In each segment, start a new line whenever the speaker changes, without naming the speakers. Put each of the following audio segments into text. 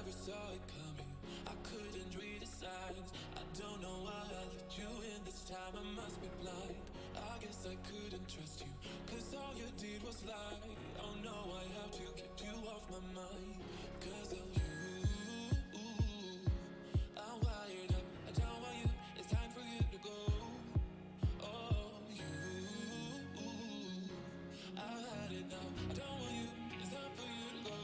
never saw it coming. I couldn't read the signs. I don't know why I let you in this time. I must be blind. I guess I couldn't trust you, cause all you did was lie. Oh no, I have to get you off my mind. Cause of you, I'm wired up. I don't want you, it's time for you to go. Oh, you, I've had it now. I don't want you, it's time for you to go.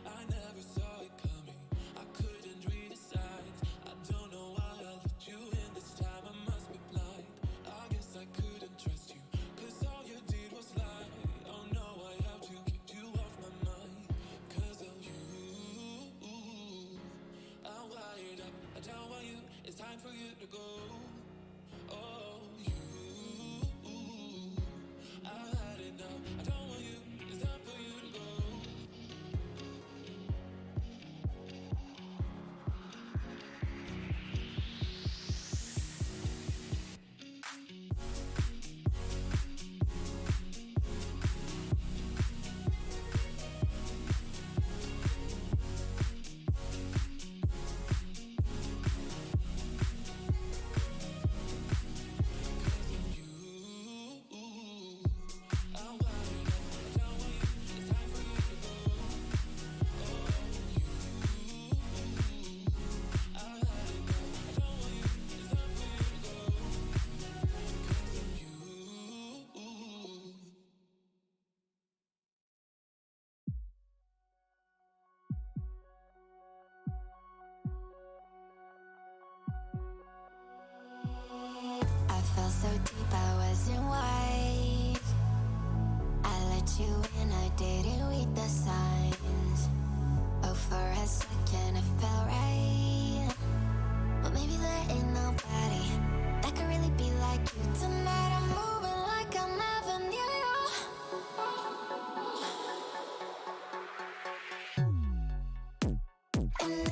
I never saw it coming. I couldn't read the signs. I don't know why I let you in this time. I must be blind. I guess I couldn't trust you, cause all you did was lie. Oh no, I have to get you off my mind. Cause of you, I'm wired up. I don't want you, it's time for you to go. Oh, you, I've had it now. I don't want you, it's time for you to go.
I fell so deep I wasn't wise. I let you in, I didn't read the signs. Oh, for a second it felt right, but maybe there ain't nobody that could really be like you. Tonight I'm moving like I never knew you. And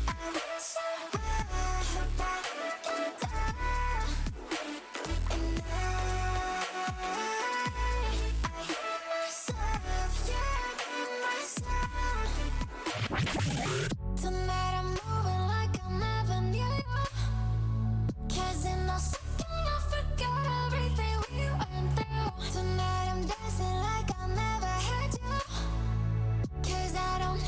I wish I had back in time. And I hear myself, yeah, I hear myself. Tonight I'm moving like I never knew you. 'Cause in a second I forgot everything we went through. Tonight I'm dancing like I never had you. 'Cause I don't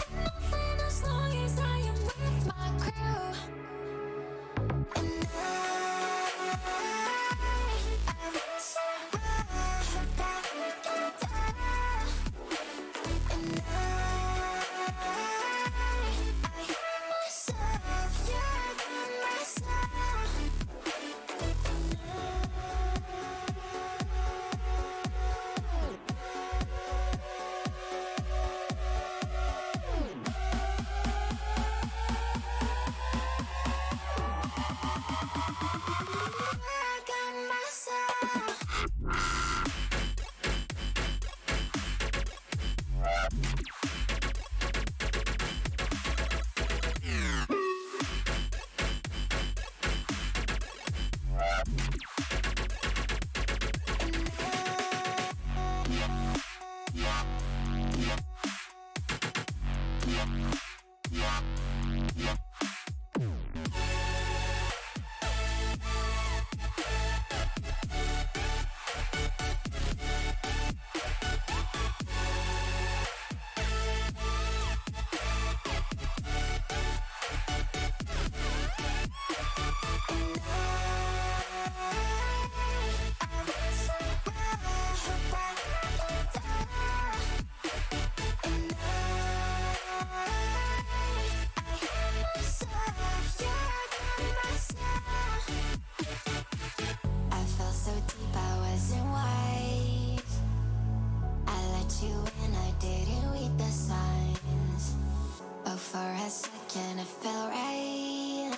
and it felt right.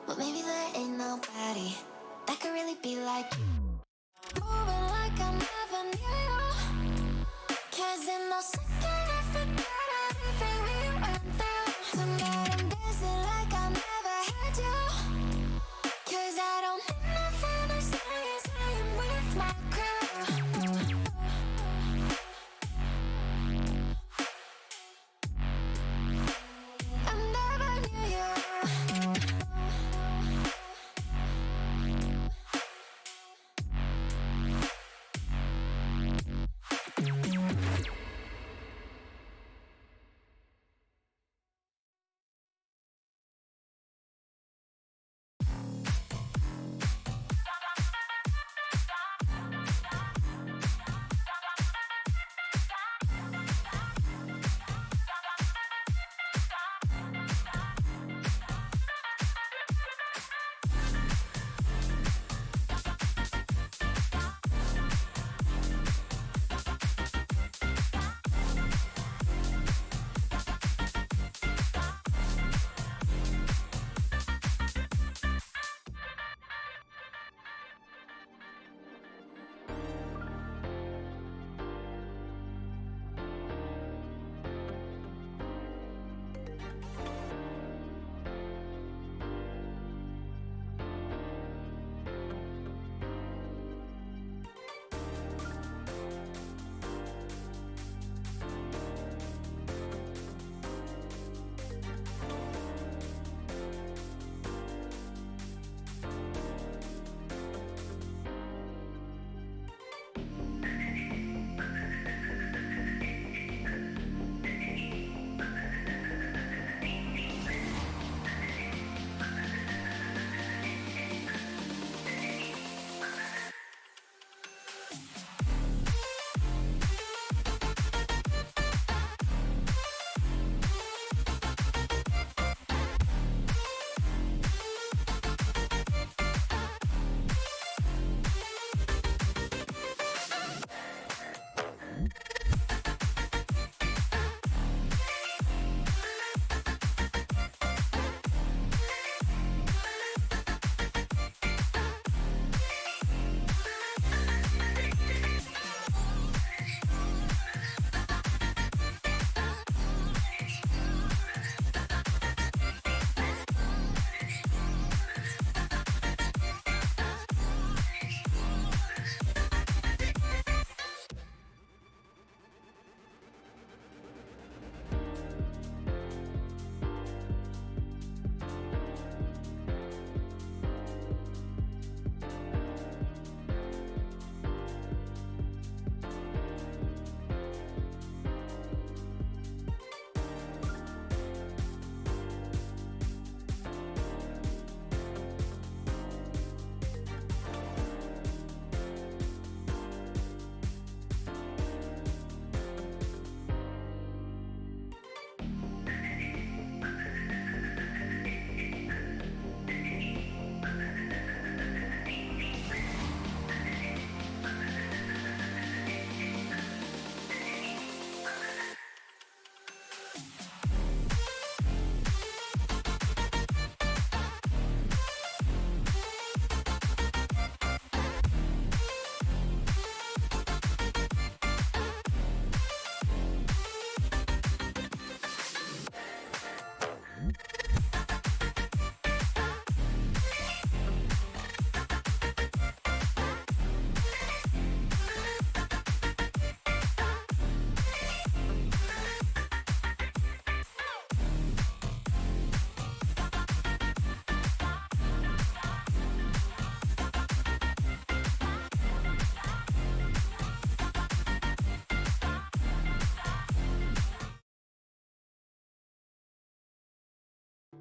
But maybe there ain't nobody that could really be like you. Moving like I never knew you. 'Cause in no second I forgot everything we went through. Tonight I'm dancing like I never had you. 'Cause I don't need nothing to say, I'm with my crew. I never knew you.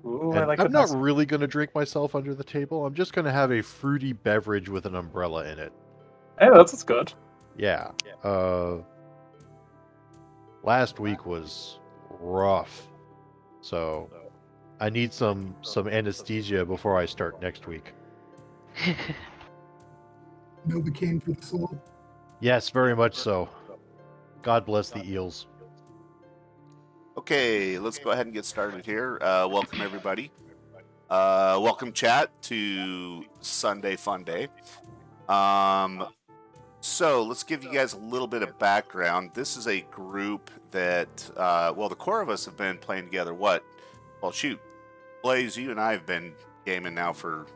Ooh,
And
I like
I'm
the
not
nice.
really going to drink myself under the table. I'm just going to have a fruity beverage with an umbrella in it.
Hey, that's good.
Yeah. Last week was rough. So I need some anesthesia before I start next week.
Novocaine for the soul.
Yes, very much so. God bless the eels.
Okay, let's go ahead and get started here. Welcome everybody. Welcome chat to Sunday Fun Day. So let's give you guys a little bit of background. This is a group that, the core of us have been playing together. Well, shoot, Blaze, you and I have been gaming now for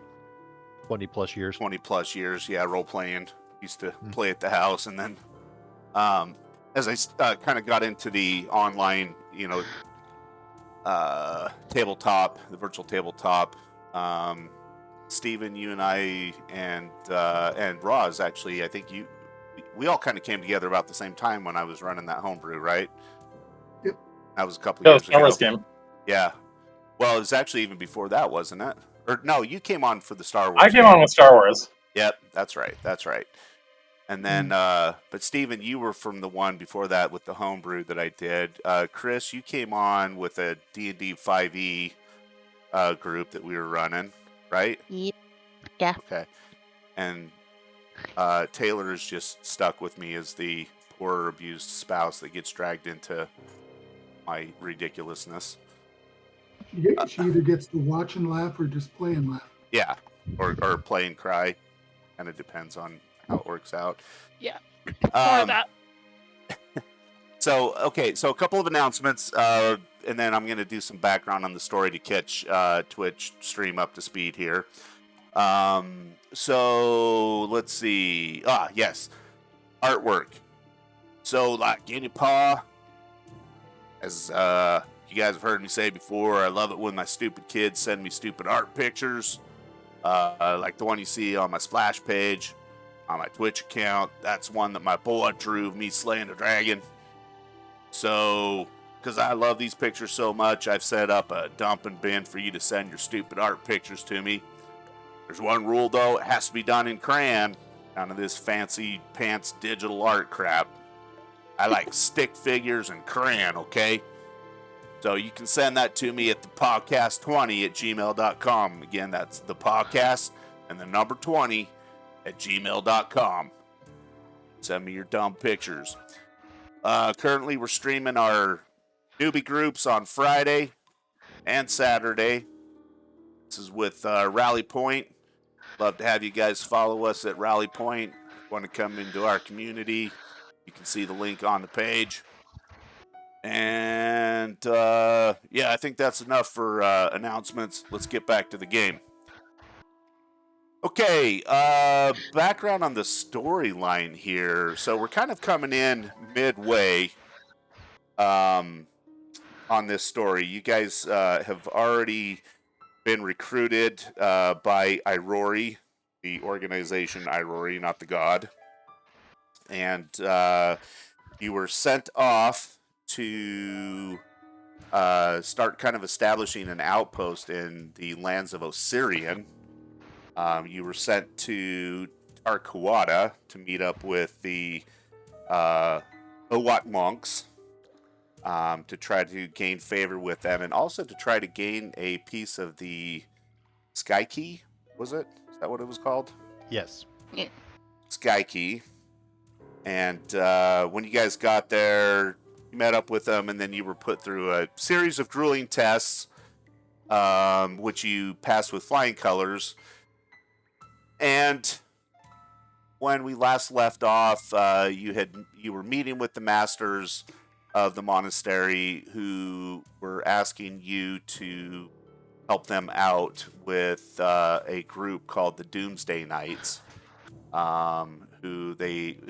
20 plus years.
20 plus years. Yeah, role playing. Used to play at the house, and then as I kind of got into the online, tabletop, the virtual tabletop. Steven, you and I, and Roz, actually, I think we all kind of came together about the same time when I was running that homebrew, right?
Yep.
That was a couple
Yeah,
years
Star Wars
ago.
game.
Yeah. Well, it was actually even before that, wasn't it? Or no, you came on for the Star Wars.
I came on with Star Wars.
Yep, that's right. That's right. And then, but Steven, you were from the one before that with the homebrew that I did. Chris, you came on with a D&D 5e group that we were running, right?
Yep. Yeah.
Okay. And Taylor is just stuck with me as the poor abused spouse that gets dragged into my ridiculousness.
She either gets to watch and laugh or just play and laugh.
Yeah, or play and cry. Kind of depends on how it works out.
Yeah. Or that.
So a couple of announcements, and then I'm going to do some background on the story to catch Twitch stream up to speed here. So let's see. Yes, artwork. So like Guinea Paw, as you guys have heard me say before, I love it when my stupid kids send me stupid art pictures, like the one you see on my splash page, on my Twitch account. That's one that my boy drew of me slaying a dragon. So, because I love these pictures so much, I've set up a dumping bin for you to send your stupid art pictures to me. There's one rule, though. It has to be done in crayon. None of this fancy pants digital art crap. I like stick figures and crayon, okay? So you can send that to me at thepodcast20@gmail.com. Again, that's the podcast and the number 20 at gmail.com. Send me your dumb pictures. Currently, we're streaming our newbie groups on Friday and Saturday. This is with Rally Point. Love to have you guys follow us at Rally Point. If you want to come into our community, you can see the link on the page. And I think that's enough for announcements. Let's get back to the game. Okay, background on the storyline here. So we're kind of coming in midway on this story. You guys have already been recruited by Irori, the organization Irori, not the god. And you were sent off to start kind of establishing an outpost in the lands of Osirian. You were sent to Tarkuata to meet up with the Owat monks to try to gain favor with them, and also to try to gain a piece of the Sky Key. Was it? Is that what it was called?
Yes.
Yeah.
Sky Key. And when you guys got there, you met up with them, and then you were put through a series of grueling tests, which you passed with flying colors. And when we last left off, you were meeting with the masters of the monastery, who were asking you to help them out with a group called the Doomsday Knights, who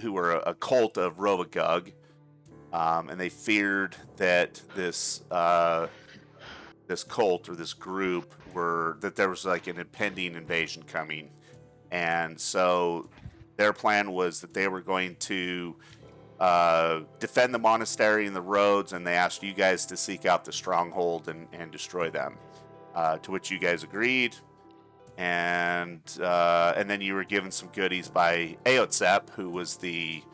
were a cult of Rovagug, and they feared that this cult or this group that there was like an impending invasion coming. And so their plan was that they were going to defend the monastery and the roads, and they asked you guys to seek out the stronghold and destroy them, to which you guys agreed. And then you were given some goodies by Aotsep, who was it's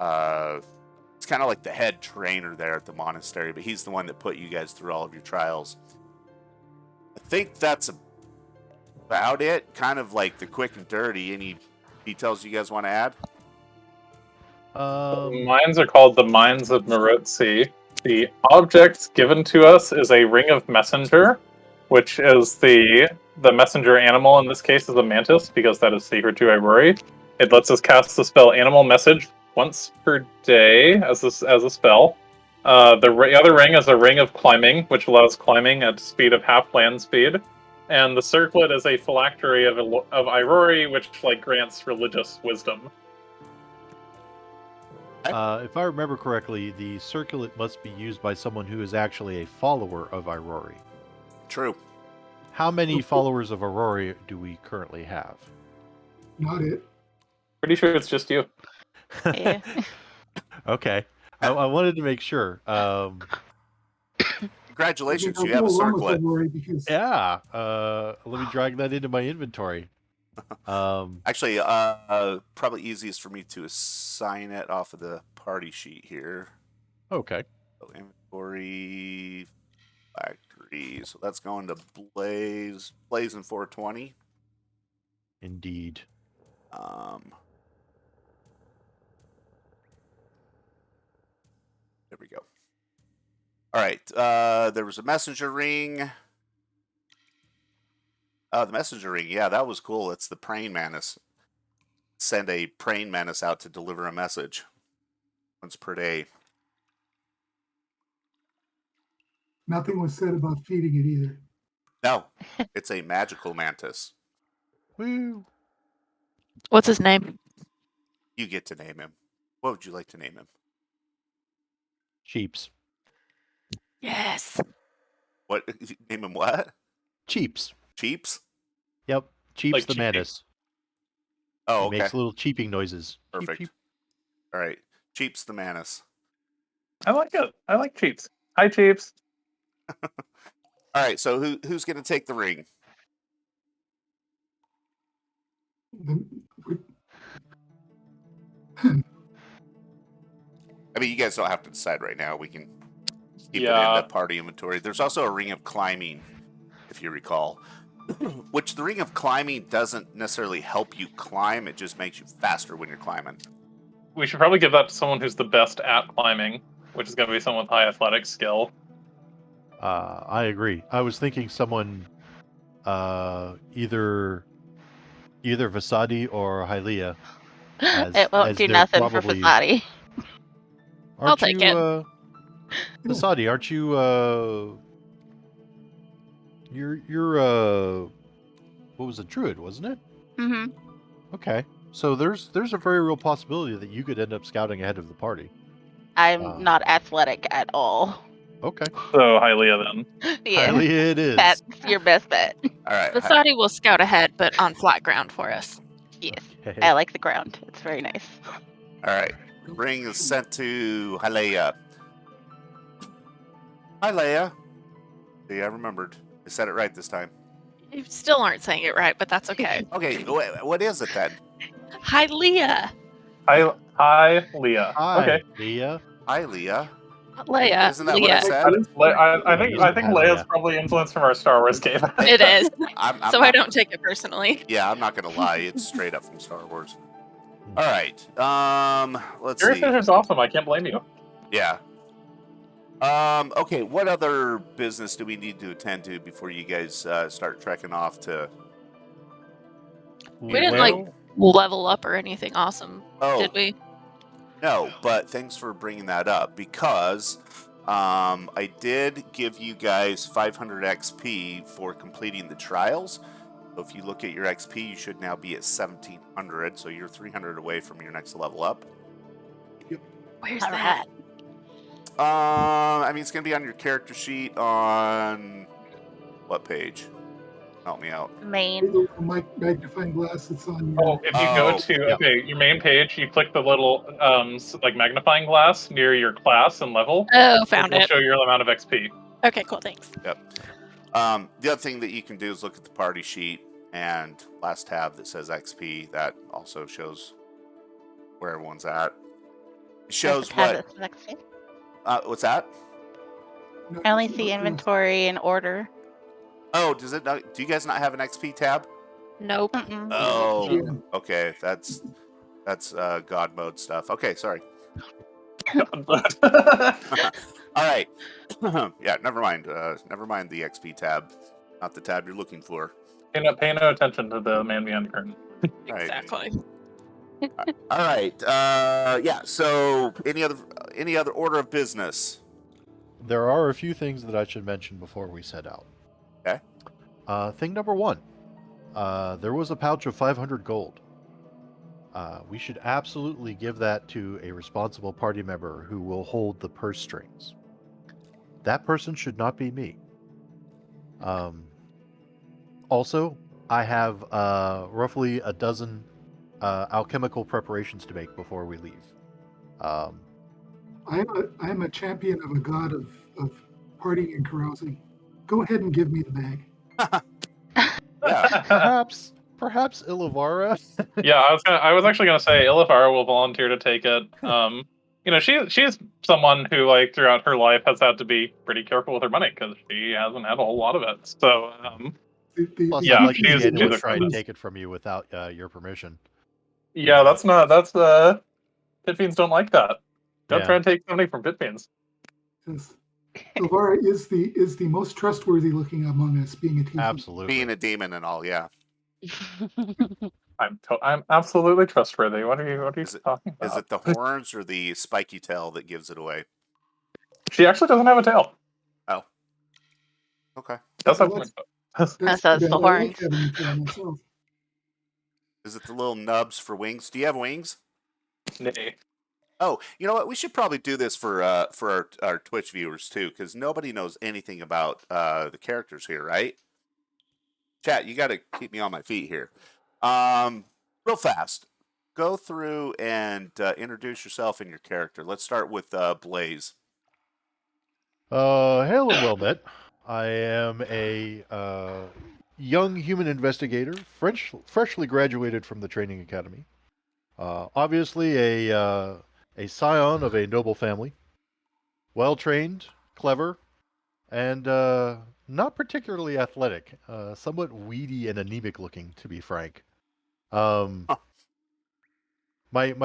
kind of like the head trainer there at the monastery, but he's the one that put you guys through all of your trials. I think that's about it, kind of like the quick and dirty. Any details you guys want to add?
Mines are called the Mines of Marotsi. The object given to us is a ring of messenger, which is the messenger animal. In this case, is a mantis because that is sacred to Aurori. It lets us cast the spell Animal Message once per day as a spell. The other ring is a ring of climbing, which allows climbing at speed of half land speed. And the circlet is a phylactery of Aurori, which grants religious wisdom.
If I remember correctly, the circlet must be used by someone who is actually a follower of Aurori.
True.
How many followers of Aurori do we currently have?
Not it.
Pretty sure it's just you.
Yeah.
Okay. I wanted to make sure.
Congratulations,
I'll
you have a
go along with
circlet.
February because
Yeah. Let me drag that into my inventory.
Actually, probably easiest for me to assign it off of the party sheet here.
Okay.
So inventory factory. So that's going to Blaze in 420.
Indeed.
There we go. All right. There was a messenger ring. The messenger ring. Yeah, that was cool. It's the praying mantis. Send a praying mantis out to deliver a message once per day.
nothing was said about feeding it either.
No, it's a magical mantis.
Woo.
What's his name?
You get to name him. What would you like to name him?
Cheeps.
Yes.
What name him? What?
Cheeps.
Cheeps?
Yep. Cheeps
Like
the
cheeping.
mantis.
Oh,
He
okay.
makes little cheeping noises. Cheep,
Perfect.
cheep.
All right. Cheeps the mantis.
I like it. I like Cheeps. Hi, Cheeps.
All right. So who's going to take the ring?
Then
I mean, you guys don't have to decide right now. We can keep it
Yeah.
in the party inventory. There's also a ring of climbing, if you recall, which the ring of climbing doesn't necessarily help you climb. It just makes you faster when you're climbing.
We should probably give that to someone who's the best at climbing, which is going to be someone with high athletic skill.
I agree. I was thinking someone either Vasadi or Hylia.
It won't
as
do
they're
nothing for
probably-
Fasadi. I'll
Aren't
take
you,
it.
Vasadi, aren't you you're what was it, druid, wasn't it?
Mm-hmm.
Okay. So there's a very real possibility that you could end up scouting ahead of the party.
I'm not athletic at all.
Okay.
So Hylia then.
Yeah.
Hylia it is.
That's your best bet.
All right.
Vasadi will scout ahead, but on flat ground for us.
Yes.
Okay.
I like the ground. It's very nice.
All right. Ring is sent to Hylia. Hylia. See, I remembered. I said it right this time.
You still aren't saying it right, but that's okay.
Okay. What is it then?
Hi, Leah.
Hi, Leah.
Hi,
Okay.
Leah.
Hi, Leah.
Leah.
Isn't that what
Leah.
it said?
I think Leia's probably influenced from our Star Wars game.
It is.
I'm
So
not,
I don't take it personally.
Yeah, I'm not gonna lie. It's straight up from Star Wars. All right. Let's
Your
see.
fish is awesome. I can't blame you.
Yeah. Okay. What other business do we need to attend to before you guys start trekking off to?
We didn't like level up or anything awesome,
Oh,
did we?
no, but thanks for bringing that up because I did give you guys 500 XP for completing the trials. So if you look at your XP, you should now be at 1700. So you're 300 away from your next level up.
Where's
All
that?
I mean, it's going to be on your character sheet on what page? Help me out.
Main.
Magnifying glass that's on your.
Oh, if you go to your main page, you click the little magnifying glass near your class and level.
Oh, found
It'll
it.
show your amount of XP.
Okay, cool, thanks.
Yep. The other thing that you can do is look at the party sheet and last tab that says XP. That also shows where everyone's at. It shows what. What's that?
I only see inventory and order.
Oh, does it? Not, do you guys not have an XP tab?
Nope.
Mm-mm.
Oh,
Yeah.
okay. That's God mode stuff. Okay, sorry. All right. Yeah, never mind. Never mind the XP tab. Not the tab you're looking for.
Pay no attention to the man behind the curtain.
Right.
Exactly.
All right. Yeah. So, any other order of business?
There are a few things that I should mention before we set out.
Okay.
Thing number one. There was a pouch of 500 gold. We should absolutely give that to a responsible party member who will hold the purse strings. That person should not be me. Also, I have roughly a dozen alchemical preparations to make before we leave.
I'm a champion of a god of partying and carousing. Go ahead and give me the bag.
Yeah.
Perhaps Ilivara.
Yeah, I was actually gonna say Ilifara will volunteer to take it. She's someone who, like, throughout her life has had to be pretty careful with her money because she hasn't had a whole lot of it. So,
Plus,
Yeah,
I'd like to
she's-
see anyone
she's a
try and
goddess.
take it from you without your permission.
yeah, that's pit fiends don't like that. Don't
Yeah.
try and take something from pit fiends.
Yes. Elvira is the most trustworthy looking among us, being a tiefling.
Absolutely.
Being a demon and all. Yeah.
I'm absolutely trustworthy. What are you talking about?
Is it the horns or the spiky tail that gives it away?
She actually doesn't have a tail.
Oh. Okay.
Does have
Well,
wings.
That's
So it's
too
the
bad. I like
horns.
having a tail myself.
Is it the little nubs for wings? Do you have wings?
Nay.
Oh, you know what? We should probably do this for our Twitch viewers too, because nobody knows anything about the characters here, right? Chat, you got to keep me on my feet here. Real fast, go through and introduce yourself and your character. Let's start with Blaze.
Hail and well met. I am a young human investigator, freshly graduated from the training academy. Obviously a scion of a noble family, well trained, clever, and not particularly athletic. Somewhat weedy and anemic looking, to be frank. My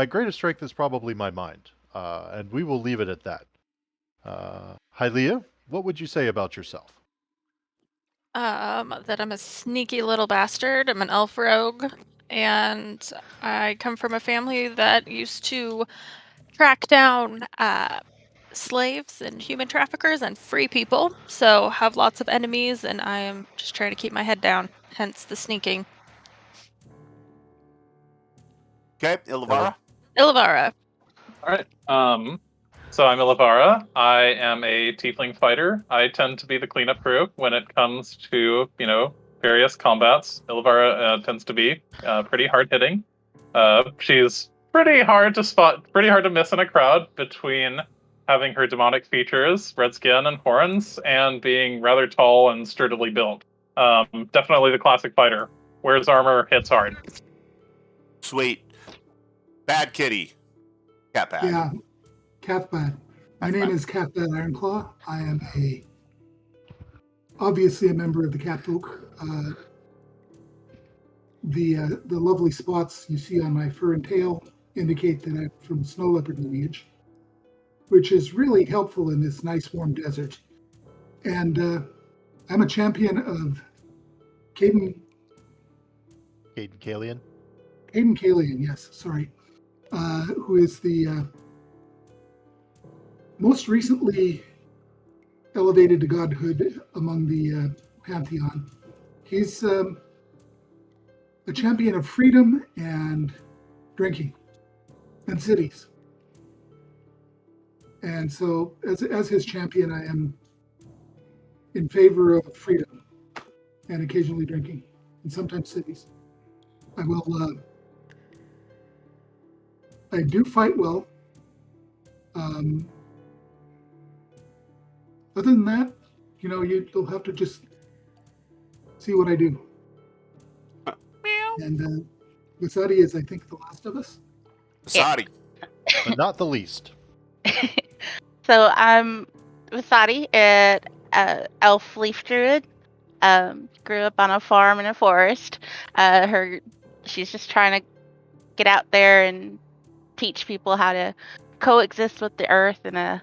greatest strength is probably my mind, and we will leave it at that. Hylia, what would you say about yourself?
That I'm a sneaky little bastard. I'm an elf rogue, and I come from a family that used to track down slaves and human traffickers and free people. So have lots of enemies, and I am just trying to keep my head down. Hence the sneaking.
Okay, Ilvara.
Ilvara.
All right. So I'm Ilivara. I am a tiefling fighter. I tend to be the cleanup crew when it comes to, various combats. Ilivara tends to be pretty hard hitting. She's pretty hard to spot, pretty hard to miss in a crowd between having her demonic features, red skin and horns, and being rather tall and sturdily built. Definitely the classic fighter. Wears armor, hits hard.
Sweet. Bad kitty. Cat bad.
Yeah, Cathbad. My name is Cathbad Ironclaw. I am obviously a member of the Catfolk. The lovely spots you see on my fur and tail indicate that I'm from snow leopard lineage, which is really helpful in this nice warm desert. And I'm a champion of Caden
Kalian?
Kalian, yes, sorry, who is the most recently elevated to godhood among the pantheon. He's a champion of freedom and drinking and cities. And so, as his champion, I am in favor of freedom and occasionally drinking, and sometimes cities. I do fight well. Other than that, you'll have to just see what I do. And Vasadi is, I think, the last of us.
Vasadi.
But not the least.
So I'm Vasadi, elf leaf druid. Grew up on a farm in a forest. She's just trying to get out there and teach people how to coexist with the earth in a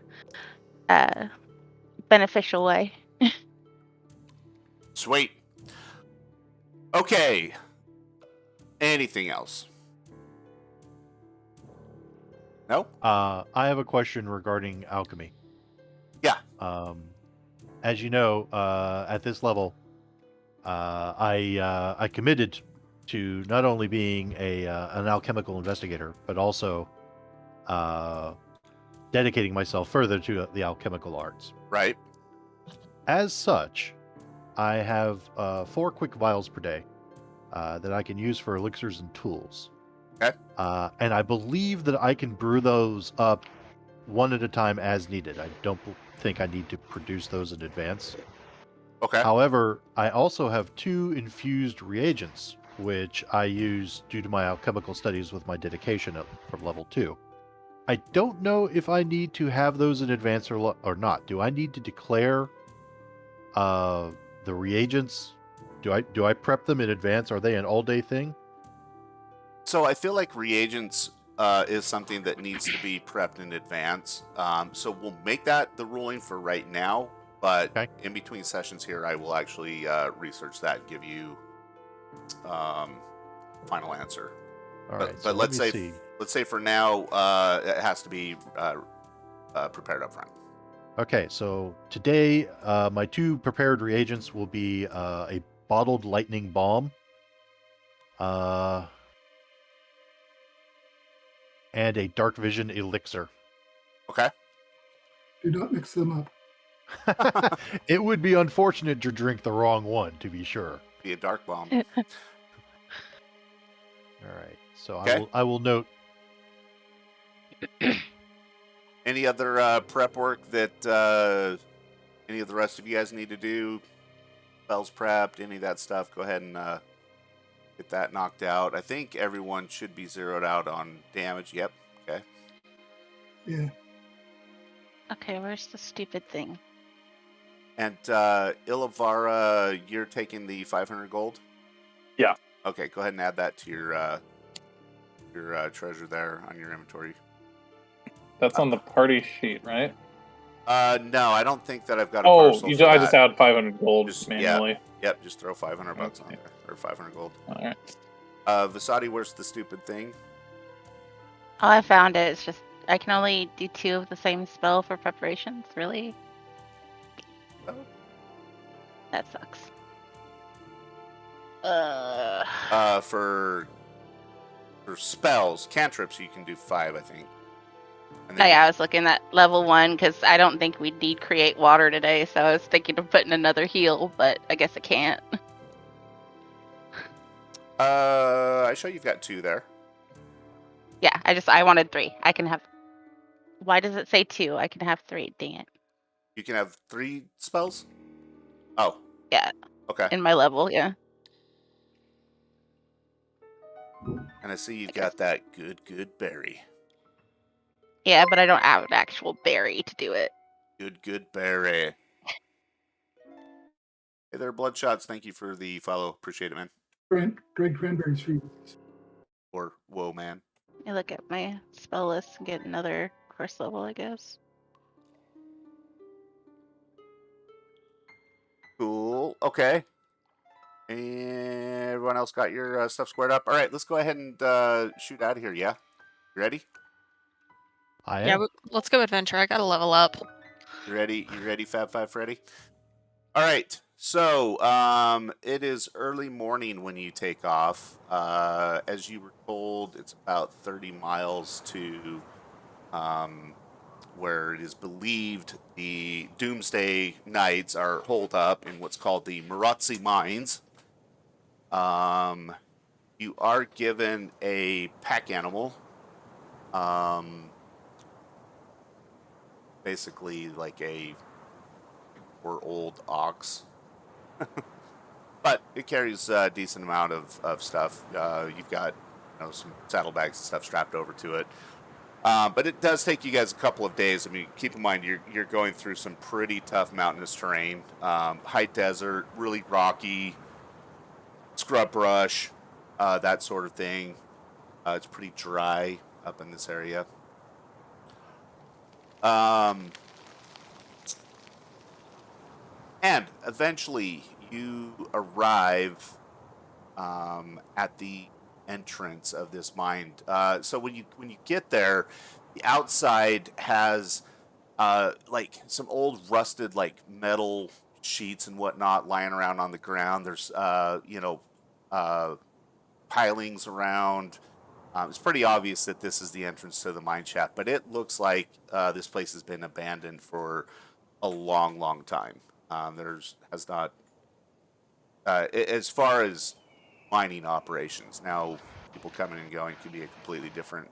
beneficial way.
Sweet. Okay. Anything else? No?
I have a question regarding alchemy.
Yeah.
As you know, at this level, I committed to not only being an alchemical investigator, but also dedicating myself further to the alchemical arts.
Right.
As such, I have 4 quick vials per day that I can use for elixirs and tools.
Okay.
And I believe that I can brew those up one at a time as needed. I don't think I need to produce those in advance.
Okay.
However, I also have 2 infused reagents, which I use due to my alchemical studies with my dedication from level 2. I don't know if I need to have those in advance or not. Do I need to declare the reagents? Do I prep them in advance? Are they an all-day thing?
So I feel like reagents is something that needs to be prepped in advance. So we'll make that the ruling for right now. But
Okay.
in between sessions here, I will actually research that and give you final answer.
All
But
right. So
let's
let me
say
see.
let's say for now it has to be prepared up front.
Okay, so today my 2 prepared reagents will be a bottled lightning bomb, and a dark vision elixir.
Okay.
Do not mix them up.
It would be unfortunate to drink the wrong one, to be sure.
Be a dark bomb.
All right, so
Okay.
I will note.
Any other prep work that any of the rest of you guys need to do? Spells prepped, any of that stuff? Go ahead and get that knocked out. I think everyone should be zeroed out on damage. Yep. Okay.
Yeah.
Okay, where's the stupid thing?
And Ilavara, you're taking the 500 gold?
Yeah.
Okay, go ahead and add that to your treasure there on your inventory.
That's on the party sheet, right?
No, I don't think that I've got a
Oh,
parcel for
I
that.
just add 500 gold
Just-
manually.
Yep, just throw 500 bucks on
Okay.
there, or 500 gold.
All right.
Vasadi, where's the stupid thing?
Oh, I found it. It's just I can only do 2 of the same spell for preparations. Really?
Oh.
That sucks.
For spells, cantrips, you can do 5, I think. And
Oh
then
yeah, I was looking at level 1 because I don't think we need create water today, so I was thinking of putting another heal, but I guess I can't.
I show you've got 2 there.
Yeah, I wanted 3. I can have. Why does it say 2? I can have 3. Dang it.
You can have 3 spells? Oh.
Yeah.
Okay.
In my level, yeah.
And I see you've
I guess.
got that good berry.
Yeah, but I don't have an actual berry to do it.
Good berry. Hey there, Bloodshots. Thank you for the follow. Appreciate it, man.
Greg Cranberry's free.
Or whoa, man.
I look at my spell list and get another course level, I guess.
Cool. Okay. And everyone else got your stuff squared up? All right, let's go ahead and shoot out of here, yeah? You ready?
I am.
Yeah, let's go adventure. I gotta level up.
You ready? You ready, Fab Five Freddy? All right. So, it is early morning when you take off. As you were told, it's about 30 miles to where it is believed the Doomsday Knights are holed up in what's called the Marazzi Mines. You are given a pack animal. Basically like a 4-old ox. But it carries a decent amount of stuff. You've got some saddlebags and stuff strapped over to it. But it does take you guys a couple of days. I mean, keep in mind you're going through some pretty tough mountainous terrain, high desert, really rocky, scrub brush, that sort of thing. It's pretty dry up in this area. And eventually, you arrive at the entrance of this mine. So when you get there, the outside has like some old rusted like metal sheets and whatnot lying around on the ground. There's pilings around. It's pretty obvious that this is the entrance to the mine shaft, but it looks like this place has been abandoned for a long, long time. There's has not, as far as mining operations. Now, people coming and going could be a completely different.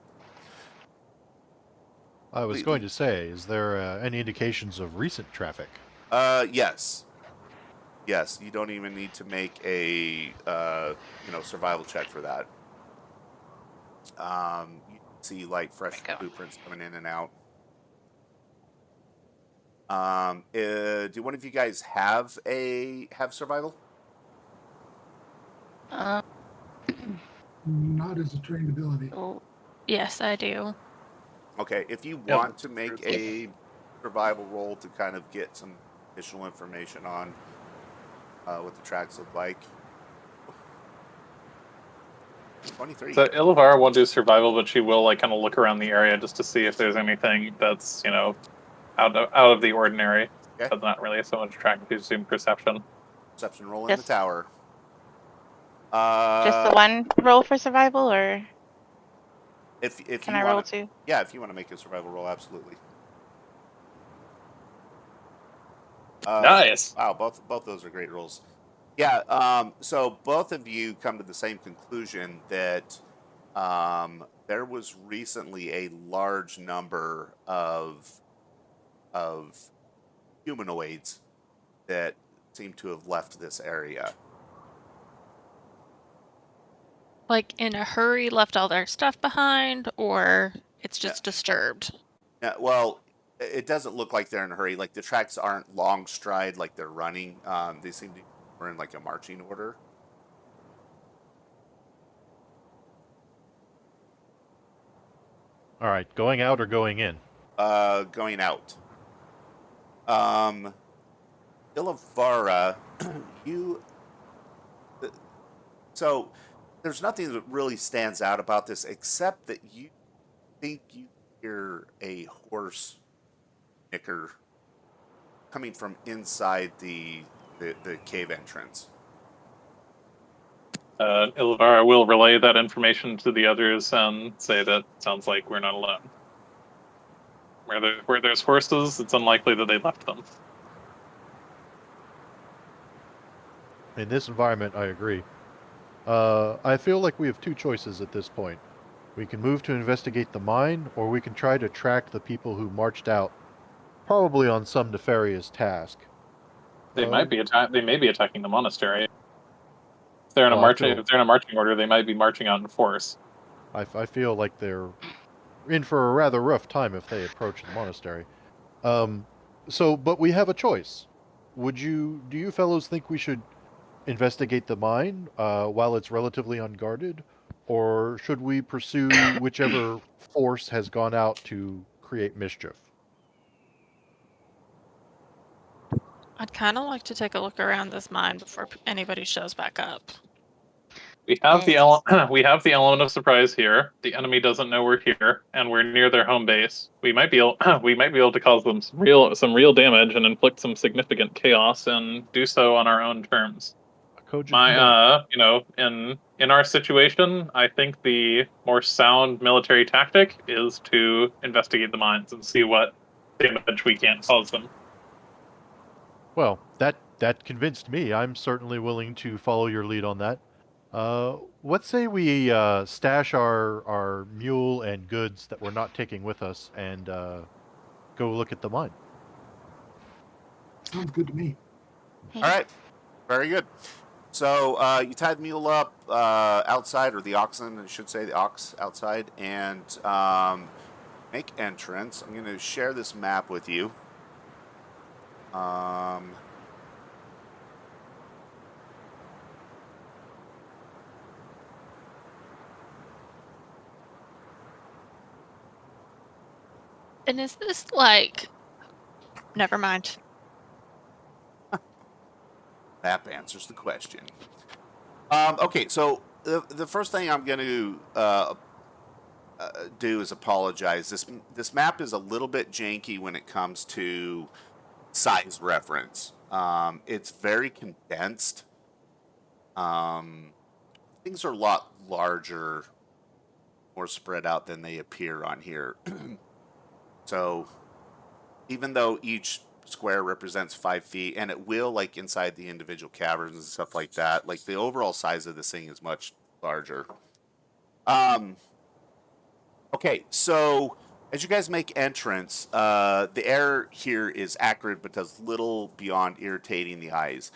I was going to say, is there any indications of recent traffic?
Yes, yes. You don't even need to make a survival check for that. You see like fresh
There we go.
blueprints coming in and out. Do one of you guys have survival?
Not as a trained ability.
Oh,
Yes, I do.
Okay, if you
Yep.
want to make a survival roll to kind of get some additional information on what the tracks look like. 23.
So Illivar won't do survival, but she will like kind of look around the area just to see if there's anything that's out of the ordinary.
Okay.
But not really so much tracking. She's doing perception.
Perception roll in the
Just-
tower.
just the one roll for survival, or
If
can
you
I
want
roll
to,
two?
yeah, if you want to make a survival roll, absolutely.
Nice.
Wow, both those are great rolls. Yeah. So both of you come to the same conclusion that there was recently a large number of humanoids that seem to have left this area.
Like in a hurry, left all their stuff behind, or it's just disturbed.
Well, it doesn't look like they're in a hurry. Like the tracks aren't long stride like they're running. They seem to be more in like a marching order.
All right, going out or going in?
Going out. Ilavara, you. So there's nothing that really stands out about this except that you think you hear a horse nicker coming from inside the cave entrance.
Illivar will relay that information to the others and say that sounds like we're not alone. Where there's horses, it's unlikely that they left them.
In this environment, I agree. I feel like we have two choices at this point. We can move to investigate the mine, or we can try to track the people who marched out, probably on some nefarious task.
They may be attacking the monastery. If they're in
Well,
a marching order, they might be marching out in force.
I feel like they're in for a rather rough time if they approach the monastery. But we have a choice. Do you fellows think we should investigate the mine while it's relatively unguarded, or should we pursue whichever force has gone out to create mischief?
I'd kind of like to take a look around this mine before anybody shows back up.
We have the we have the element of surprise here. The enemy doesn't know we're here, and we're near their home base. We might be able to cause them some real damage and inflict some significant chaos, and do so on our own terms.
A cogent point.
In our situation, I think the more sound military tactic is to investigate the mines and see what damage we can't cause them.
Well, that convinced me. I'm certainly willing to follow your lead on that. What say we stash our mule and goods that we're not taking with us and go look at the mine?
Sounds good to me.
All right, very good. So you tie the mule up outside, or the oxen, I should say, the ox outside, and make entrance. I'm going to share this map with you.
And is this like... Never mind.
Map answers the question. Okay, so the first thing I'm going to do is apologize. This map is a little bit janky when it comes to size reference. It's very condensed. Things are a lot larger, more spread out than they appear on here. So even though each square represents 5 feet, and it will, like, inside the individual caverns and stuff like that, like, the overall size of this thing is much larger. Okay, so as you guys make entrance, the air here is acrid but does little beyond irritating the eyes.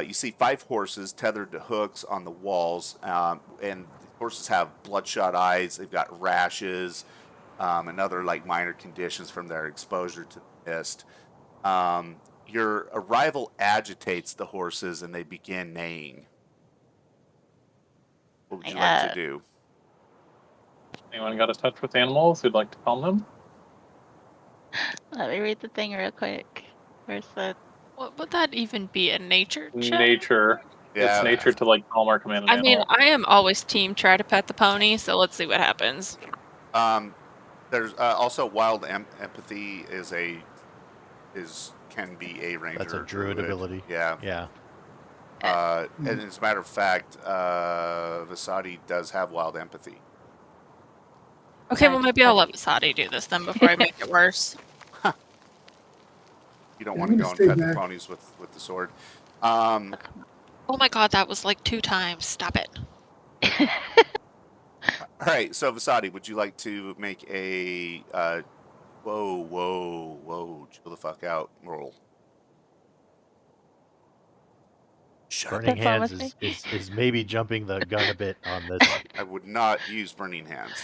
You see 5 horses tethered to hooks on the walls, and the horses have bloodshot eyes. They've got rashes and other, like, minor conditions from their exposure to the mist. Your arrival agitates the horses, and they begin neighing. What would you like to do?
Anyone got a touch with animals who'd like to calm them?
Let me read the thing real quick. Where's the?
What would that even be? A nature check?
Nature. It's
Yeah.
nature to, like, calm or command an
I mean,
animal.
I am always team try to pet the pony, so let's see what happens.
There's also wild empathy can be a ranger.
That's a druid ability.
Yeah.
Yeah.
And as a matter of fact, Vasadi does have wild empathy.
Okay, well maybe I'll let Vasadi do this then before I make it worse.
You don't
I'm
want to
gonna
go and
stay
pet the
back.
ponies with the sword.
Oh my god, that was like 2 times. Stop it.
All right, so Vasadi, would you like to make a whoa, chill the fuck out roll? Shut up.
Burning hands
Diplomacy.
is maybe jumping the gun a bit on this.
I would not use burning hands.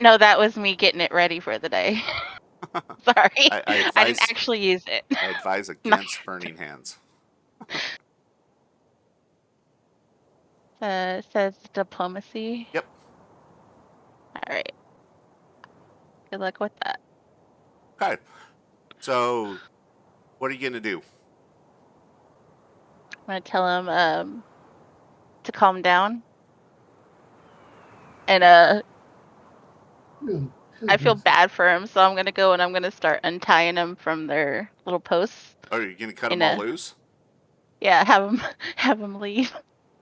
No, that was me getting it ready for the day. Sorry,
I
I didn't actually use it.
I advise against burning hands.
Says diplomacy.
Yep.
All right. Good luck with that.
Okay. So, what are you gonna do?
I'm gonna tell him to calm down. And I feel bad for him, so I'm gonna go and I'm gonna start untying them from their little posts.
Oh, you're gonna cut them all loose?
Yeah, have them leave.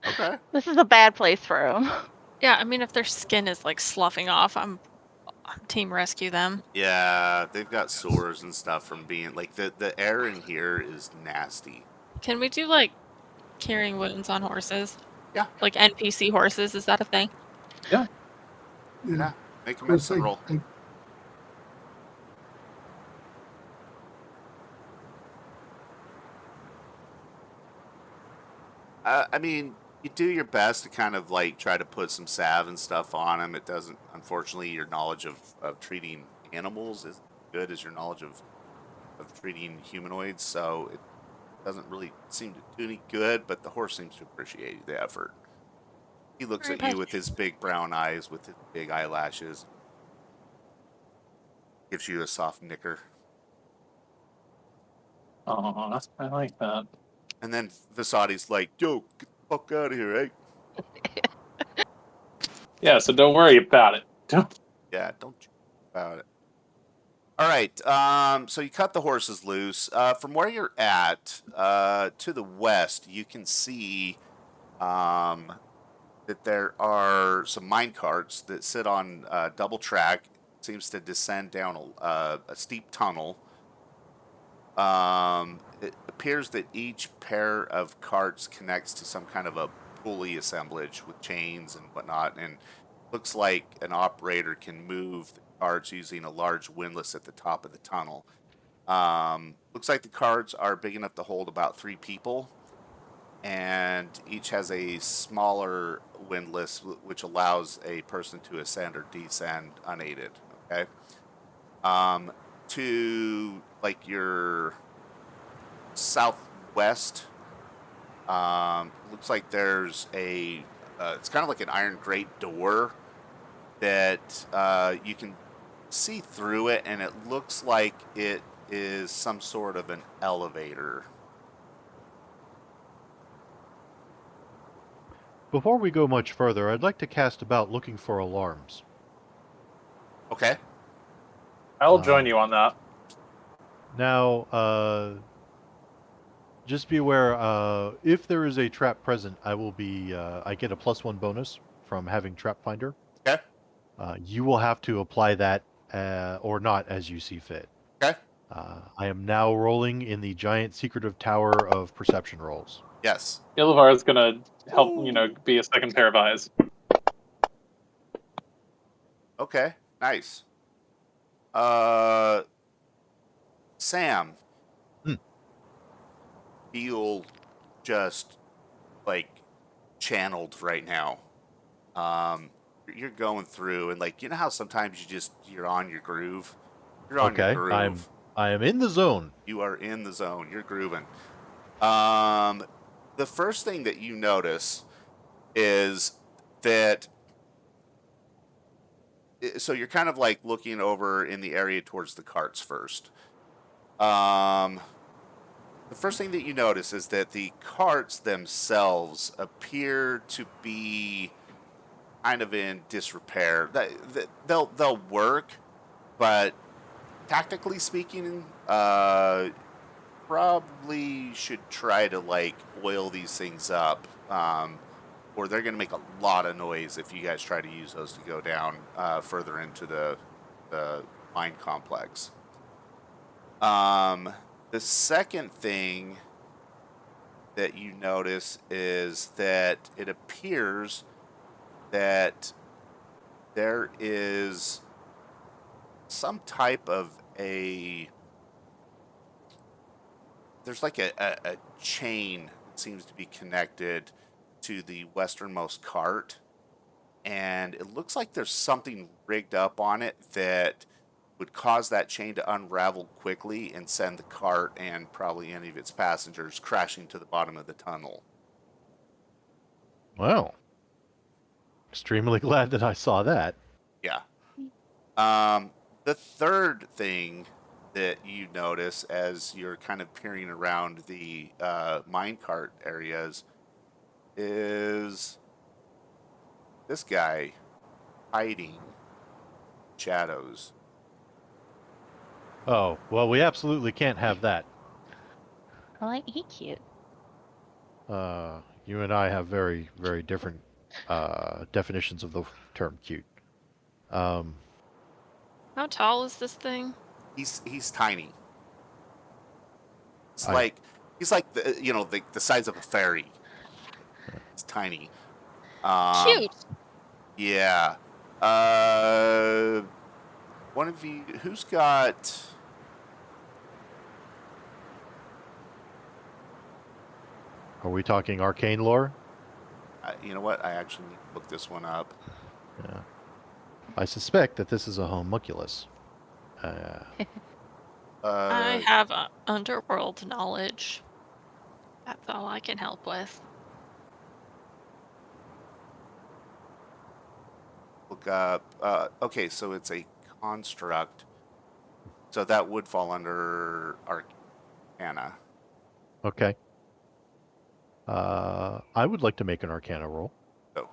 Okay.
This is a bad place for them.
Yeah, I mean if their skin is like sloughing off, I'm team rescue them.
Yeah, they've got sores and stuff from being like the air in here is nasty.
Can we do like curing wounds on horses?
Yeah.
Like NPC horses, is that a thing?
Yeah.
Yeah.
Make a
Of course,
medicine roll. I mean, you do your best to kind of like try to put some salve and stuff on them. It doesn't, unfortunately, your knowledge of treating animals is good as your knowledge of treating humanoids, so it doesn't really seem to do any good, but the horse seems to appreciate the effort. He looks at you with his big brown eyes, with his big eyelashes. Gives you a soft nicker.
Oh, I like that.
And then Vasadi's like, yo, get the fuck out of here, eh?
Yeah, so don't worry about it.
Yeah, don't you about it. All right, so you cut the horses loose. From where you're at, to the west, you can see that there are some mine carts that sit on double track. It seems to descend down a steep tunnel. It appears that each pair of carts connects to some kind of a pulley assemblage with chains and whatnot, and looks like an operator can move the carts using a large windlass at the top of the tunnel. Looks like the carts are big enough to hold about 3 people, and each has a smaller windlass which allows a person to ascend or descend unaided. Okay. To like your southwest, looks like there's a it's kind of like an iron grate door that you can see through it, and it looks like it is some sort of an elevator.
Before we go much further, I'd like to cast about looking for alarms.
Okay.
I'll join you on that.
Now, just be aware, if there is a trap present, I get a +1 bonus from having Trap Finder.
Okay.
You will have to apply that, or not, as you see fit.
Okay.
I am now rolling in the giant secretive tower of perception rolls.
Yes.
Ilvar is gonna help,
Ooh.
be a second pair of eyes.
Okay. Nice. Sam,
Hmm.
feel just like channeled right now. You're going through and like how sometimes you're on your groove. You're on your
Okay,
groove.
I am in the zone.
You are in the zone. You're grooving. The first thing that you notice is that so you're kind of like looking over in the area towards the carts first. The first thing that you notice is that the carts themselves appear to be kind of in disrepair. They'll work, but tactically speaking, probably should try to like oil these things up, or they're going to make a lot of noise if you guys try to use those to go down further into the mine complex. The second thing that you notice is that it appears that there is some type of there's like a chain that seems to be connected to the westernmost cart, and it looks like there's something rigged up on it that would cause that chain to unravel quickly and send the cart and probably any of its passengers crashing to the bottom of the tunnel.
Well, extremely glad that I saw that.
Yeah. The third thing that you notice as you're kind of peering around the minecart areas is this guy hiding shadows.
Oh, well, we absolutely can't have that.
He cute.
You and I have very, very different definitions of the term cute. Um,
How tall is this thing?
He's tiny. It's
I
like he's like the size of a fairy. It's tiny. Um,
Cute.
yeah. One of you who's got?
Are we talking arcane lore?
You know what? I actually need to look this one up.
Yeah. I suspect that this is a homunculus. Uh,
I
Uh,
have underworld knowledge. That's all I can help with.
look up. Okay, so it's a construct. So that would fall under Arcana.
okay. I would like to make an arcana roll.
So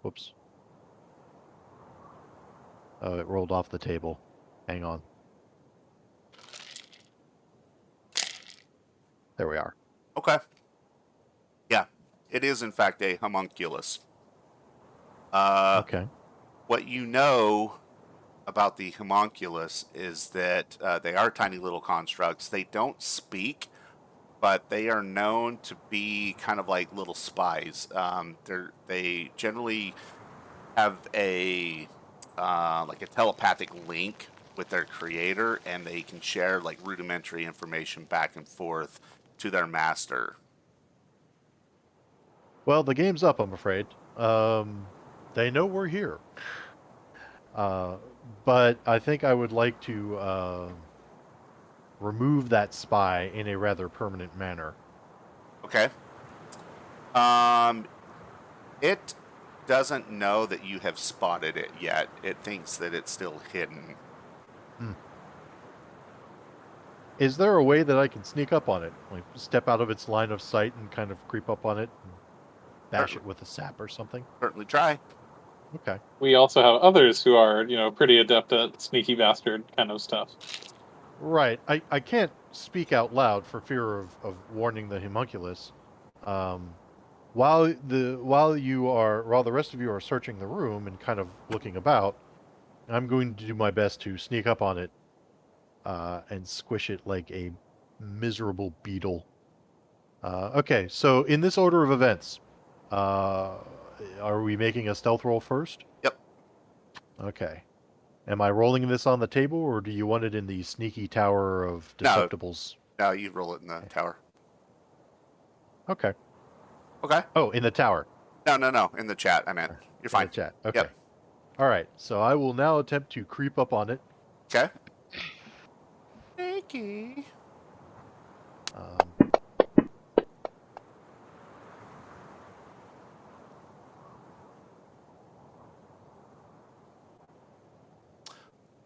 Whoops. Oh, it rolled off the table. Hang on. There we are.
okay. Yeah, it is in fact a homunculus.
Okay.
What you know about the homunculus is that they are tiny little constructs. They don't speak, but they are known to be kind of like little spies. They generally have a like a telepathic link with their creator, and they can share like rudimentary information back and forth to their master.
Well, the game's up, I'm afraid. They know we're here. Uh, but I think I would like to remove that spy in a rather permanent manner.
Okay. It doesn't know that you have spotted it yet. It thinks that it's still hidden.
Is there a way that I can sneak up on it? Like, step out of its line of sight and kind of creep up on it and bash it with a sap or something?
Certainly try.
Okay.
We also have others who are, pretty adept at sneaky bastard kind of stuff.
Right. I can't speak out loud for fear of warning the homunculus. While the rest of you are searching the room and kind of looking about, I'm going to do my best to sneak up on it and squish it like a miserable beetle. Okay, so in this order of events, are we making a stealth roll first?
Yep.
Okay. Am I rolling this on the table, or do you want it in the sneaky tower of
No.
deceptibles?
No, you roll it in the tower.
Okay.
Okay.
Oh, in the tower.
No. In the chat, I meant. You're fine.
In the chat. Okay.
Yep.
All right. So I will now attempt to creep up on it.
Okay. Sneaky.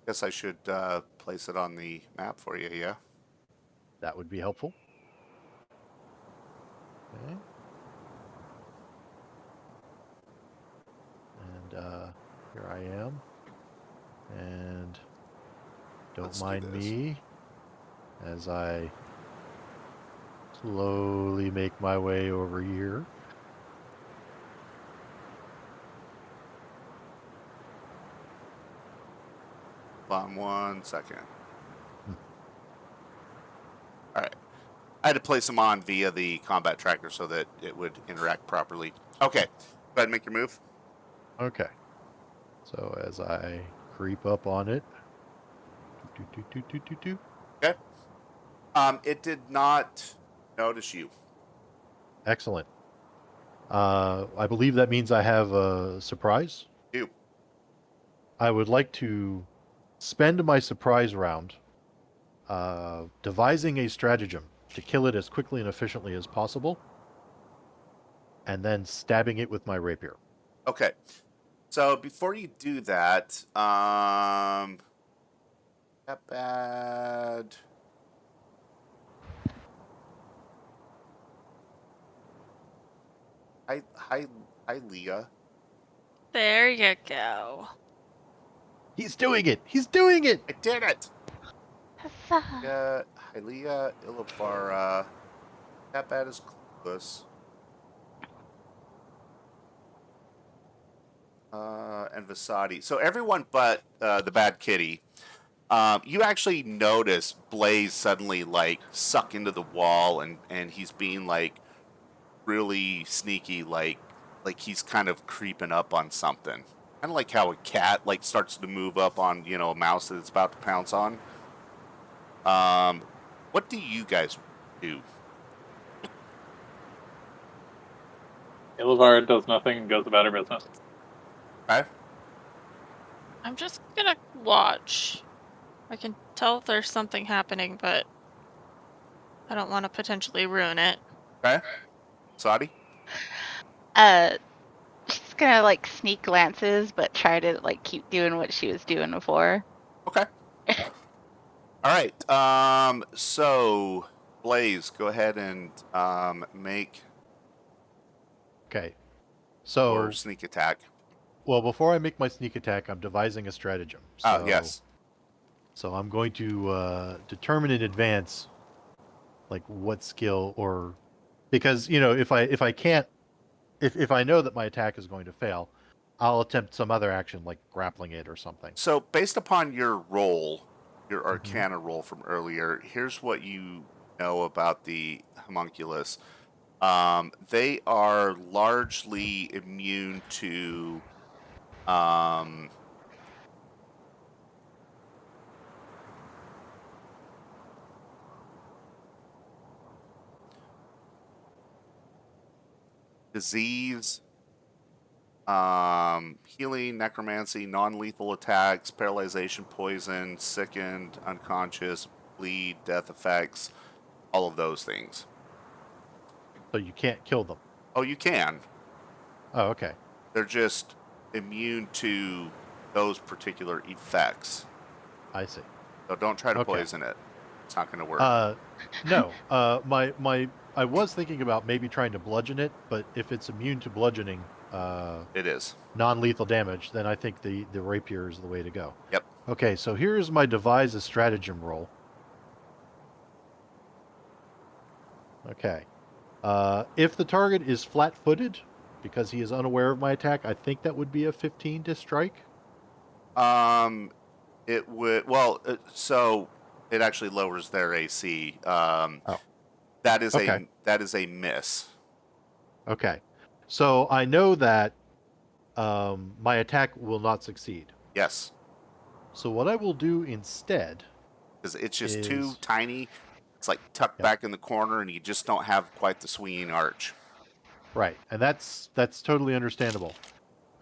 Guess I should place it on the map for you, yeah?
That would be helpful. Okay. And here I am. And don't mind me as I slowly make my way over here.
Hold on 1 second. All right. I had to place them on via the combat tracker so that it would interact properly. Okay. Go ahead and make your move.
Okay. So as I creep up on it.
Okay. It did not notice you.
Excellent. I believe that means I have a surprise.
You.
I would like to spend my surprise round devising a stratagem to kill it as quickly and efficiently as possible, and then stabbing it with my rapier.
Okay. So before you do that, that bad. Hi, Leah.
There you go.
He's doing it! He's doing it!
I did it.
Huzzah.
Hylia, Ilivara, that bad is clueless. And Vasadi. So everyone but the bad kitty. You actually notice Blaze suddenly like suck into the wall, and he's being like really sneaky, like he's kind of creeping up on something. Kind of like how a cat like starts to move up on a mouse that it's about to pounce on. What do you guys do?
Illivar does nothing and goes about her business.
Okay.
I'm just gonna watch. I can tell there's something happening, but I don't want to potentially ruin it.
Okay. Sadi?
She's gonna like sneak glances, but try to like keep doing what she was doing before.
Okay. All right. So Blaze, go ahead and make
Okay. So,
your sneak attack.
well, before I make my sneak attack, I'm devising a stratagem. So,
Yes.
So I'm going to determine in advance, like what skill or, because if I know that my attack is going to fail, I'll attempt some other action like grappling it or something.
So based upon your roll, your Arcana roll from earlier, here's what you know about the homunculus. They are largely immune to disease, healing, necromancy, non-lethal attacks, paralyzation, poison, sickened, unconscious, bleed, death effects, all of those things.
So you can't kill them.
Oh, you can.
Oh, okay.
They're just immune to those particular effects.
I see.
So don't try to
Okay.
poison it. It's not going to work.
No. I was thinking about maybe trying to bludgeon it, but if it's immune to bludgeoning,
It is.
non-lethal damage, then I think the rapier is the way to go.
Yep.
Okay, so here's my devise a stratagem roll. Okay. If the target is flat-footed, because he is unaware of my attack, I think that would be a 15 to strike.
It would. Well, so it actually lowers their AC.
Oh.
That is
Okay.
a miss.
Okay. So I know that my attack will not succeed.
Yes.
So what I will do instead,
Because it's just too
is-
tiny. It's like tucked
Yep.
back in the corner, and you just don't have quite the swinging arch.
right, and that's totally understandable.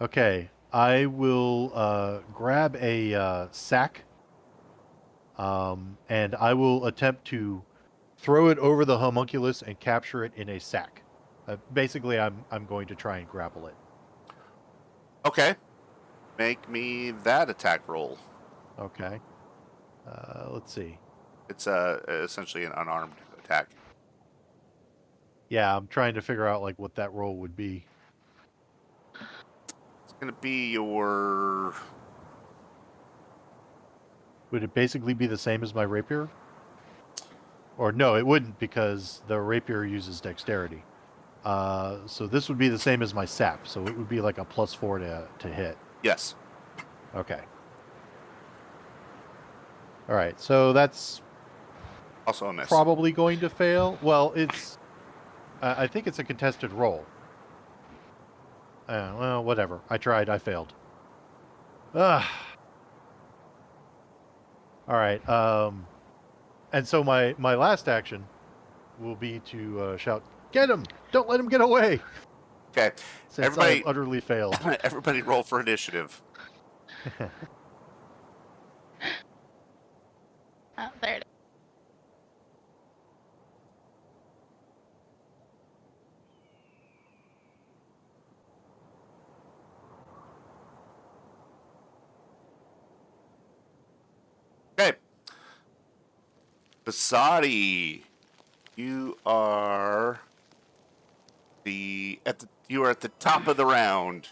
Okay, I will grab a sack, and I will attempt to throw it over the homunculus and capture it in a sack. Basically, I'm going to try and grapple it.
Okay. Make me that attack roll.
Okay. Let's see.
It's essentially an unarmed attack.
Yeah, I'm trying to figure out like what that roll would be.
It's going to be your.
Would it basically be the same as my rapier? Or no, it wouldn't because the rapier uses dexterity. So this would be the same as my sap. So it would be like a +4 to hit.
Yes.
Okay. All right. So that's
Also a miss.
probably going to fail. Well, it's. I think it's a contested roll. Well, whatever. I tried. I failed. Ugh. All right. And so my last action will be to shout, "Get him! Don't let him get away!"
Okay.
Since
Everybody-
I've utterly failed.
Everybody roll for initiative.
Oh, there it is.
Okay. Basadi, you are you are at the top of the round.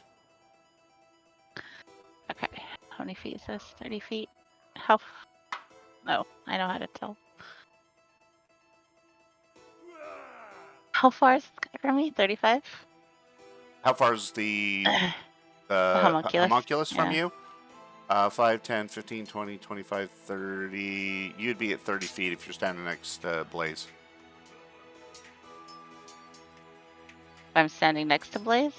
Okay. How many feet is this? 30 feet? How? No, I know how to tell. How far is this guy from me? 35?
How far is the
homunculus.
homunculus from
Yeah.
you? 5, 10, 15, 20, 25, 30. You'd be at 30 feet if you're standing next to Blaze.
I'm standing next to Blaze.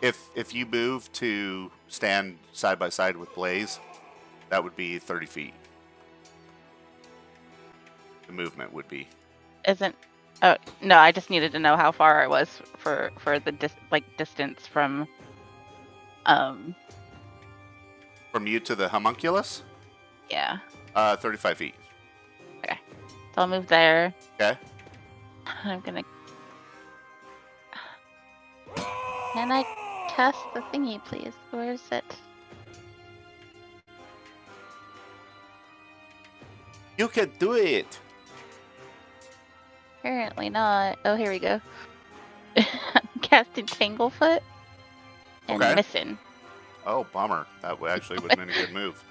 If you move to stand side by side with Blaze, that would be 30 feet. The movement would be.
Isn't? Oh no! I just needed to know how far I was for the distance from.
From you to the homunculus?
Yeah.
35 feet.
So I'll move there.
Okay.
I'm gonna. Can I cast the thingy, please? Where is it?
You can do it.
Apparently not. Oh, here we go. I'm casting Tanglefoot and
Okay.
missing.
Oh, bummer. That actually would have been a good move.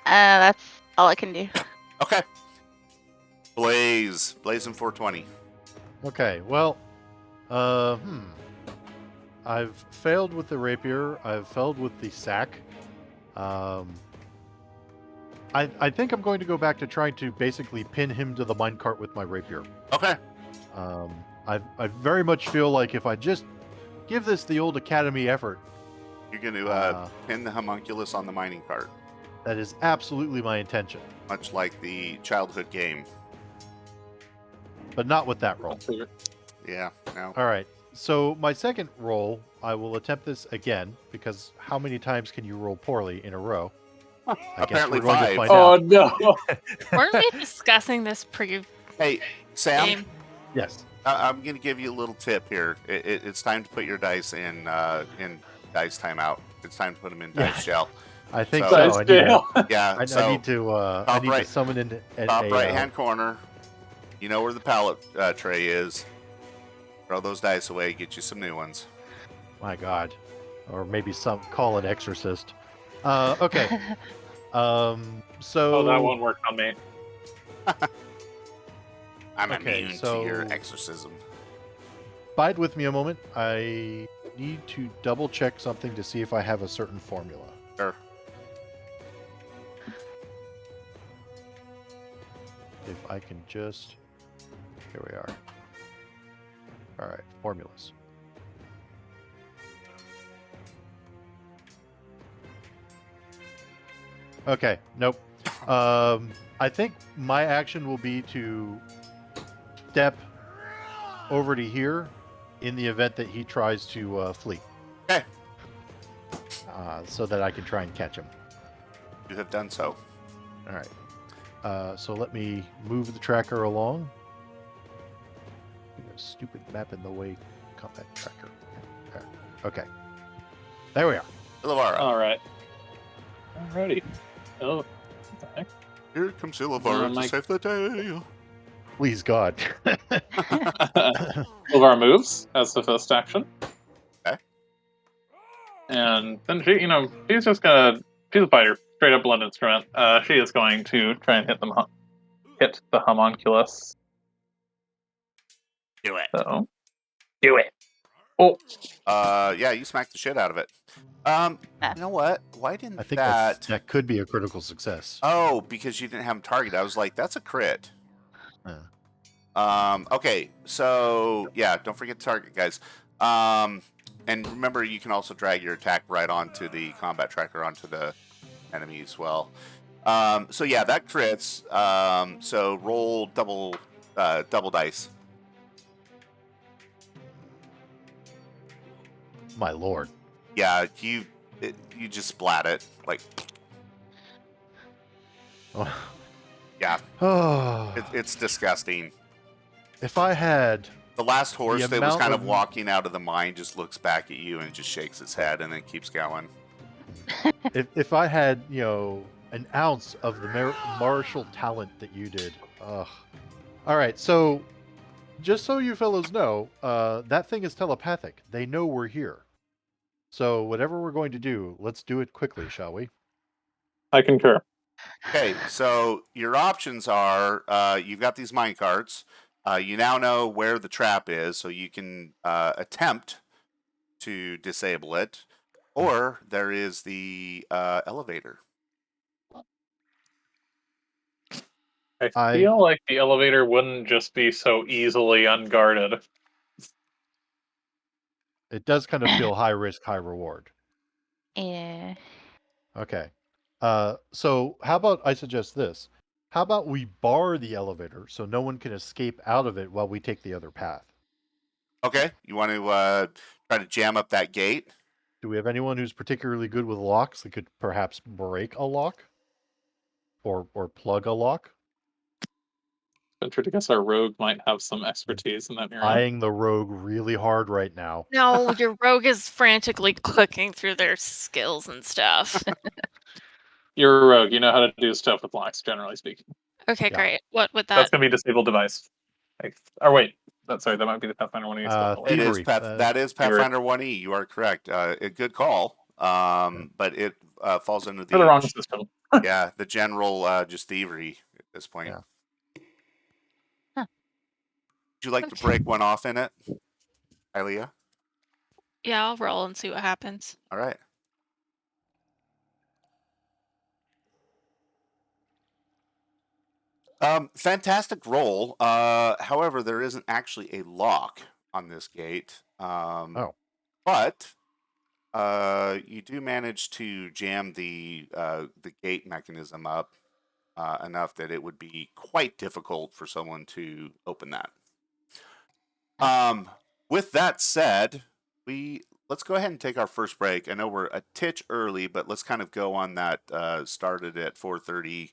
That's all I can do.
Okay. Blaze in 420.
Okay, well, I've failed with the rapier. I've failed with the sack. I think I'm going to go back to trying to basically pin him to the minecart with my rapier.
Okay.
I very much feel like if I just give this the old academy effort,
You're going to pin the homunculus on the mining cart,
that is absolutely my intention.
much like the childhood game.
But not with that roll.
Yeah, no.
All right. So my second roll, I will attempt this again because how many times can you roll poorly in a row? I
Apparently
guess we're going
5.
to find
Oh
out.
no!
Weren't we discussing this pre-game?
Hey, Sam,
Yes.
I'm going to give you a little tip here. It's time to put your dice in dice timeout. It's time to put them in
Yeah.
dice gel.
I think
So-
so.
Dice jail.
Yeah.
I
so
need to
right-
summon in
top
a
right hand corner, you know where the pallet tray is. Throw those dice away. Get you some new ones.
my God, or maybe some call an exorcist. Okay. So
Oh, that won't work on me.
I'm
Okay,
immune to
so-
your exorcism.
bide with me a moment. I need to double check something to see if I have a certain formula.
Sure.
If I can just... Here we are. All right, formulas. Okay, nope. I think my action will be to step over to here in the event that he tries to flee.
Okay.
So that I can try and catch him.
You have done so.
All right. So let me move the tracker along. A stupid map in the way. Combat tracker. There. Okay. There we are.
Ilavara.
All right. Alrighty. Oh, what the heck?
Here comes Ilavara to
Mike.
save the day.
Please God.
Ilvar moves as the first action.
Okay.
And then she, she's just gonna. She's a fighter, straight up blunt instrument. She is going to try and hit the homunculus.
Do it.
So, do it. Oh,
Yeah, you smacked the shit out of it. You know what? Why didn't
I think
that?
that could be a critical success.
Oh, because you didn't have him target. I was like, that's a crit. Okay, so yeah, don't forget to target, guys. And remember, you can also drag your attack right onto the combat tracker onto the enemy as well. So yeah, that crits. So roll double dice.
My lord.
Yeah, you just splat it like. Yeah,
Oh.
it's disgusting.
If I had
The last horse that was
amount
kind of
of-
walking out of the mine just looks back at you and just shakes its head and then keeps going.
if I had, an ounce of the martial talent that you did. Ugh. All right, so just so you fellows know, that thing is telepathic. They know we're here. So whatever we're going to do, let's do it quickly, shall we?
I concur.
Okay, so your options are you've got these mine carts. You now know where the trap is, so you can attempt to disable it, or there is the elevator.
I feel like the elevator wouldn't just be so easily unguarded.
It does kind of feel high risk, high reward.
Yeah.
Okay. So how about I suggest this? How about we bar the elevator so no one can escape out of it while we take the other path?
Okay, you want to try to jam up that gate?
Do we have anyone who's particularly good with locks that could perhaps break a lock? Or plug a lock?
Venture to guess our rogue might have some expertise in that area.
Eyeing the rogue really hard right now.
No, your rogue is frantically clicking through their skills and stuff.
You're a rogue. You know how to do stuff with locks, generally speaking.
Okay,
Yeah.
great. What would
That's
that?
gonna be disabled device. Or wait, that might be the Pathfinder one.
It is
Thievery.
that is Pathfinder 1E. You are correct. A good call. But it falls under
For the wrong system.
yeah, the general just thievery at this point.
Yeah.
Huh.
Would you like to
Okay.
break one off in it, Ilea?
Yeah, I'll roll and see what happens.
All right. Fantastic roll. However, there isn't actually a lock on this gate. But you do manage to jam the gate mechanism up enough that it would be quite difficult for someone to open that. With that said, let's go ahead and take our first break. I know we're a titch early, but let's kind of go on that started at 4:30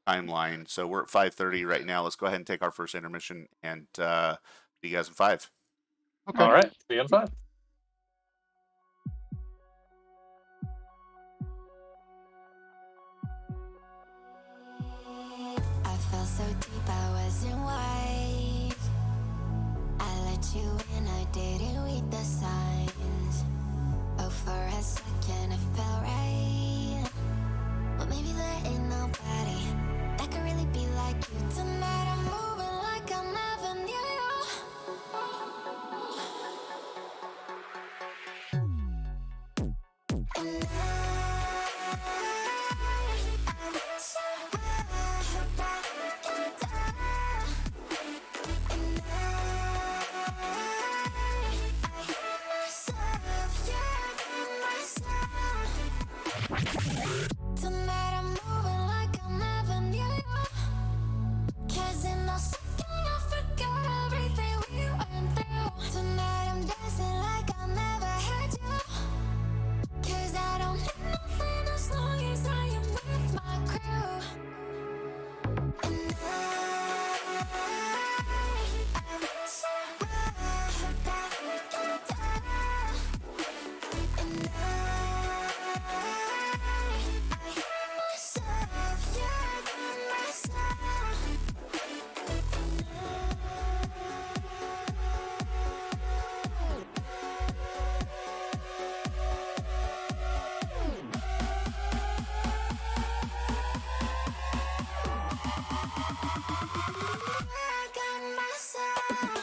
timeline. So we're at 5:30 right now. Let's go ahead and take our first intermission and see you guys in 5.
Okay.
All right, see you in 5.
I wasn't wise. I let you in, I didn't read the signs. Oh, for a second it felt right. But maybe there ain't nobody that could really be like you. Tonight I'm moving like I never knew you. And I miss you. And I hear myself, yeah, I hear myself. Tonight I'm moving like I never knew you. 'Cause in a second I forgot everything we went through. Tonight I'm dancing like I never had you. 'Cause I don't need nothing as long as I am with my crew. And I miss you. And I hear myself, yeah, I hear myself. I got myself.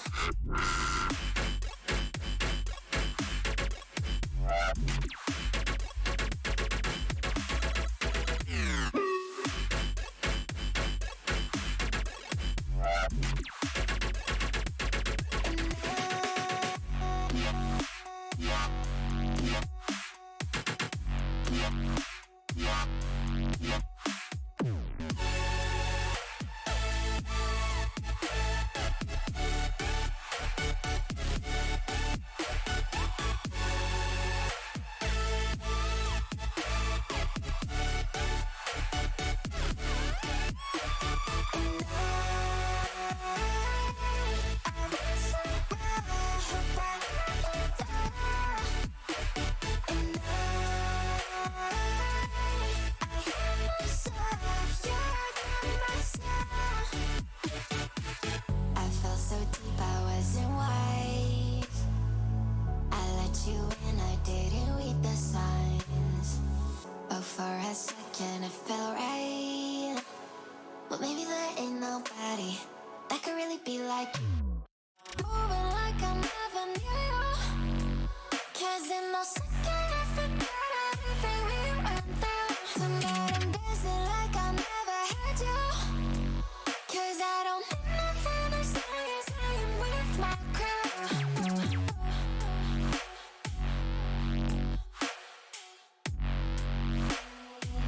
I felt so deep I wasn't wise. I let you in, I didn't read the signs. Oh, for a second it felt right. But maybe there ain't nobody that could really be like you. Moving like I never knew you. 'Cause in a second I forgot everything we went through. Tonight I'm dancing like I never had you. 'Cause I don't need nothing as long as I am with my crew.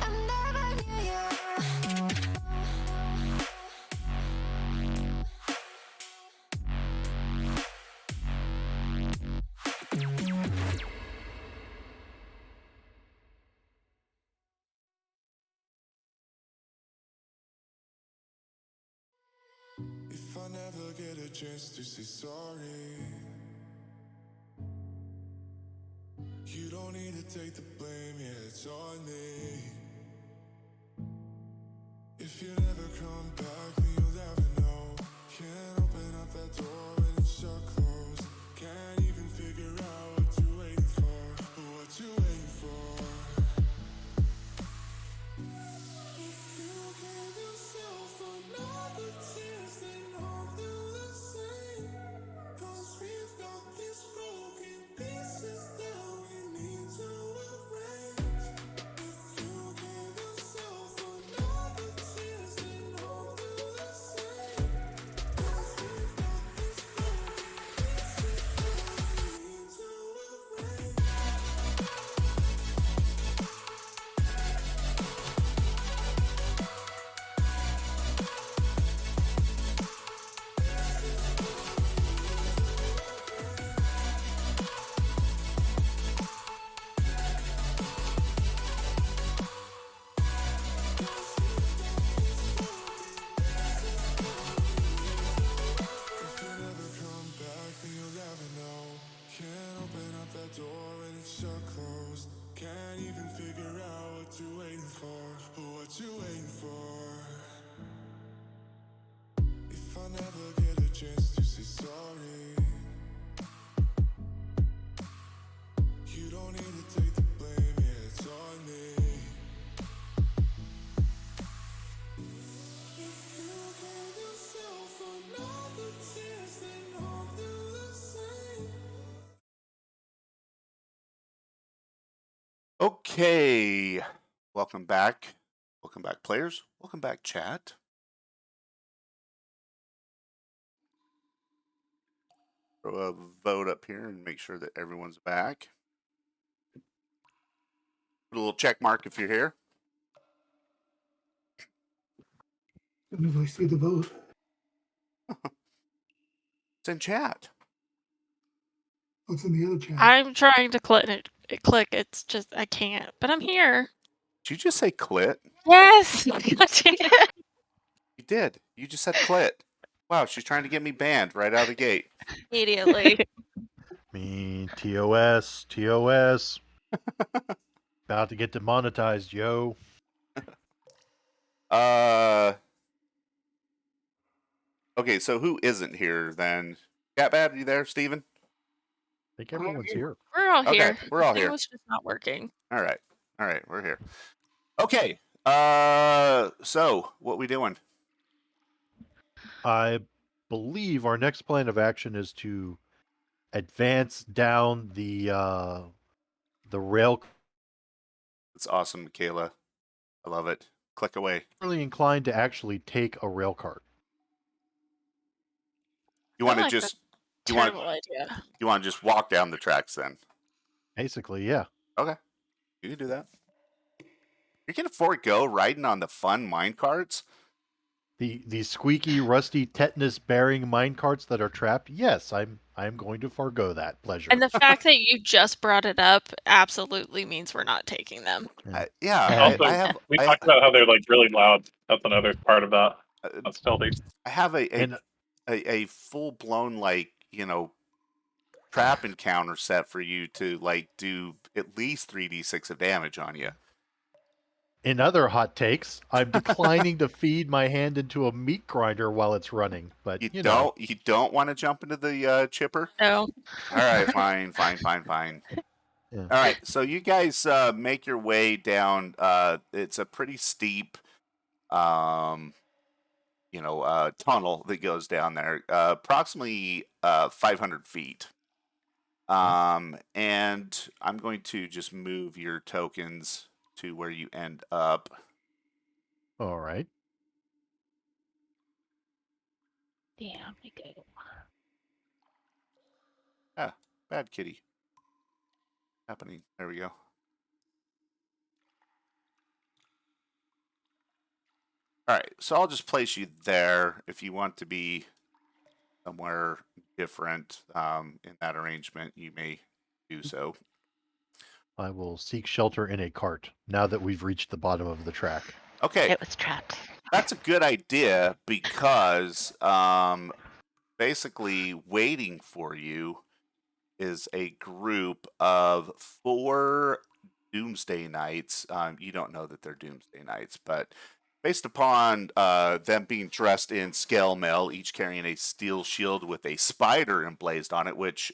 I never knew you.
If I never get a chance to say sorry, you don't need to take the blame, yeah, it's on me. If you never come back, then you'll never know. Can't open up that door when it's shut closed. Can't even figure out what you're waiting for. What you waiting for? If you give yourself another chance, then I'll do the same. 'Cause we've got these broken pieces that we need to arrange. If you give yourself another chance, then I'll do the same. 'Cause
Okay. Welcome back. Welcome back, players. Welcome back, chat. Throw a vote up here and make sure that everyone's back. Put a little check mark if you're here.
As soon as I see the vote.
It's in chat.
What's in the other chat?
I'm trying to click. It's just I can't. But I'm here.
Did you just say clit?
Yes. God damn it.
You did. You just said clit. Wow, she's trying to get me banned right out of the gate.
Immediately.
Me, TOS. About to get demonetized, yo.
Okay, so who isn't here then? Catbad, you there, Steven?
I think everyone's here.
We're all
Okay,
here.
we're all
It
here.
was just not working.
All right, we're here. Okay, so what we doing?
I believe our next plan of action is to advance down the rail.
It's awesome, Michaela. I love it. Click away.
Really inclined to actually take a rail cart.
You want to
like
just
Terrible idea.
you want to just walk down the tracks then?
Basically, yeah.
Okay, you can do that. You can forego riding on the fun mine carts.
The squeaky, rusty, tetanus-bearing mine carts that are trapped. Yes, I'm going to forego that pleasure.
And the fact that you just brought it up absolutely means we're not taking them.
Also, we talked about how they're like really loud. That's another part about stealthy.
I have a full blown like trap encounter set for you to like do at least 3d6 of damage on you.
In other hot takes, I'm declining to feed my hand into a meat grinder while it's running. But
you
know.
don't want to jump into the chipper?
No.
All right, fine.
Yeah.
All right, so you guys make your way down. It's a pretty steep, tunnel that goes down there, approximately 500 feet. And I'm going to just move your tokens to where you end up.
All right.
Damn, we go.
Ah, bad kitty. Happening. There we go. All right, so I'll just place you there. If you want to be somewhere different in that arrangement, you may do so.
I will seek shelter in a cart now that we've reached the bottom of the track.
Okay.
It was trapped.
That's a good idea because basically waiting for you is a group of 4 Doomsday Knights. You don't know that they're Doomsday Knights, but based upon them being dressed in scale mail, each carrying a steel shield with a spider emblazed on it, which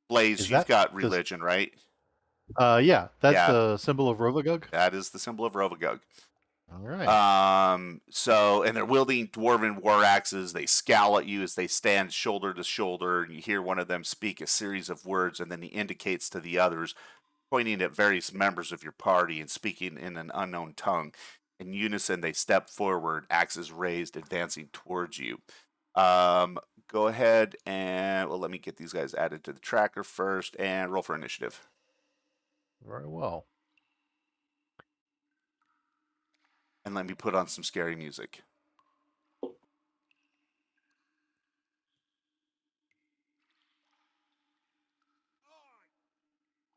Blaze, you've got religion, right?
Yeah, that's the symbol of Rovagug.
That is the symbol of Rovagug.
All right.
So, and they're wielding dwarven war axes. They scowl at you as they stand shoulder to shoulder, and you hear one of them speak a series of words, and then he indicates to the others, pointing at various members of your party and speaking in an unknown tongue. In unison, they step forward, axes raised, advancing towards you. Go ahead and, let me get these guys added to the tracker first, and roll for initiative.
Very well.
And let me put on some scary music.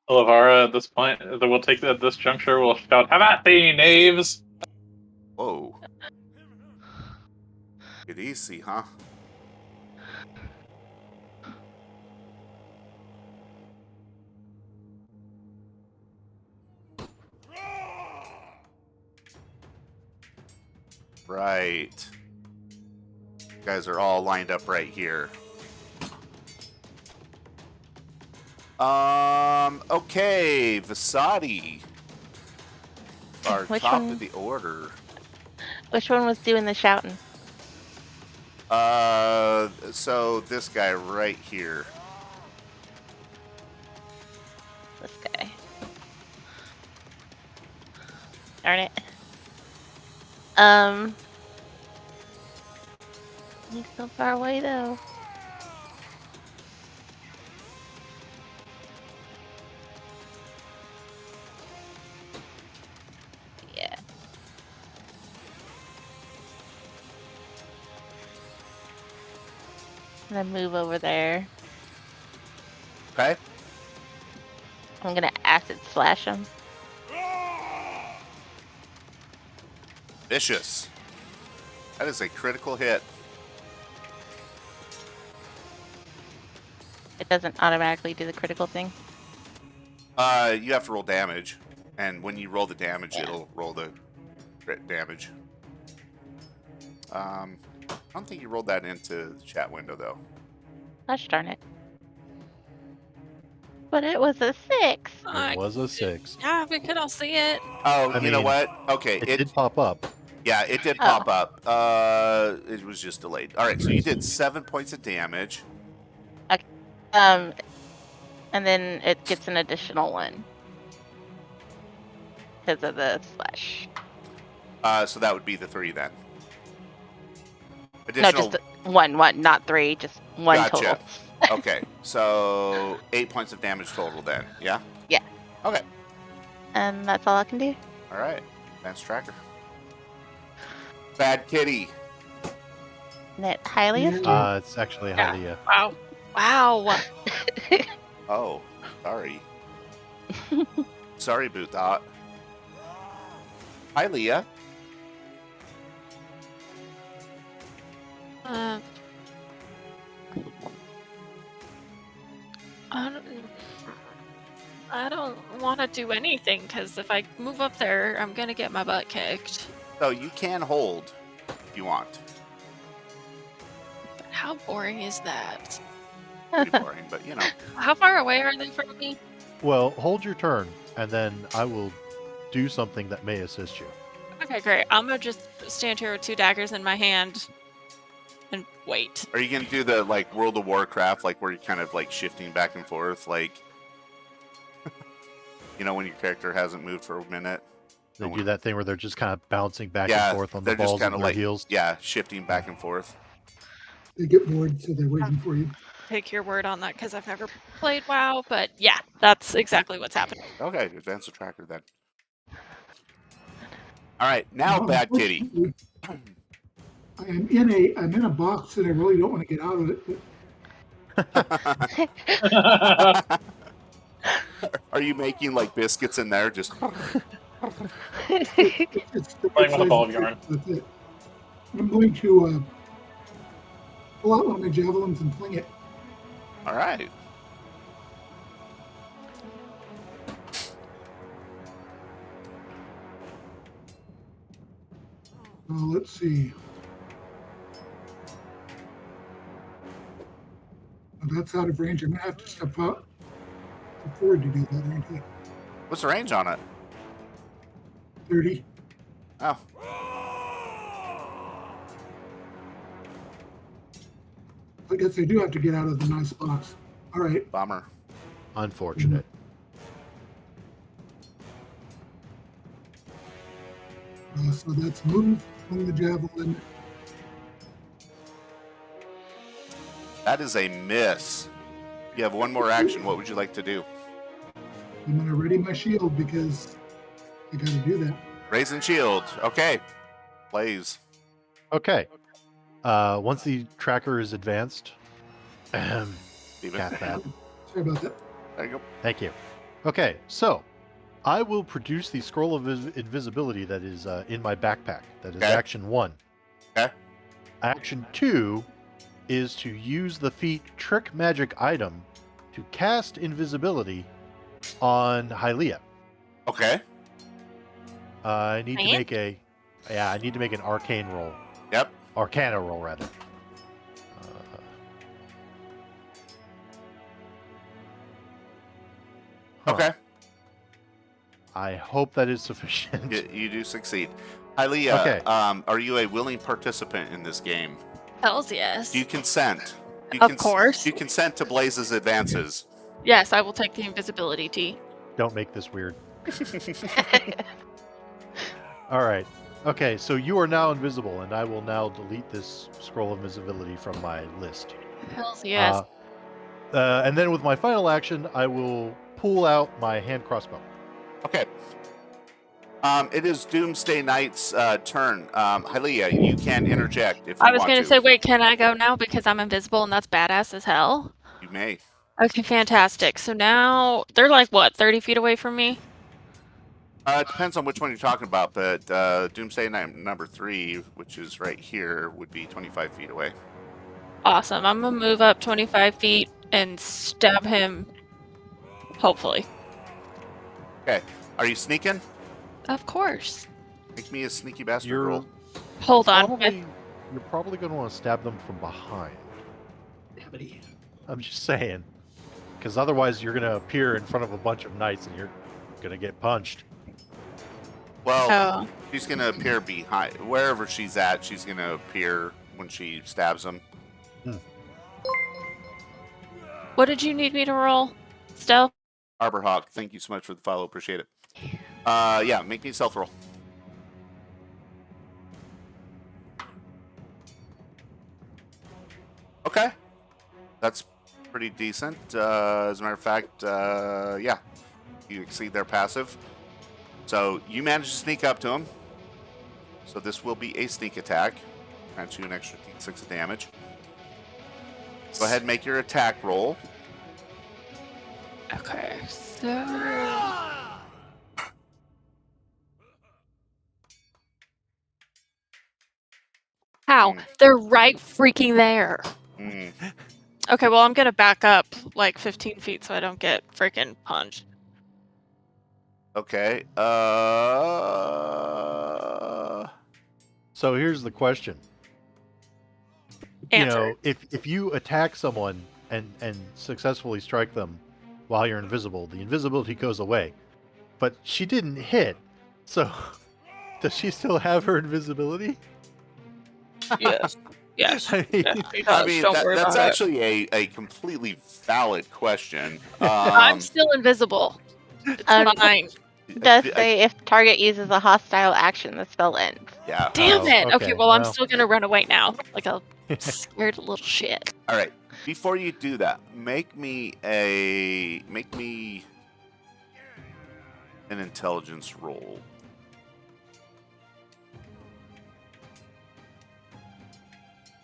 Olivara, at this point, we'll take at this juncture, we'll shout, "Have at thee, knaves!"
Whoa. Get easy, huh? Right. You guys are all lined up right here. Okay, Vasadi. Our
Which
top
one?
of the order.
Which one was doing the shouting?
So this guy right here.
Darn it. He's so far away though. Yeah. I'm gonna move over there.
Okay.
I'm gonna acid slash him.
Vicious. That is a critical hit.
It doesn't automatically do the critical thing.
You have to roll damage, and when you roll the damage, it'll roll the crit damage. I don't think you rolled that into the chat window though.
Gosh darn it. But it was a 6.
It was a 6.
Yeah, we could all see it.
Oh,
I
you know
mean,
what? Okay,
It did pop up.
yeah, it did
Oh.
pop up. It was just delayed. All right, so you did 7 points of damage.
And then it gets an additional 1 because of the slash.
So that would be the 3 then.
No,
Additional.
just 1, not 3, just 1
Gotcha.
total.
Okay, so 8 points of damage total then. Yeah.
Yeah.
Okay.
And that's all I can do.
All right. Advanced tracker. Bad kitty.
Isn't it Hylia's turn?
It's actually
Yeah.
Hylia.
Wow. Wow.
Oh, sorry. Sorry, Boot Thought. Hi, Leah.
I don't want to do anything because if I move up there, I'm gonna get my butt kicked.
So you can hold if you want.
But how boring is that?
Pretty boring, but you know.
How far away are they from me?
Well, hold your turn, and then I will do something that may assist you.
Okay, great. I'm gonna just stand here with 2 daggers in my hand and wait.
Are you gonna do the like World of Warcraft, like where you're kind of like shifting back and forth, like you know when your character hasn't moved for a minute?
They do that thing where they're just kind of bouncing back
Yeah,
and forth on the
they're just
balls
kind
of
of
their
like
heels.
yeah, shifting back and forth.
They get bored, so they're waiting for you.
Take your word on that because I've never played WoW, but yeah, that's exactly what's happening.
Okay, advance the tracker then. All right, now Bad Kitty.
I'm in a box and I really don't want to get out of it. But
Are you making like biscuits in there? Just
it's the
Playing with a
size
ball
of
of yarn.
That's it. I'm going to pull out one of my javelins and fling it.
all right.
Let's see. That's out of range. I'm gonna have to step out forward to do that, aren't I?
What's the range on it?
30.
Oh,
I guess I do have to get out of the nice box. All right.
bummer.
Unfortunate.
So that's move, fling the javelin.
That is a miss. You have one more action. What would you like to do?
I'm gonna ready my shield because I gotta do that.
Raise and shield. Okay. Blaze.
Okay. Once the tracker is advanced,
Steven.
got that.
Sorry about that.
There you go.
Thank you. Okay, so I will produce the scroll of invisibility that is in my backpack. That is
Okay.
action 1.
Okay.
Action 2 is to use the feat Trick Magic Item to cast invisibility on Hylia.
Okay.
I need to
Man.
make I need to make an arcane roll.
Yep.
Arcana roll, rather.
Okay.
I hope that is sufficient.
You do succeed. Hylia,
Okay.
Are you a willing participant in this game?
Hells yes.
Do you consent? Do you
Of course.
Do you consent to Blaze's advances?
Yes, I will take the invisibility tea.
Don't make this weird. All right. Okay, so you are now invisible, and I will now delete this scroll of invisibility from my list.
Hells yes.
And then with my final action, I will pull out my hand crossbow.
Okay. It is Doomsday Knight's turn. Hylia, you can interject if you
I was
want
gonna
to.
say, wait, can I go now because I'm invisible and that's badass as hell?
You may.
Okay, fantastic. So now they're like what, 30 feet away from me?
It depends on which one you're talking about, but Doomsday Knight number 3, which is right here, would be 25 feet away.
Awesome. I'm gonna move up 25 feet and stab him. Hopefully.
Okay. Are you sneaking?
Of course.
Make me a sneaky bastard
You're
roll.
Hold on.
you're probably going to want to stab them from behind.
Everybody.
I'm just saying, because otherwise you're going to appear in front of a bunch of knights and you're going to get punched.
Well,
Oh.
she's going to appear behind. Wherever she's at, she's going to appear when she stabs him.
What did you need me to roll? Stealth?
Arborhawk, thank you so much for the follow. Appreciate it. Yeah, make me a stealth roll. Okay. That's pretty decent. As a matter of fact, yeah, you exceed their passive. So you manage to sneak up to him. So this will be a sneak attack. Grant you an extra d6 of damage. Go ahead and make your attack roll.
Okay, so... How?
Mm.
They're right freaking there.
Mm.
Okay, well, I'm gonna back up like 15 feet so I don't get freaking punched.
Okay.
So here's the question.
Answer.
You know, if you attack someone and successfully strike them while you're invisible, the invisibility goes away. But she didn't hit. So does she still have her invisibility?
Yes. Yes.
I mean,
Yes, she
I
does.
mean,
Don't worry
that's
about it.
actually a completely valid question.
I'm still invisible. It's fine.
Does say if the target uses a hostile action, the spell ends.
Yeah.
Damn it. Okay, well, I'm
well.
still gonna run away now. Like a scared little shit.
All right. Before you do that, make me an intelligence roll.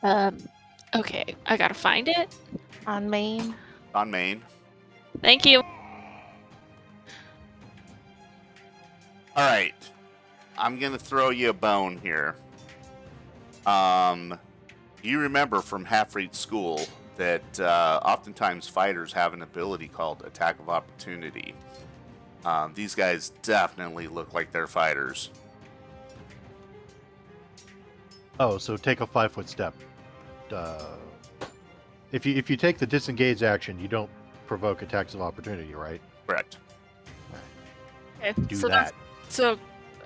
Okay, I gotta find it.
On main.
On main.
Thank you.
All right. I'm going to throw you a bone here. You remember from Half-Reed School that oftentimes fighters have an ability called Attack of Opportunity. These guys definitely look like they're fighters.
Oh, so take a 5-foot step. If you take the disengage action, you don't provoke attacks of opportunity, right?
Correct.
Okay,
Do
so
that.
So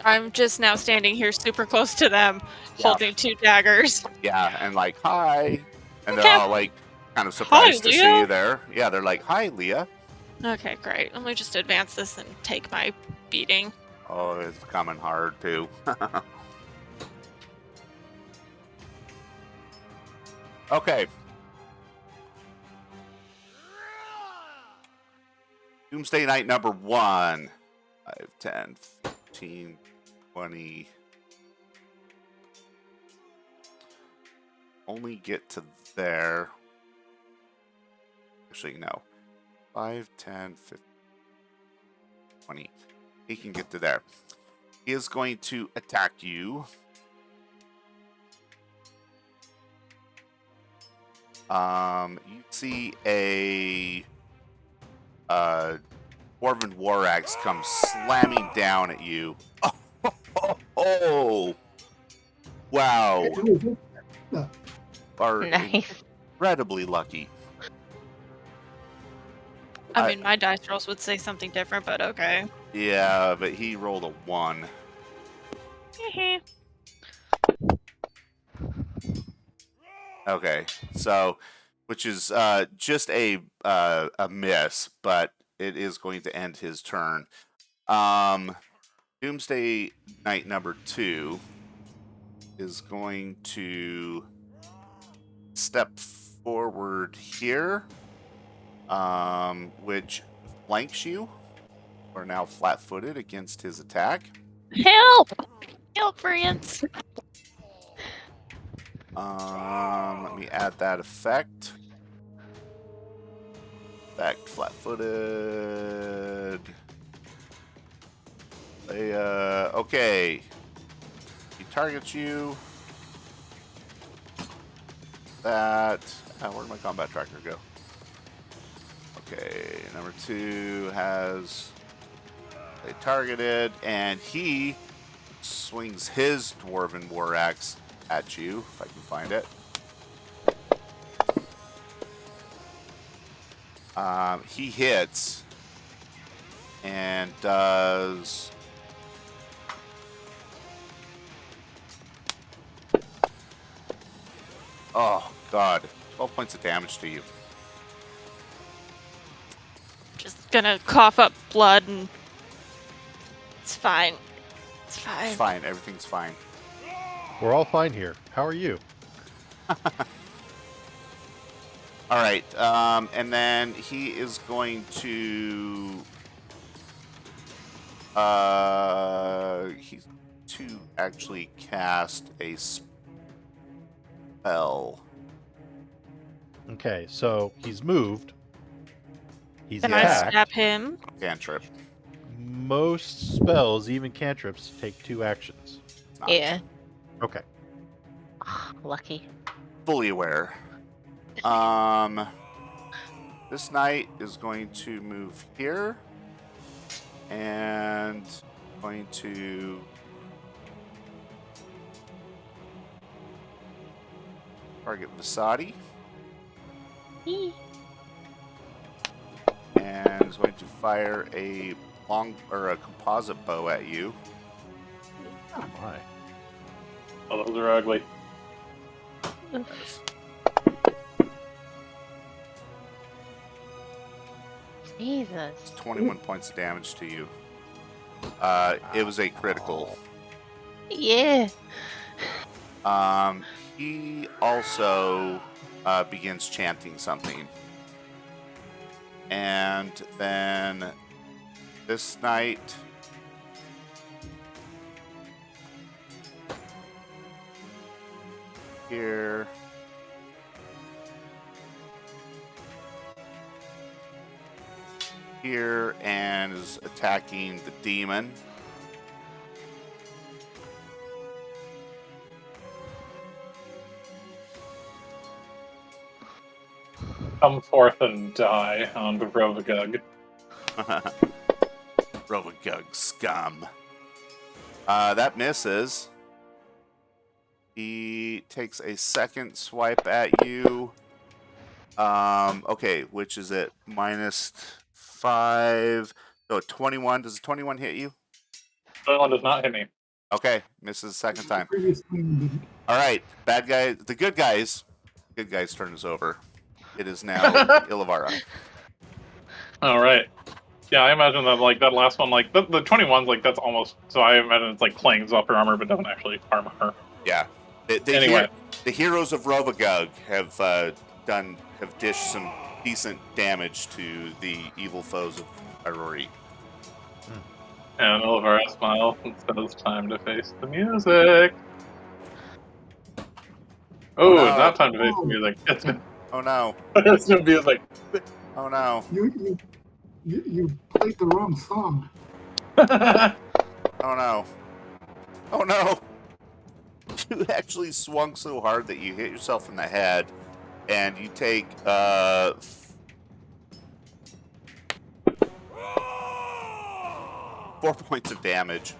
I'm just now standing here super close to them,
Yeah.
holding 2 daggers.
Yeah, and like, hi. And they're
Okay.
all like kind of surprised to see
Leah.
you there. Yeah, they're like, hi, Leah.
Okay, great. Let me just advance this and take my beating.
Oh, it's coming hard too. Okay. Doomsday Knight number 1. 5, 10, 15, 20. Only get to there. Actually, no. 5, 10, 15, 20. He can get to there. He is going to attack you. You see a Dwarven War Axe come slamming down at you. Oh, wow. Are
Nice.
incredibly lucky.
I mean, my dice rolls would say something different, but okay.
Yeah, but he rolled a 1. Okay, so which is just a miss, but it is going to end his turn. Doomsday Knight number 2 is going to step forward here, which flanks you. Are now flat-footed against his attack.
Help! Help, friends!
Let me add that effect. Back flat-footed. Okay. He targets you. That. Where'd my combat tracker go? Okay, number 2 has they targeted, and he swings his dwarven war axe at you, if I can find it. He hits and does oh god, 12 points of damage to you.
Just gonna cough up blood and it's fine. It's fine.
It's fine, everything's fine.
We're all fine here. How are you?
All right, and then he is going to he's to actually cast a spell.
Okay, so he's moved. He's
Can I
attacked.
stab him?
Cantrip.
Most spells, even cantrips, take 2 actions.
Not
Yeah.
Okay.
Lucky.
fully aware. This knight is going to move here and going to target Vasadi and is going to fire a a composite bow at you.
Oh my.
Oh, those are ugly.
Jesus.
It's 21 points of damage to you. It was a critical.
Yeah.
He also begins chanting something. And then this knight here and is attacking the demon.
Come forth and die on the Rovagug.
Rovagug scum. That misses. He takes a second swipe at you. Okay, which is at -5. So 21. Does a 21 hit you?
The one does not hit me.
Okay, misses second time.
Previous one didn't.
All right, bad guy. The good guys' turn is over. It is now Ilavara.
All right. Yeah, I imagine that like that last one, like the 21's like that's almost. So I imagine it's like clings off her armor, but doesn't actually harm her.
Yeah.
Anyway.
The heroes of Rovagug have dished some decent damage to the evil foes of Aurori.
And Olivera smiles and says, "Time to face the music." Oh,
no.
it's not time to face the music. It's
Oh no.
it's new music.
Oh no.
You played the wrong song.
Oh no. Oh no. You actually swung so hard that you hit yourself in the head, and you take 4 points of damage.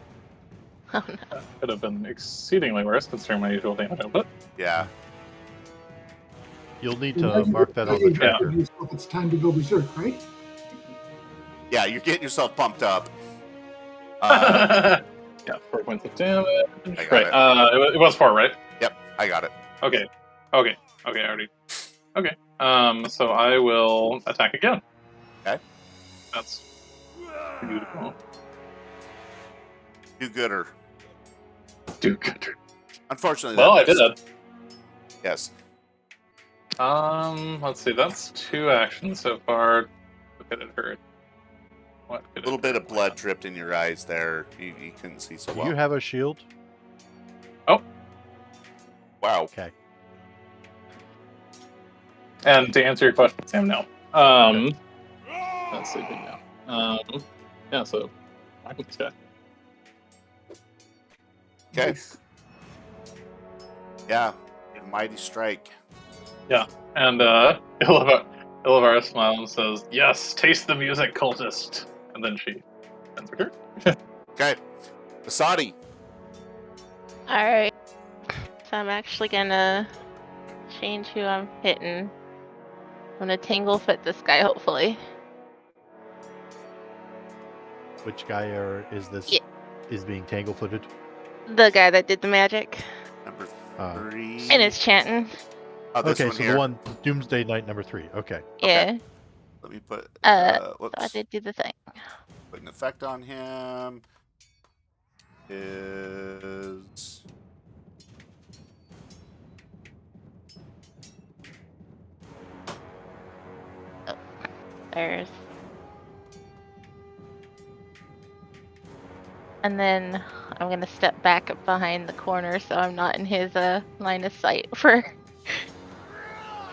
Oh no.
That could have been exceedingly worse considering my usual damage output.
Yeah.
You'll need to mark that on the tracker.
It's time to go berserk, right?
Yeah, you're getting yourself pumped up.
Yeah, 4 points of damage.
got
Right.
it.
It was 4, right?
Yep, I got it.
Okay. I already. Okay. So I will attack again.
Okay.
That's beautiful.
Do-gooder.
Dude.
Unfortunately,
Well,
that
I did
missed.
it.
Yes.
Let's see. That's 2 actions so far. What could it hurt? What
A
could
little
it
bit
hurt?
of blood dripped in your eyes there. You couldn't see so
Do
well.
you have a shield?
Wow.
Okay.
And to answer your question, Sam, no. That's sleeping now. Yeah. So I can this guy.
Okay.
Nice.
Yeah. A mighty strike.
And Ilivara smiles and says, "Yes, taste the music, cultist." And then she ends her turn.
Okay. Asadi.
Alright. So I'm actually gonna change who I'm hitting. I'm gonna tangle fit this guy, hopefully.
Which guy is this?
Yeah.
Is being tangle-footed?
The guy that did the magic.
Number
Uh,
3.
And it's chanting.
Oh, this
Okay,
one
so
here.
the one Doomsday Knight number 3. Okay.
Yeah.
Let me put.
So I
Whoops.
did do the thing.
Put an effect on him. Is.
There's. And then I'm gonna step back up behind the corner so I'm not in his line of sight for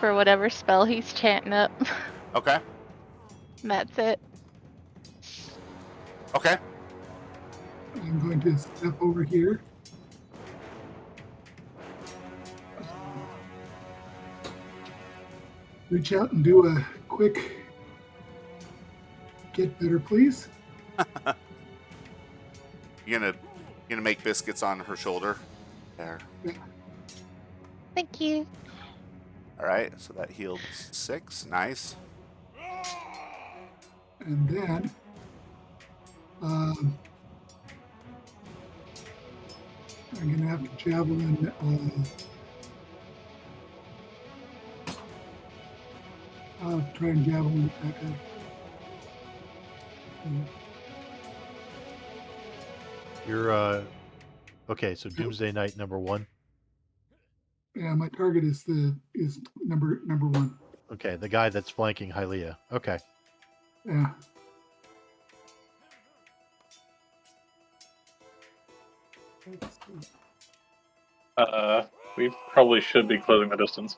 whatever spell he's chanting up.
Okay.
And that's it.
Okay.
I'm going to step over here. Reach out and do a quick get better, please.
You're gonna make biscuits on her shoulder. There.
Thank you.
All right. So that healed 6. Nice.
And then I'm going to have to javelin. I'll try and javelin that guy.
You're okay. So Doomsday Knight number 1.
Yeah, my target is number 1.
Okay, the guy that's flanking Hylia. Okay.
Yeah.
We probably should be closing the distance.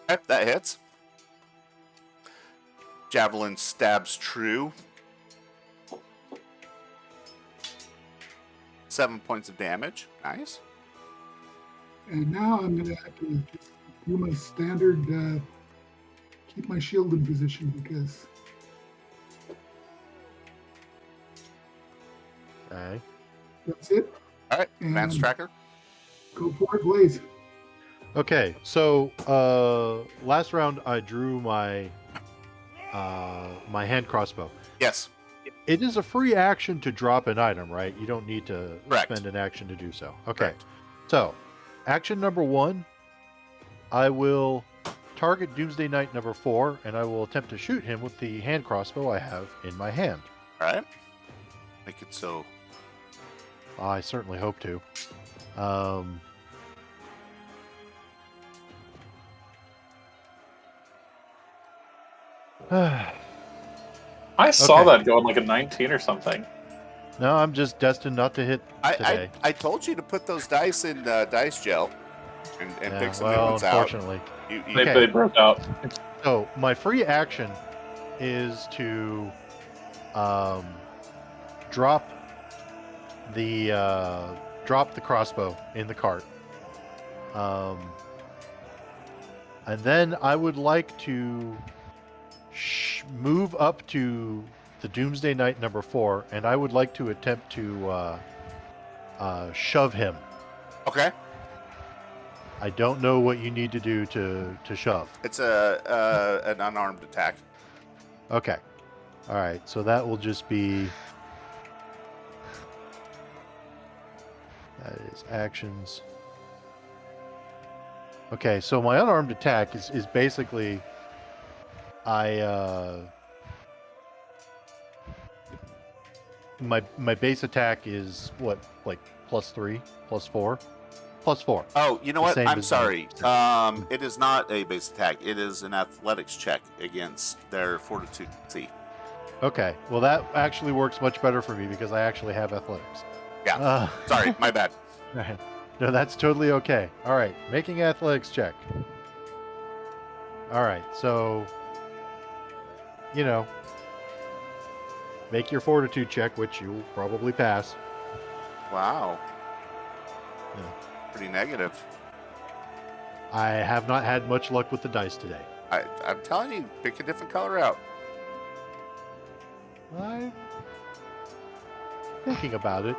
Okay, that hits. Javelin stabs true. 7 points of damage. Nice.
And now I'm going to have to just do my standard, keep my shield in position because
Okay.
that's it.
All right. Advanced
And
tracker.
go for it, Blaze.
Okay. So last round I drew my my hand crossbow.
Yes.
It is a free action to drop an item, right? You don't need to
Correct.
spend an action to do so. Okay.
Correct.
So, action number 1, I will target Doomsday Knight number 4, and I will attempt to shoot him with the hand crossbow I have in my hand.
All right. Make it so.
I certainly hope to.
I saw
Okay.
that going like a 19 or something.
No, I'm just destined not to hit today.
I told you to put those dice in dice gel and
Yeah,
pick some new
well,
ones out.
unfortunately.
They broke out.
So my free action is to drop the crossbow in the cart, and then I would like to move up to the Doomsday Knight number 4, and I would like to attempt to shove him.
Okay.
I don't know what you need to do to shove.
It's an unarmed attack.
Okay. All right. So that will just be. That is actions. Okay. So my unarmed attack is basically. my base attack is what, like +3, +4, +4.
Oh, you know
The
what?
same
I'm
as
sorry. It is not a base attack. It is an athletics check against their fortitude. See.
Okay, well that actually works much better for me because I actually have athletics.
Yeah. Sorry, my bad.
No, that's totally okay. All right, making athletics check. All right, so make your fortitude check, which you'll probably pass.
Wow.
Yeah.
Pretty negative.
I have not had much luck with the dice today.
I'm telling you, pick a different color out.
I'm thinking about it.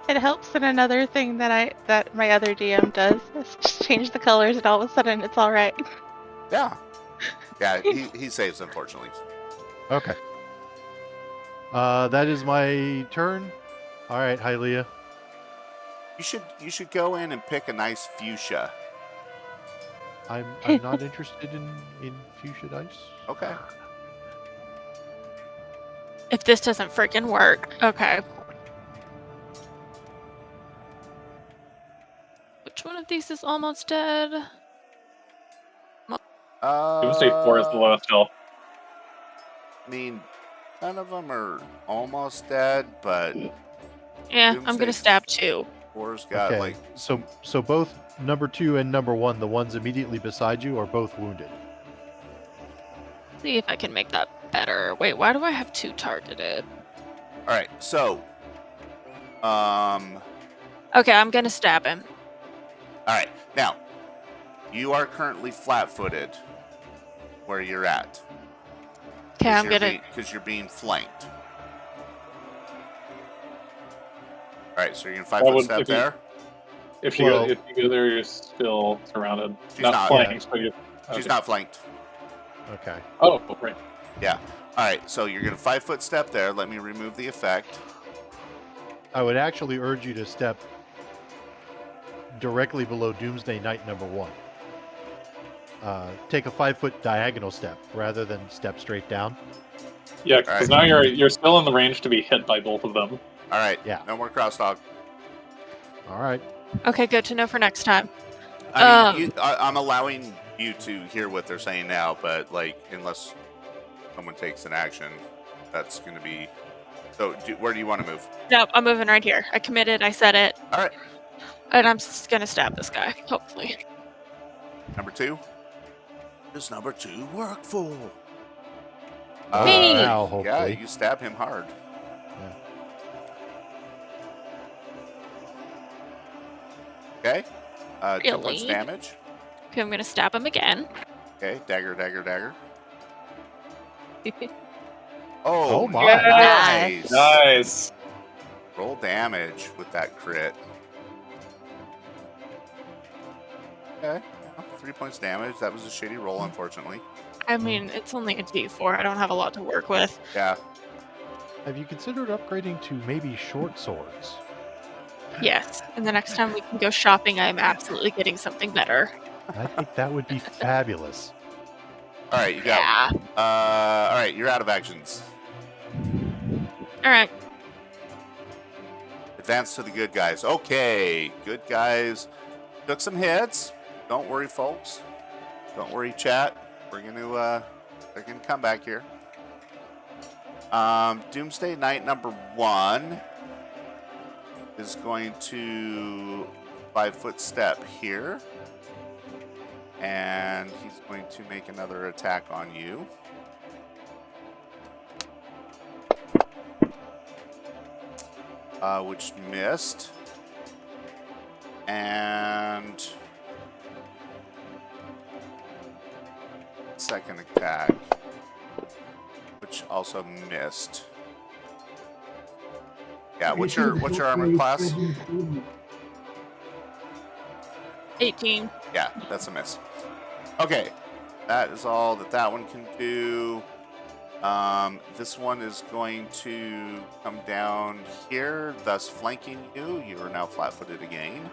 It helps in another thing that my other DM does. Is just change the colors and all of a sudden it's all right.
Yeah. Yeah, he saves, unfortunately.
Okay. That is my turn. All right, Hylia.
You should go in and pick a nice fuchsia.
I'm not interested in fuchsia dice.
Okay.
If this doesn't freaking work. Okay. Which one of these is almost dead?
Doomsday 4 is the lowest health.
I mean, none of them are almost dead, but
Yeah, I'm
Doomsday
gonna stab 2.
4's got
Okay,
like
so both number 2 and number 1, the ones immediately beside you, are both wounded.
See if I can make that better. Wait, why do I have 2 targeted?
All right, so
Okay, I'm gonna stab him.
all right. Now, you are currently flat-footed where you're at.
Okay, I'm gonna.
Because you're being flanked. All right, so you're gonna 5
That
foot
would-
step
if you-
there.
If you
Well-
go there, you're still surrounded.
She's
not
not.
flanked, but you.
She's
okay.
not flanked.
Okay.
Oh, right.
Yeah. All right, so you're gonna 5 foot step there. Let me remove the effect.
I would actually urge you to step directly below Doomsday Knight number 1. Take a 5-foot diagonal step rather than step straight down.
Yeah, because
Alright.
now you're still in the range to be hit by both of them.
All right.
Yeah.
No more crosstalk.
All right.
Okay, good to know for next time.
I mean, I'm allowing you to hear what they're saying now, but like, unless someone takes an action, that's going to be. So, where do you want to move?
No, I'm moving right here. I committed. I said it.
All right.
And I'm just gonna stab this guy, hopefully.
Number 2. Does number 2 work for?
Me!
Now,
Yeah,
hopefully.
you stab him hard. Okay. 2 points
Really?
damage.
Okay, I'm gonna stab him again.
Okay. Dagger, dagger, dagger.
Oh my.
Nice.
Nice.
Roll damage with that crit. Okay. 3 points damage. That was a shitty roll, unfortunately.
I mean, it's only a D4. I don't have a lot to work with.
Yeah.
Have you considered upgrading to maybe short swords?
Yes. And the next time we can go shopping, I'm absolutely getting something better.
I think that would be fabulous.
All right, you got.
Yeah.
All right, you're out of actions.
All right.
Advance to the good guys. Okay, good guys took some hits. Don't worry, folks. Don't worry, chat. We're gonna they're gonna come back here. Doomsday Knight number 1 is going to 5 foot step here, and he's going to make another attack on you. Which missed. And second attack, which also missed. Yeah, what's your armor class?
18.
Yeah, that's a miss. Okay, that is all that one can do. This one is going to come down here, thus flanking you. You are now flat-footed again.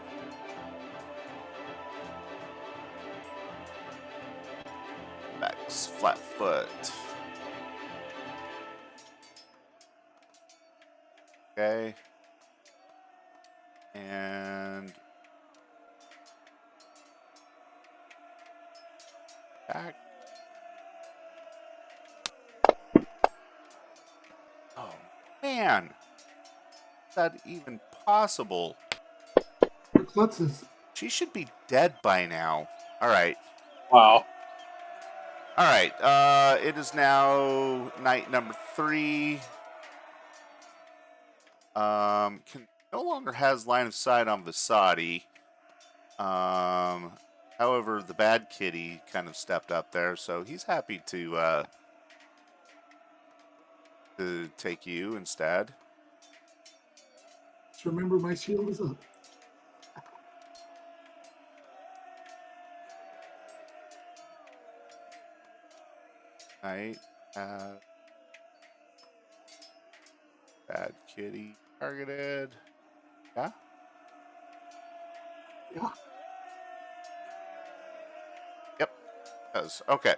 Max flat foot. Okay. And back. Oh man, is that even possible?
For klutzes.
She should be dead by now. All right.
Wow.
All right. It is now night number 3. Can no longer has line of sight on Vasadi. However, the bad kitty kind of stepped up there, so he's happy to take you instead.
Just remember, my shield is up.
Right. Bad kitty targeted. Yeah.
Yeah.
Yep. Does. Okay.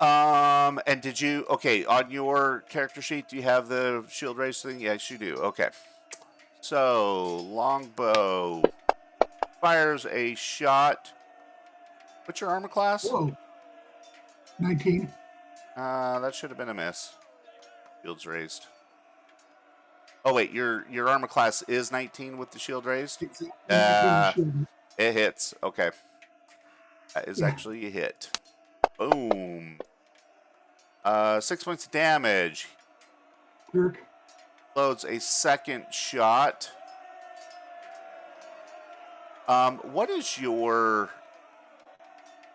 And did you, okay, on your character sheet, do you have the shield raise thing? Yes, you do. Okay. So, longbow fires a shot. What's your armor class?
Whoa. 19.
That should have been a miss. Shield's raised. Oh, wait, your armor class is 19 with the shield raised?
Exactly. 19 shield.
It hits. Okay. That is
Yeah.
actually a hit. Boom. 6 points of damage.
Kirk.
Loads a second shot. What is your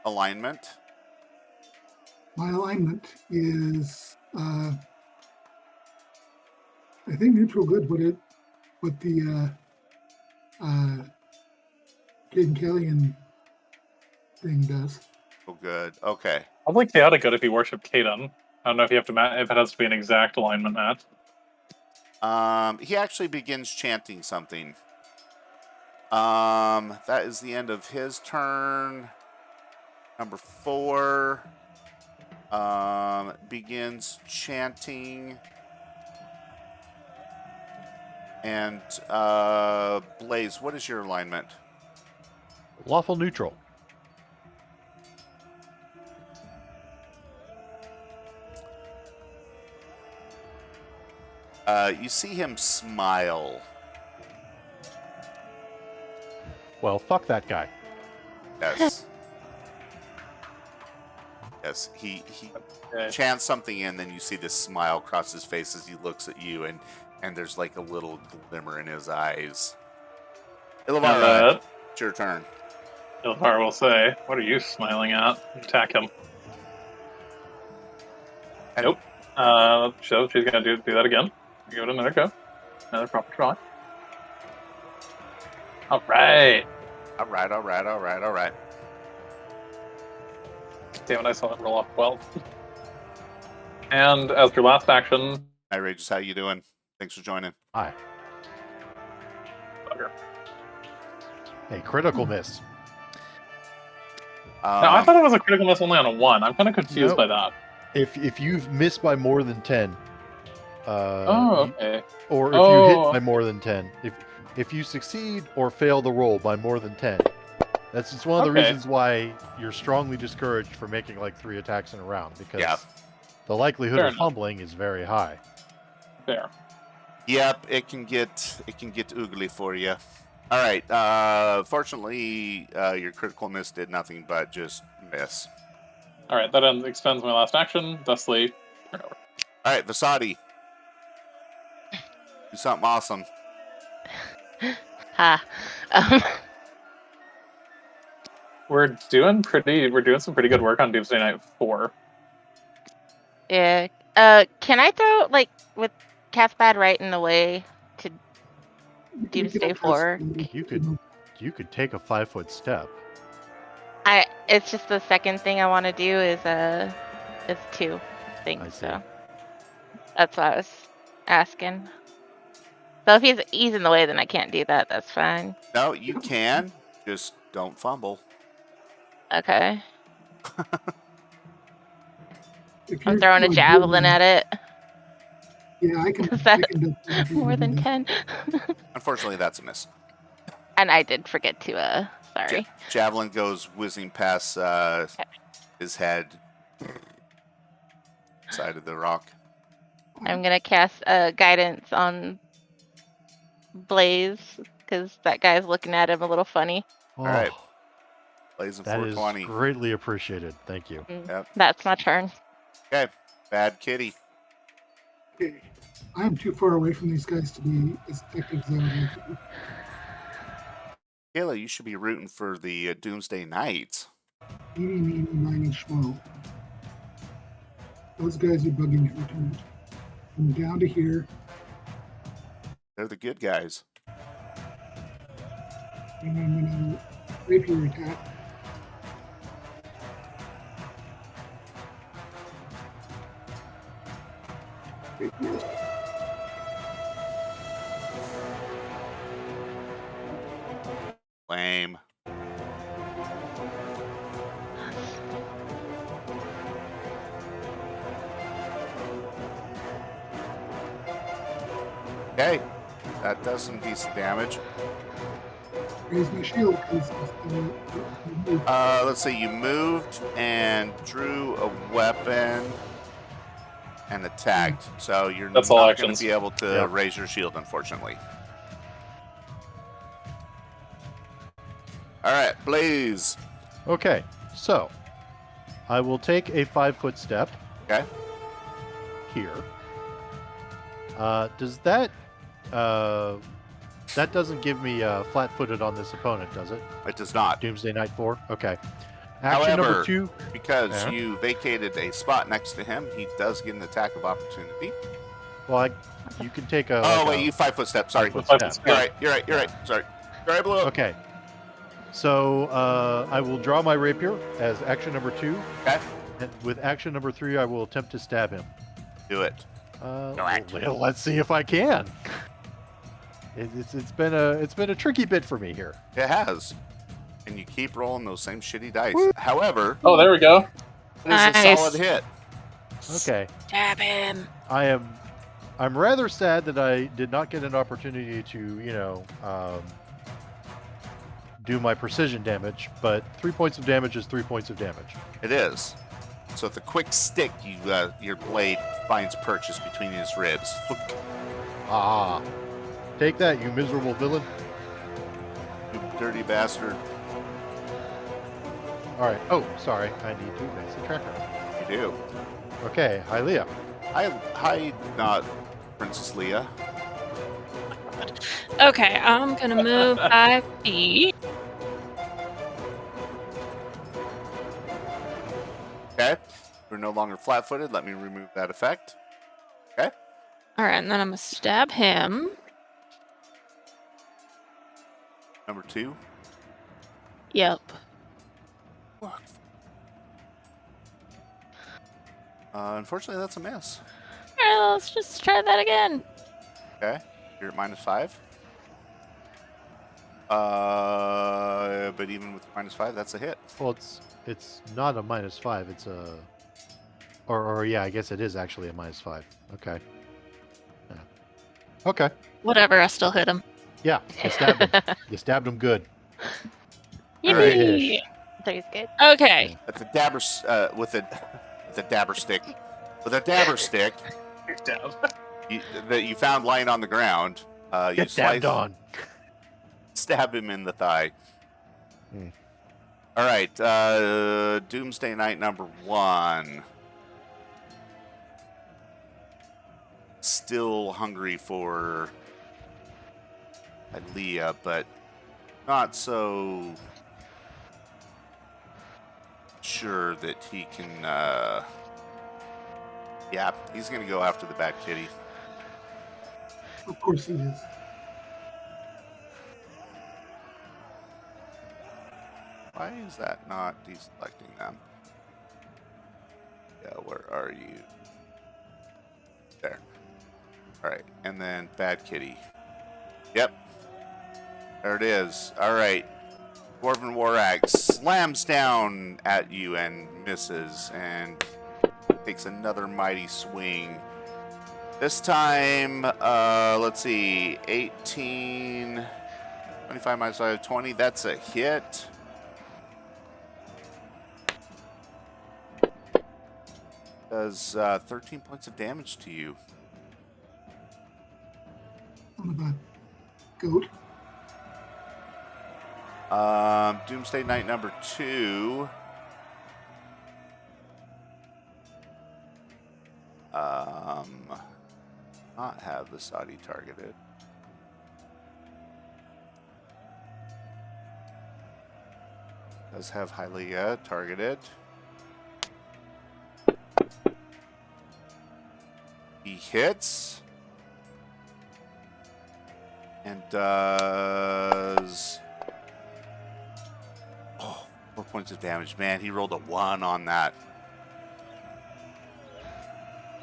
alignment?
My alignment is, I think neutral good. What the Caden Kelly thing does.
Oh, good. Okay.
Probably chaotic good if you worship Kaden. I don't know if you have to if it has to be an exact alignment match.
He actually begins chanting something. That is the end of his turn. Number 4 begins chanting. And Blaze, what is your alignment?
Lawful neutral.
You see him smile.
Well, fuck that guy.
Yes. Yes, he
Okay.
chants something in, then you see this smile cross his face as he looks at you, and there's like a little glimmer in his eyes. Ilavara, it's your turn.
Ilvar will say, "What are you smiling at?" Attack him.
And
Nope. So she's gonna do that again. Give it another go. Another proper try. All right.
All right.
Damn it! I saw that roll off 12. And as your last action,
Hi, Regis, how you doing? Thanks for joining.
Hi.
bugger.
A critical miss.
Now I thought it was a critical miss only on a 1. I'm kind of confused
Nope.
by that.
If you've missed by more than 10,
Okay.
or if you hit by more than 10, if you succeed or fail the roll by more than 10, that's just one of the
Okay.
reasons why you're strongly discouraged from making like 3 attacks in a round, because
Yeah.
the likelihood
Fair
of
enough.
fumbling is very high.
Fair.
Yep, it can get oogly for you. All right. Fortunately, your critical miss did nothing but just miss.
All right. That expends my last action. Thusly, turn over.
All right, Vasadi, do something awesome.
Ha.
We're doing some pretty good work on Doomsday Night 4.
Yeah. Can I throw with Cathbad right in the way to Doomsday 4?
You could take a 5-foot step.
It's just the second thing I want to do is 2
I
things.
see.
So that's what I was asking. So if he's in the way, then I can't do that. That's fine.
No, you can. Just don't fumble.
Okay.
If
I'm
you're
throwing a
like
javelin at it.
Yeah, I can.
Is
I
that
can definitely do
more than
that.
10?
Unfortunately, that's a miss.
And I did forget to, sorry.
Javelin goes whizzing past his head, side of the rock.
I'm going to cast guidance on Blaze because that guy's looking at him a little funny.
Oh,
All right. Blazing
that is
420.
greatly appreciated. Thank you.
Yep.
That's my turn.
Okay. Bad kitty.
Okay. I'm too far away from these guys to be as effective as I would like to be.
Kayla, you should be rooting for the Doomsday Knights.
Eeny, meeny, miny, schmo. Those guys are bugging me too much. I'm down to here.
They're the good guys.
And I'm going to rapier attack. Rapier.
Lame. Okay. That does some decent damage.
Raise my shield because
Let's see. You moved and drew a weapon and attacked. So you're
That's
not
all
going to
actions.
be able to
Yep.
raise your shield, unfortunately. All right, Blaze.
Okay, so I will take a 5-foot step
Okay.
here. Does that that doesn't give me flat-footed on this opponent, does it?
It does not.
Doomsday Knight 4. Okay. Action
However,
number 2.
because
Yeah.
you vacated a spot next to him, he does get an attack of opportunity.
Well, you can take a.
Oh,
like
wait,
a-
you 5-foot step. Sorry.
5-foot step.
You're right. You're right. You're right. Sorry. Sorry, Blue.
Okay. So I will draw my rapier as action number 2.
Okay.
And with action number 3, I will attempt to stab him.
Do it.
Well, let's see if I can. It's been a tricky bit for me here.
It has. And you keep rolling those same shitty dice. However,
Oh, there we go.
it is a
Nice.
solid hit.
Okay.
Stab him.
I'm rather sad that I did not get an opportunity to do my precision damage, but 3 points of damage is 3 points of damage.
It is. So with a quick stick, your blade finds purchase between his ribs.
Ah. Take that, you miserable villain.
You dirty bastard.
Alright. Oh, sorry. I need to advance the tracker.
You do.
Okay, hi Leah.
Hi, not Princess Leia.
Okay, I'm gonna move 5 feet.
Okay. We're no longer flat-footed. Let me remove that effect. Okay.
All right, and then I'm gonna stab him.
Number 2.
Yep.
Unfortunately, that's a miss.
All right, let's just try that again.
Okay. You're at -5. But even with -5, that's a hit.
Well, it's not a -5. It's a, or yeah, I guess it is actually a -5. Okay. Yeah. Okay.
Whatever, I still hit him.
Yeah, you stabbed him. You stabbed him good.
Yippee!
Very good.
Okay.
At the dabber with a dabber stick. With a dabber stick that you found lying on the ground, you
Get stabbed on.
stab him in the thigh.
Hmm.
All right, Doomsday Knight number 1. Still hungry for Leah, but not so sure that he can. Yeah, he's gonna go after the bad kitty.
of course he is.
Why is that not deselecting them? Yeah, where are you? There. All right, and then bad kitty. Yep. There it is. All right. Dwarven War Axe slams down at you and misses and takes another mighty swing This time, let's see, 18, 25 minus 5, 20. That's a hit. Does 13 points of damage to you.
On the goat.
Doomsday Knight number 2. Not have the Saudi targeted. Does have Hylia targeted. He hits. And does 4 points of damage. Man, he rolled a 1 on that.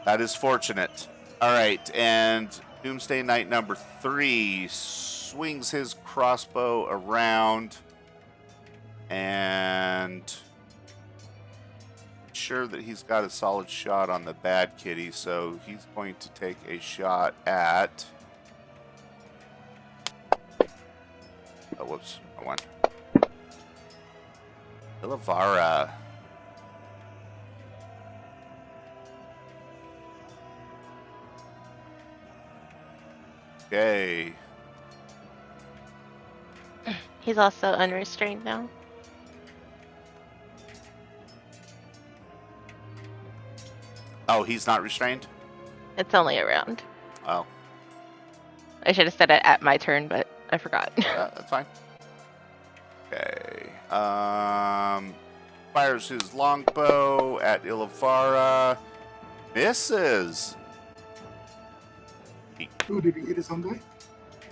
That is fortunate. All right, and Doomsday Knight number 3 swings his crossbow around and sure that he's got a solid shot on the bad kitty, so he's going to take a shot at... Oh, whoops, wrong one. Ilavara. Okay.
He's also unrestrained now.
Oh, he's not restrained?
It's only a round.
Oh,
I should have said it at my turn, but I forgot.
that's fine. Okay. Fires his longbow at Ilavara. Misses.
Ooh, did he hit his own guy?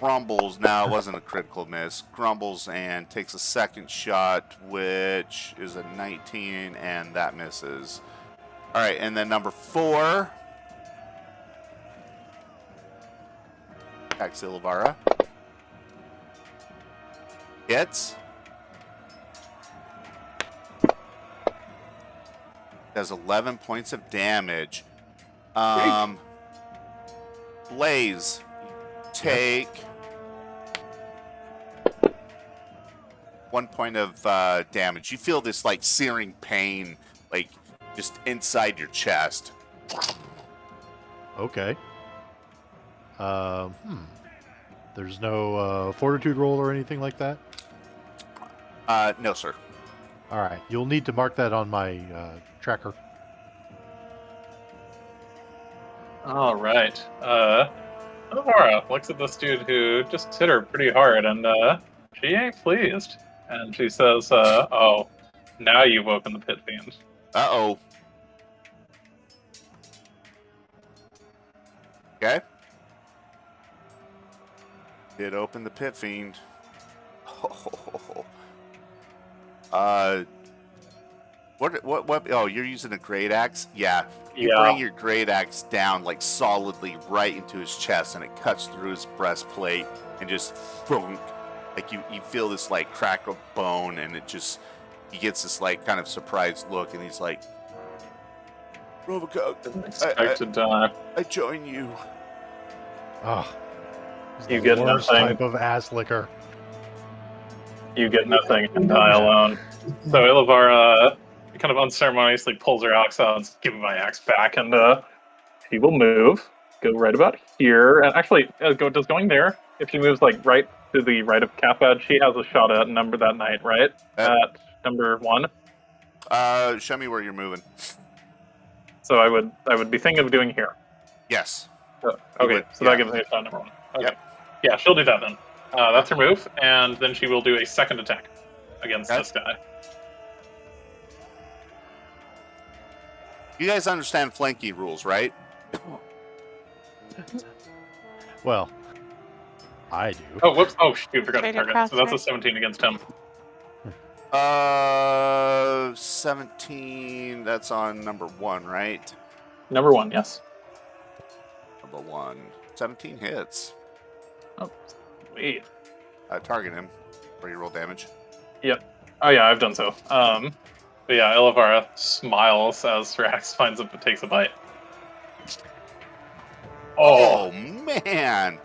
Grumbles. Now it wasn't a critical miss. Grumbles and takes a second shot, which is a 19, and that misses. All right, and then number 4. Attacks Ilavara. Hits. Does 11 points of damage. Blaze, take 1 point of damage. You feel this like searing pain, like just inside your chest.
Okay. There's no fortitude roll or anything like that?
No, sir.
All right. You'll need to mark that on my tracker.
All right. Aurora looks at this dude who just hit her pretty hard, and she ain't pleased. And she says, "Oh, now you've woken the pit fiend."
Uh-oh. Okay. Did open the pit fiend. What? Oh, you're using a great axe? Yeah. You bring your great axe down like solidly right into his chest, and it cuts through his breastplate and just thunk. Like you feel this like crack of bone, and it just he gets this like kind of surprised look, and he's like, "Robocoat,
Didn't expect to die.
I join you."
Oh,
You get
worst
nothing.
type of ass licker.
You get nothing and die alone. So Ilavara kind of unceremoniously pulls her axe out and says, "Give me my axe back," and she will move, go right about here, and actually, does going there. If she moves like right to the right of Cathbad, she has a shot at number that night, right? At number 1.
Show me where you're moving.
So I would be thinking of doing here.
Yes.
Okay, so that gives me a shot at number 1. Okay.
Yep.
Yeah, she'll do that then. That's her move, and then she will do a second attack against this guy.
You guys understand flanky rules, right?
Well, I do.
Oh, whoops. Oh, shoot, forgot to
Traitor
target. So that's a
crosshair.
17 against him.
17. That's on number 1, right?
Number 1, yes.
Number 1. 17 hits.
Oh, sweet.
Target him where you roll damage.
Yep. Oh, yeah, I've done so. But yeah, Ilavara smiles as her axe finds it but takes a bite.
Oh, man.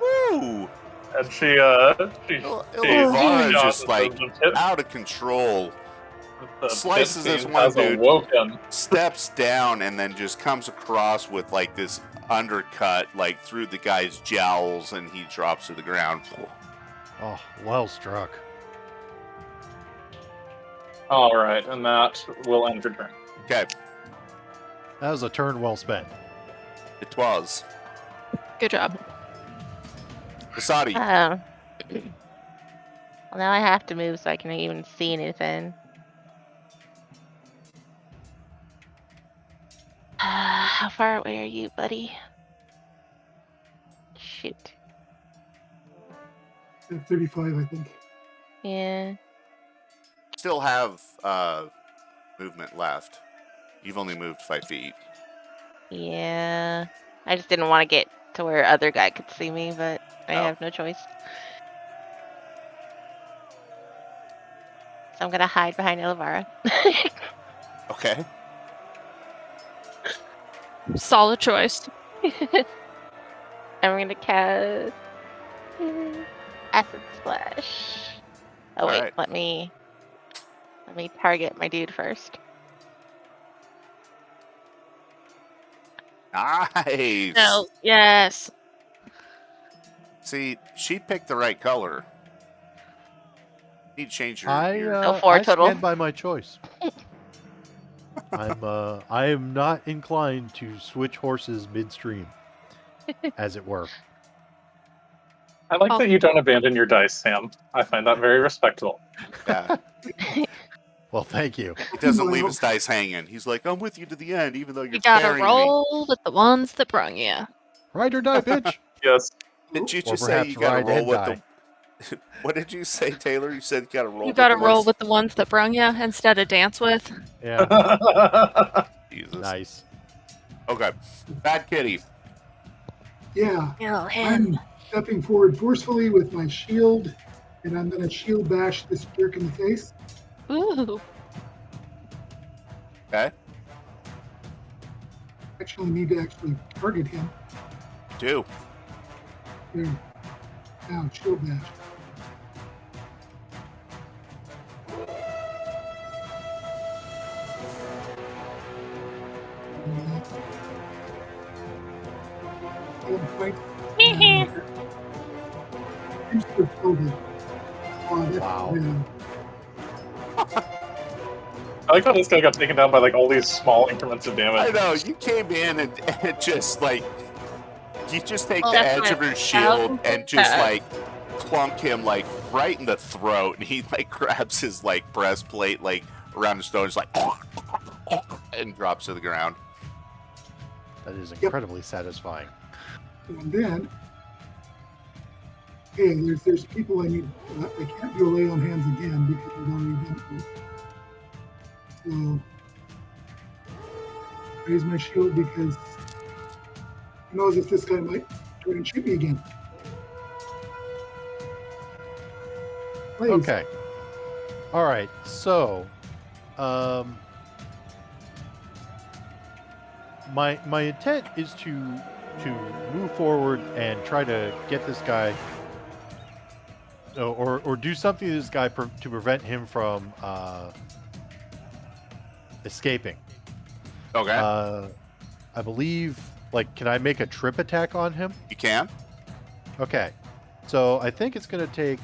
Woo!
And she
Ilvara is
shot
just
and
like
says, the pit,
out of control.
the
Slices
pit
this
fiend
one
has
dude,
awoken.
steps down, and then just comes across with like this undercut, like through the guy's jowls, and he drops to the ground.
Oh, well struck.
All right, and that will end your turn.
Okay,
That was a turn well spent.
it was.
Good job.
Asadi,
Well, now I have to move so I can even see anything. How far away are you, buddy? Shoot.
At 35, I think.
Yeah.
still have movement left. You've only moved 5 feet.
Yeah. I just didn't want to get to where other guy could see me, but I
Oh.
have no choice. So I'm gonna hide behind Elvira.
Okay.
Solid choice.
I'm gonna cast Acid Splash. Oh wait,
Alright.
let me target my dude first.
Nice.
No. Yes.
See, she picked the right color. You need to change your.
So 4
I
total.
stand by my choice. I am not inclined to switch horses midstream, as it were.
I like
Oh.
that you don't abandon your dice, Sam. I find that very respectable.
Yeah.
Well, thank you.
He doesn't leave his dice hanging. He's like, I'm with you to the end, even though you're
You gotta
burying
roll with the ones that brung you.
Ride or die, bitch.
Yes.
me. Did you
Or
just say you
perhaps
gotta
ride
roll
and
with
die.
the. What did you say, Taylor? You said you gotta roll
You
with
gotta
the
roll
ones-
with the ones that brung you instead of dance with.
Yeah,
Jesus.
nice.
Okay. Bad Kitty.
Yeah,
Kill
I'm stepping forward forcefully with my shield, and I'm going to shield bash this jerk in the face.
Ooh.
Okay.
Actually, need to actually target him.
Two.
There. Now, shield bash. Fight. I'm still killed. Oh, that's
Wow.
I like how this guy got taken down by like all these small increments of damage.
I know. You came in and just like. You just take
Well,
the
that's
edge of
my
your shield and just
1000%.
like clunk him like right in the throat, and he like grabs his like breastplate like around his throat, just like and drops to the ground.
That is incredibly satisfying.
And then, hey, there's people I need. I can't do a lay on hands again because I've already done it. So raise my shield because who knows if this guy might try and shoot me again. Please.
Okay. All right. So, my intent is to move forward and try to get this guy, or do something to this guy to prevent him from escaping.
Okay.
I believe, like, can I make a trip attack on him?
You can.
Okay. So I think it's going to take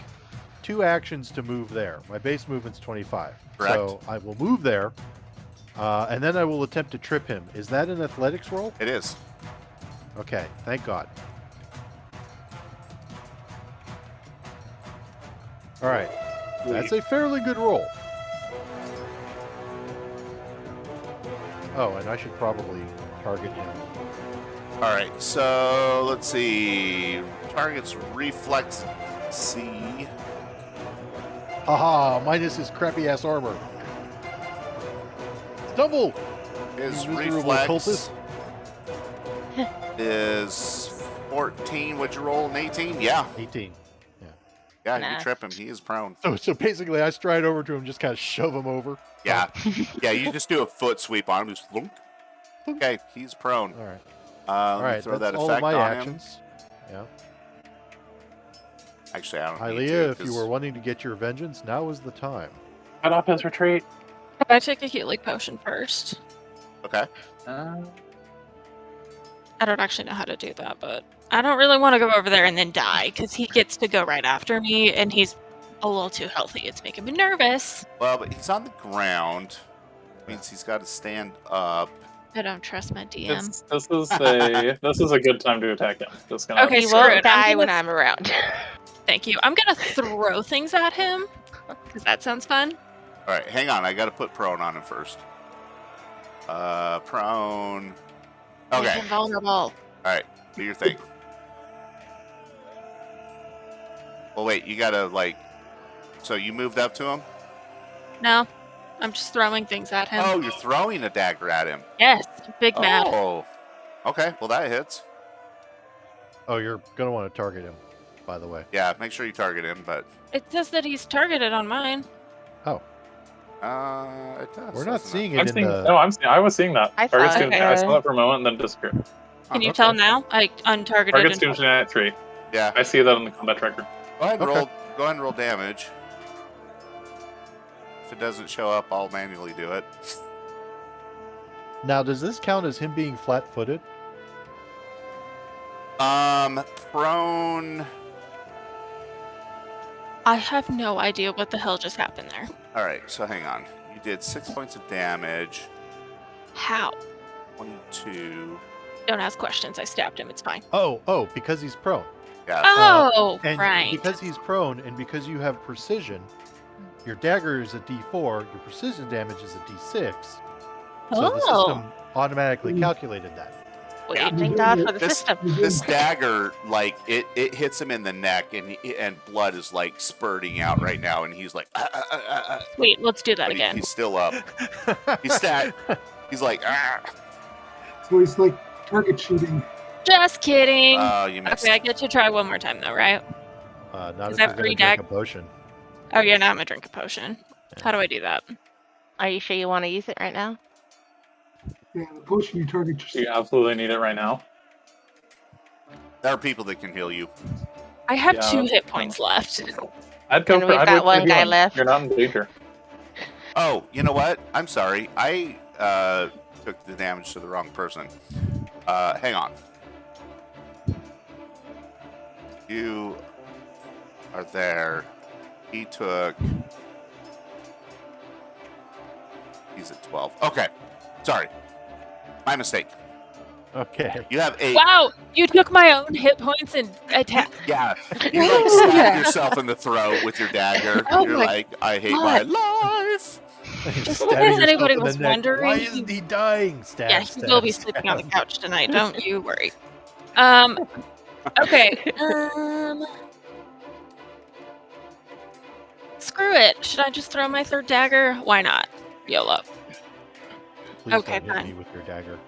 2 actions to move there. My base movement's 25.
Correct.
So I will move there, and then I will attempt to trip him. Is that an athletics roll?
It is.
Okay, thank God. All right. That's a fairly good roll. Oh, and I should probably target him.
All right. So let's see. Target's reflex C.
Haha, minus his crappy ass armor. Stumble!
His
You miserable
reflex
cultist.
is 14. What'd you roll? An 18? Yeah.
18.
Yeah, you
Nice.
trip him. He is prone.
So basically, I stride over to him, just kind of shove him over.
Yeah. Yeah, you just do a foot sweep on him. Just thunk. Okay, he's prone.
All right. All
Let me
right,
throw
that's
that
all of
effect
my
on him.
actions. Yeah.
Actually, I don't need
Hylia,
to.
if you were wanting to get your vengeance, now is the time.
Cut off his retreat.
I take a healing potion first.
Okay.
I don't actually know how to do that, but I don't really want to go over there and then die, because he gets to go right after me, and he's a little too healthy. It's making me nervous.
Well, but he's on the ground. Means he's got to stand up.
I don't trust my DM.
This is a good time to attack him. Just gonna
Okay,
He
screw
won't
it. I'm
die
gonna-
when I'm around.
Thank you. I'm gonna throw things at him, because that sounds fun.
All right, hang on. I got to put prone on him first. Prone.
Make
Okay.
him vulnerable.
All right. Do your thing. Well, wait. You gotta So you moved up to him?
No, I'm just throwing things at him.
Oh, you're throwing a dagger at him.
Yes, big mad.
Oh. Okay. Well, that hits.
Oh, you're gonna want to target him, by the way.
Yeah. Make sure you target him. But
It says that he's targeted on mine.
Oh,
it does.
we're not
doesn't
seeing
it?
it in the.
I was seeing that.
I saw
Targets
it.
doomsday. I saw that for a moment and then disappeared.
Can you
Huh,
tell
okay.
now? I untargeted
Targets
and
doomsday at 3.
Yeah.
I see that on the combat tracker.
Go ahead and
Okay.
roll. Go ahead and roll damage. If it doesn't show up, I'll manually do it.
Now, does this count as him being flat-footed?
Prone.
I have no idea what the hell just happened there.
All right. So hang on. You did 6 points of damage.
How?
22.
Don't ask questions. I stabbed him. It's fine.
Oh, because he's prone.
Yeah.
Oh,
And
right.
because he's prone, and because you have precision, your dagger is a D4, your precision damage is a D6. So the system automatically calculated that.
Wait,
Yeah.
thank God for the
This-
system.
This dagger, it hits him in the neck, and blood is spurting out right now, and he's like,
Wait, let's do that
but
again.
he's still up. He's like, ah.
So he's like target shooting.
Just kidding.
Oh, you missed.
Okay, I get to try one more time though, right?
Not
Is
if
that
you're
free
going to drink
dag-
a potion.
Oh yeah, now I'm gonna drink a potion. How do I do that?
Are you sure you want to use it right now?
Yeah, the potion you target
You
yourself.
absolutely need it right now.
There are people that can heal you.
I have
Yeah.
2 hit points left.
I'd go
And
for.
we've
I'd
got
wait for
one guy
healing.
left.
You're not in danger.
Oh, you know what? I'm sorry. I took the damage to the wrong person. Hang on. You are there. He took. He's at 12. Okay. Sorry. My mistake.
Okay.
You have 8.
Wow, you took my own hit points and attack.
Yeah. You stabbed yourself in the throat with your dagger.
Oh
You're
my
like, I hate my life.
Just in
Stabbing
case
yourself
anybody
in the
was
neck.
wondering,
Why isn't he dying? Stab,
Yeah, he
stab,
will be
stab.
sleeping on the couch tonight. Don't you worry. Okay. Screw it. Should I just throw my 3rd dagger? Why not? YOLO.
Please
Okay,
don't hit
fine.
me with your dagger.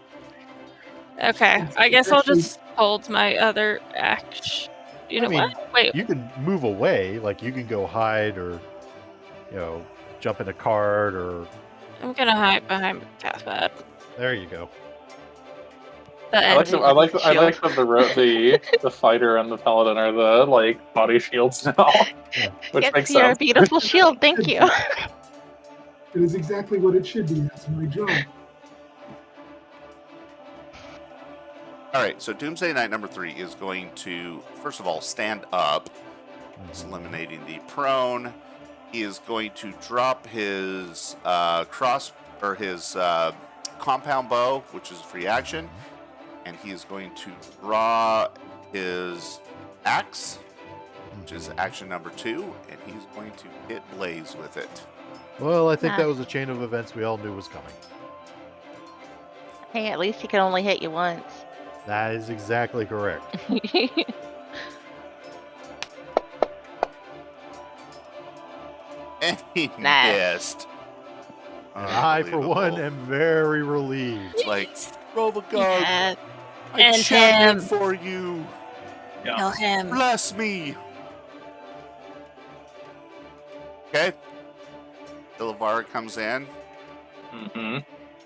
Okay, I guess I'll just hold my other action. You
I
know
mean,
what? Wait.
You can move away, like you can go hide or, jump in a cart or.
I'm gonna hide behind Pathfinder.
There you go.
I like the fighter and the paladin are the body shields now, which
Yes,
makes
you're a
sense.
beautiful shield. Thank you.
It is exactly what it should be. That's my job.
All right, so Doomsday Knight number 3 is going to, first of all, stand up. It's eliminating the prone. He is going to drop his his compound bow, which is a free action, and he is going to draw his axe, which is action number 2, and he's going to hit Blaze with it.
Well, I think
Ah.
that was a chain of events we all knew was coming.
Hey, at least he can only hit you once.
That is exactly correct.
And he
Nice.
missed.
And I, for one,
Unbelievable.
am very relieved.
It's like, Rovagard,
Yeah,
I
and
championed
him.
for you.
kill him.
Bless me. Okay. Illavarra comes in.
Mm-hmm.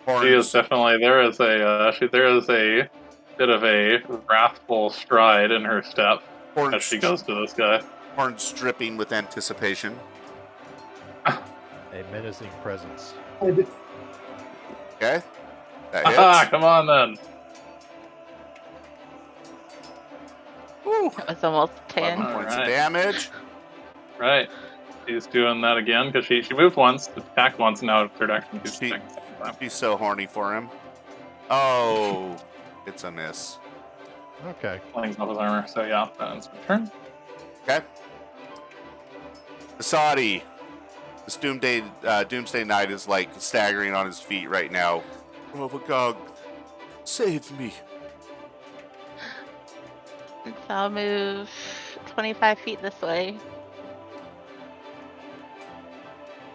Horns.
She is definitely there is a bit of a wrathful stride in her step
Horns,
as she goes to this guy.
horns dripping with anticipation.
A menacing presence.
Okay, that
Ah,
hits.
come on then.
Woo.
That was almost
11
10.
points of
Alright.
damage.
Right. She's doing that again because she moved once, attacked once, and now it's third action. She's
She-
attacking a second time.
She's so horny for him. Oh, it's a miss.
Okay.
Playing off his armor. So yeah, that's my turn.
Okay. Asadi, this Doomsday Knight is like staggering on his feet right now. Oh, God, save me.
So I'll move 25 feet this way.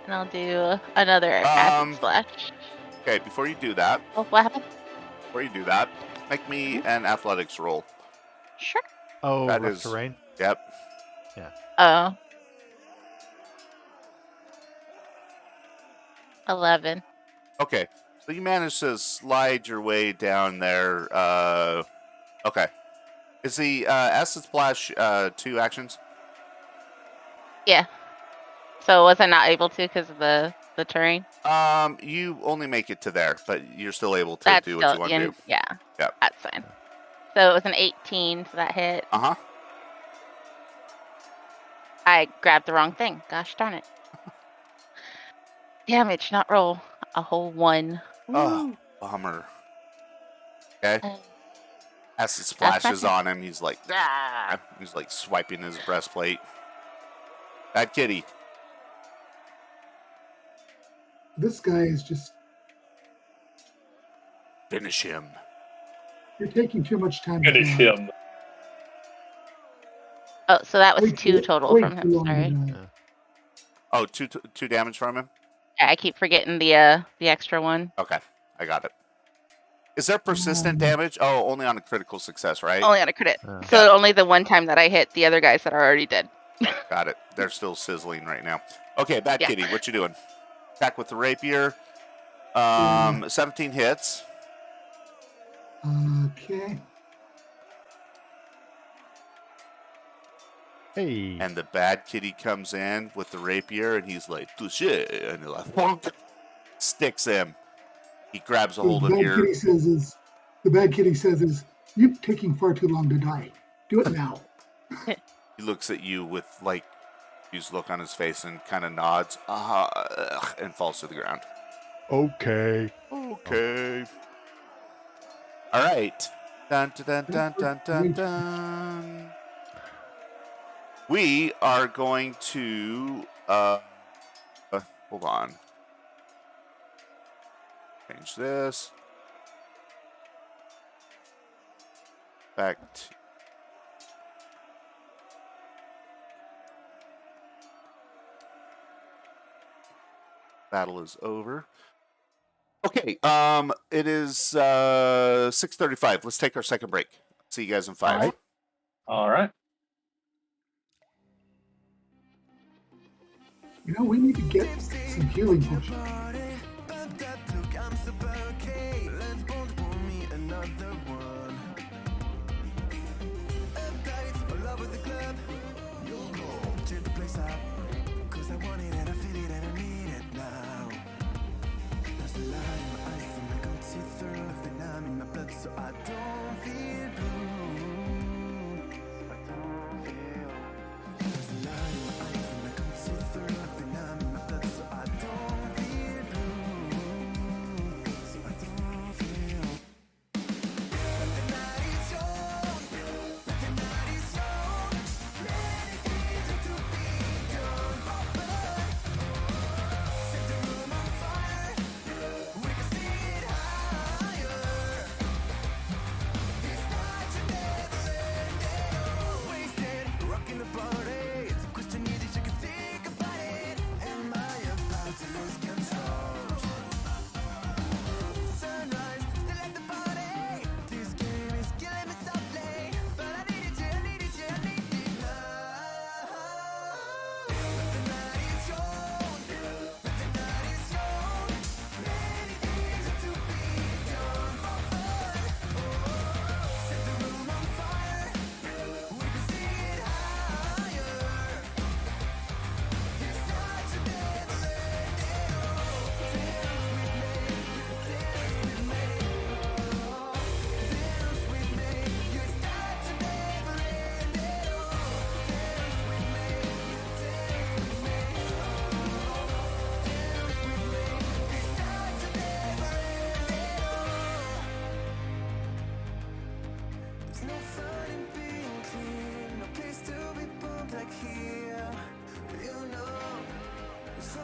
And I'll do another acid splash.
Okay, before you do that,
Oh, what happened?
make me an athletics roll.
Sure.
Oh,
That
rough
is-
terrain.
Yep.
Oh. 11.
Okay, so you managed to slide your way down there. Okay. Is the acid splash 2 actions?
Yeah. So was I not able to because of the terrain?
You only make it to there, but you're still able to
That's
do what
still,
you want to do.
yeah.
Yep.
That's fine. So it was an 18, so that hit.
Uh-huh.
I grabbed the wrong thing. Gosh darn it. Damage, not roll. A whole 1.
Oh, bummer. Okay.
Uh,
Acid splashes
fine.
on him. He's like, ah! He's like swiping his breastplate. Bad kitty.
This guy is just,
Finish him.
you're taking too much time. to
Finish
die.
him.
Oh, so that was
Way
2
too-
total
way
from
too
him.
long to
Sorry.
die.
Oh, two damage from him?
Yeah, I keep forgetting the extra one.
Okay, I got it. Is there persistent
Um,
damage? Oh, only on a critical success, right?
Only on a crit.
Yeah.
So
Yeah.
only the one time that I hit the other guys that are already dead.
Got it. They're still sizzling right now. Okay, Bad
Yeah.
Kitty, what you doing? Attack with the rapier. 17 hits.
Okay.
Hey.
And the Bad Kitty comes in with the rapier, and he's like, touche, and he like, bonk, sticks him. He grabs a hold of
The
your...
bad kitty says is, you're taking far too long to die. Do it now.
He looks at you with, like, confused look on his face and kind of nods, and falls to the ground.
Okay.
Okay. All right. Dun, dun, dun, dun, dun, dun. We are going to, hold on. Change this. Back to... Battle is over. Okay, it is 6:35. Let's take our second break. See you guys in 5.
Alright. All right.
You know, we need to get some healing potions.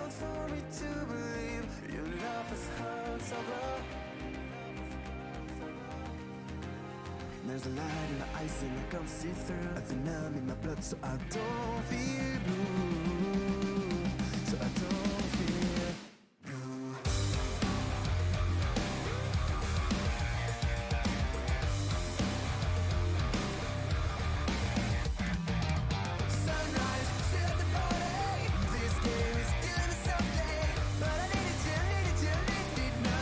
hard for me to believe your love has hurt so low. There's a light in the ice and I can't see through. I feel numb in my blood, so I don't feel blue. So I don't feel blue. Sunrise, still at the party. This game is killing me someday, but I need it till, need it till, need it now.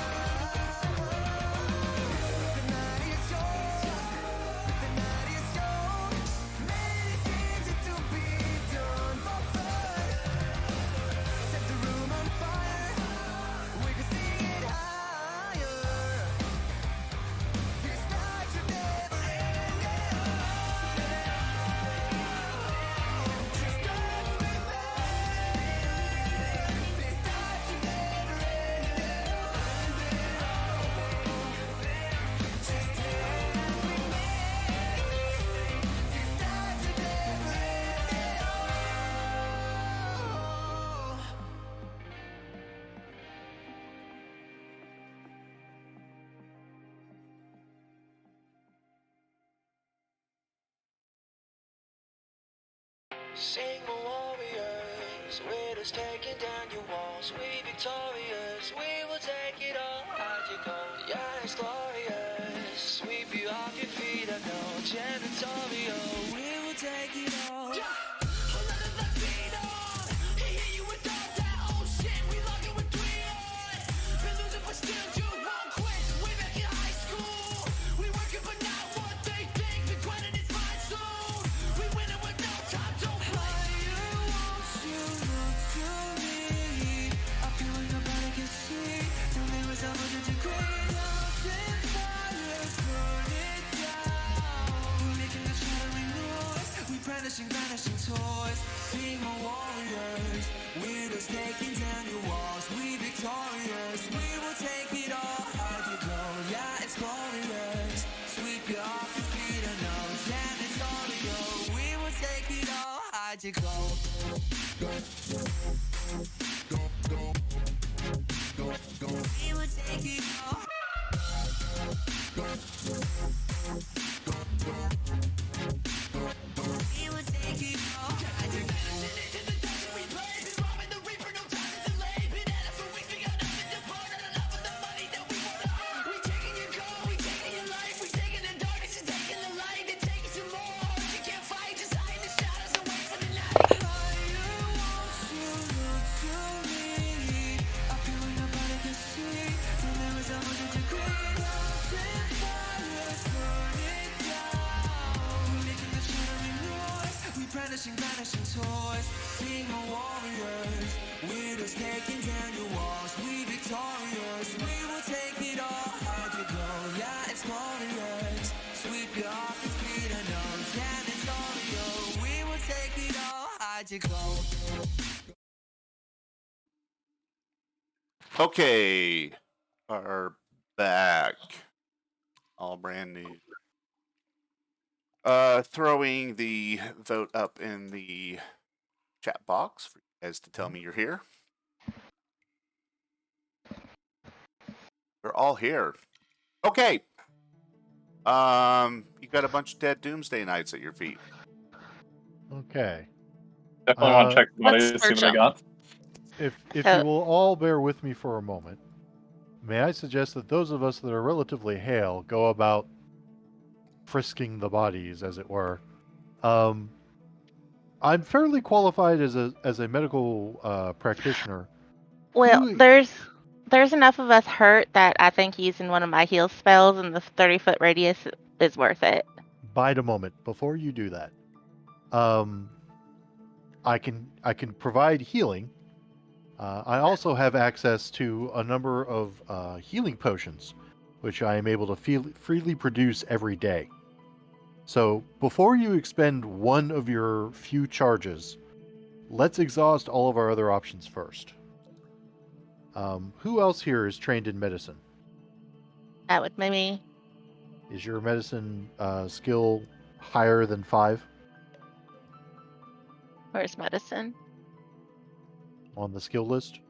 The night is young, the night is young. Many things are to be done for fun. Set the room on fire, we can sing it higher. This night should never end. Just start with me. This night should never end. Just stay with me. This night should never end. Sing my warriors, we're just taking down your walls. We victorious, we will take it all. How'd you go? Yeah, it's glorious. Sweep you off your feet, I know. Janitorial, we will take it all. Vanishing toys, sing my warriors. We're just taking down your walls. We victorious, we will take it all. How'd you go? Yeah, it's glorious. Sweep you off your feet, I know. Damn, it's audio. We will take it all. How'd you go? We will take it all. We will take it all. Vanishing toys, sing my warriors. We're just taking down your walls. We victorious, we will take it all. How'd you go? Yeah, it's glorious. Sweep you off your feet, I know. Damn, it's audio. We will take it all. How'd you go? Okay, are back. All brand new. Throwing the vote up in the chat box for you guys to tell me you're here. They're all here. Okay. You got a bunch of dead Doomsday Knights at your feet.
Okay.
Definitely want to check the
let's
money to see
search
what I got.
If
So-
you will all bear with me for a moment, may I suggest that those of us that are relatively hale go about frisking the bodies, as it were. I'm fairly qualified as a medical practitioner.
Well,
Who-
there's enough of us hurt that I think using one of my heal spells in the 30-foot radius is worth it.
Bide a moment before you do that. I can provide healing. I also have access to a number of healing potions, which I am able to freely produce every day. So before you expend one of your few charges, let's exhaust all of our other options first. Who else here is trained in medicine?
That would maybe.
Is your medicine skill higher than 5?
Where's medicine?
on the skill list?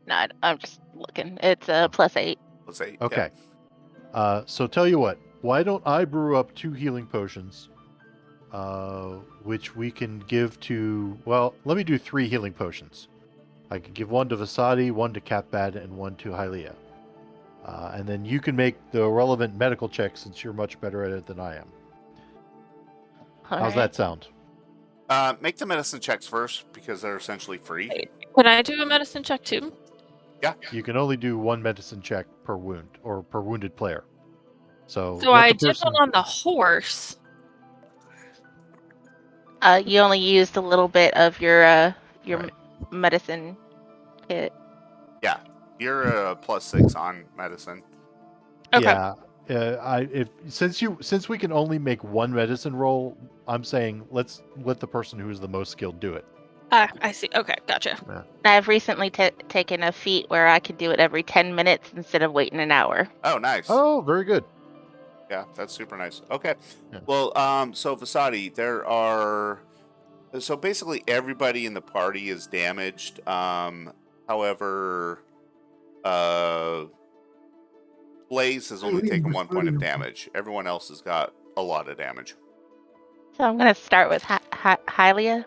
No, I'm just looking. It's a +8.
Let's say.
Okay. So tell you what, why don't I brew up 2 healing potions, which we can give to, well, let me do 3 healing potions. I could give one to Vasadi, one to Catbad, and one to Hylia. And then you can make the relevant medical checks since you're much better at it than I am.
All
How's
right.
that sound?
Make the medicine checks first because they're essentially free.
Can I do a medicine check too?
You can only do 1 medicine check per wound, or per wounded player. So
So
let
I
the
did
person...
one on the horse.
You only used a little bit of your
Right.
medicine kit.
Yeah, you're a +6 on medicine.
Okay.
Yeah. Since we can only make 1 medicine roll, I'm saying let's let the person who is the most skilled do it.
I see. Okay, gotcha.
I've recently taken a feat where I could do it every 10 minutes instead of waiting an hour.
Oh, nice.
Oh, very good.
Yeah, that's super nice. Okay.
Yeah.
Well, so Vasadi, there are. So basically, everybody in the party is damaged. However, Blaze has only taken 1 point of damage. Everyone else has got a lot of damage.
So I'm going to start with Hylia.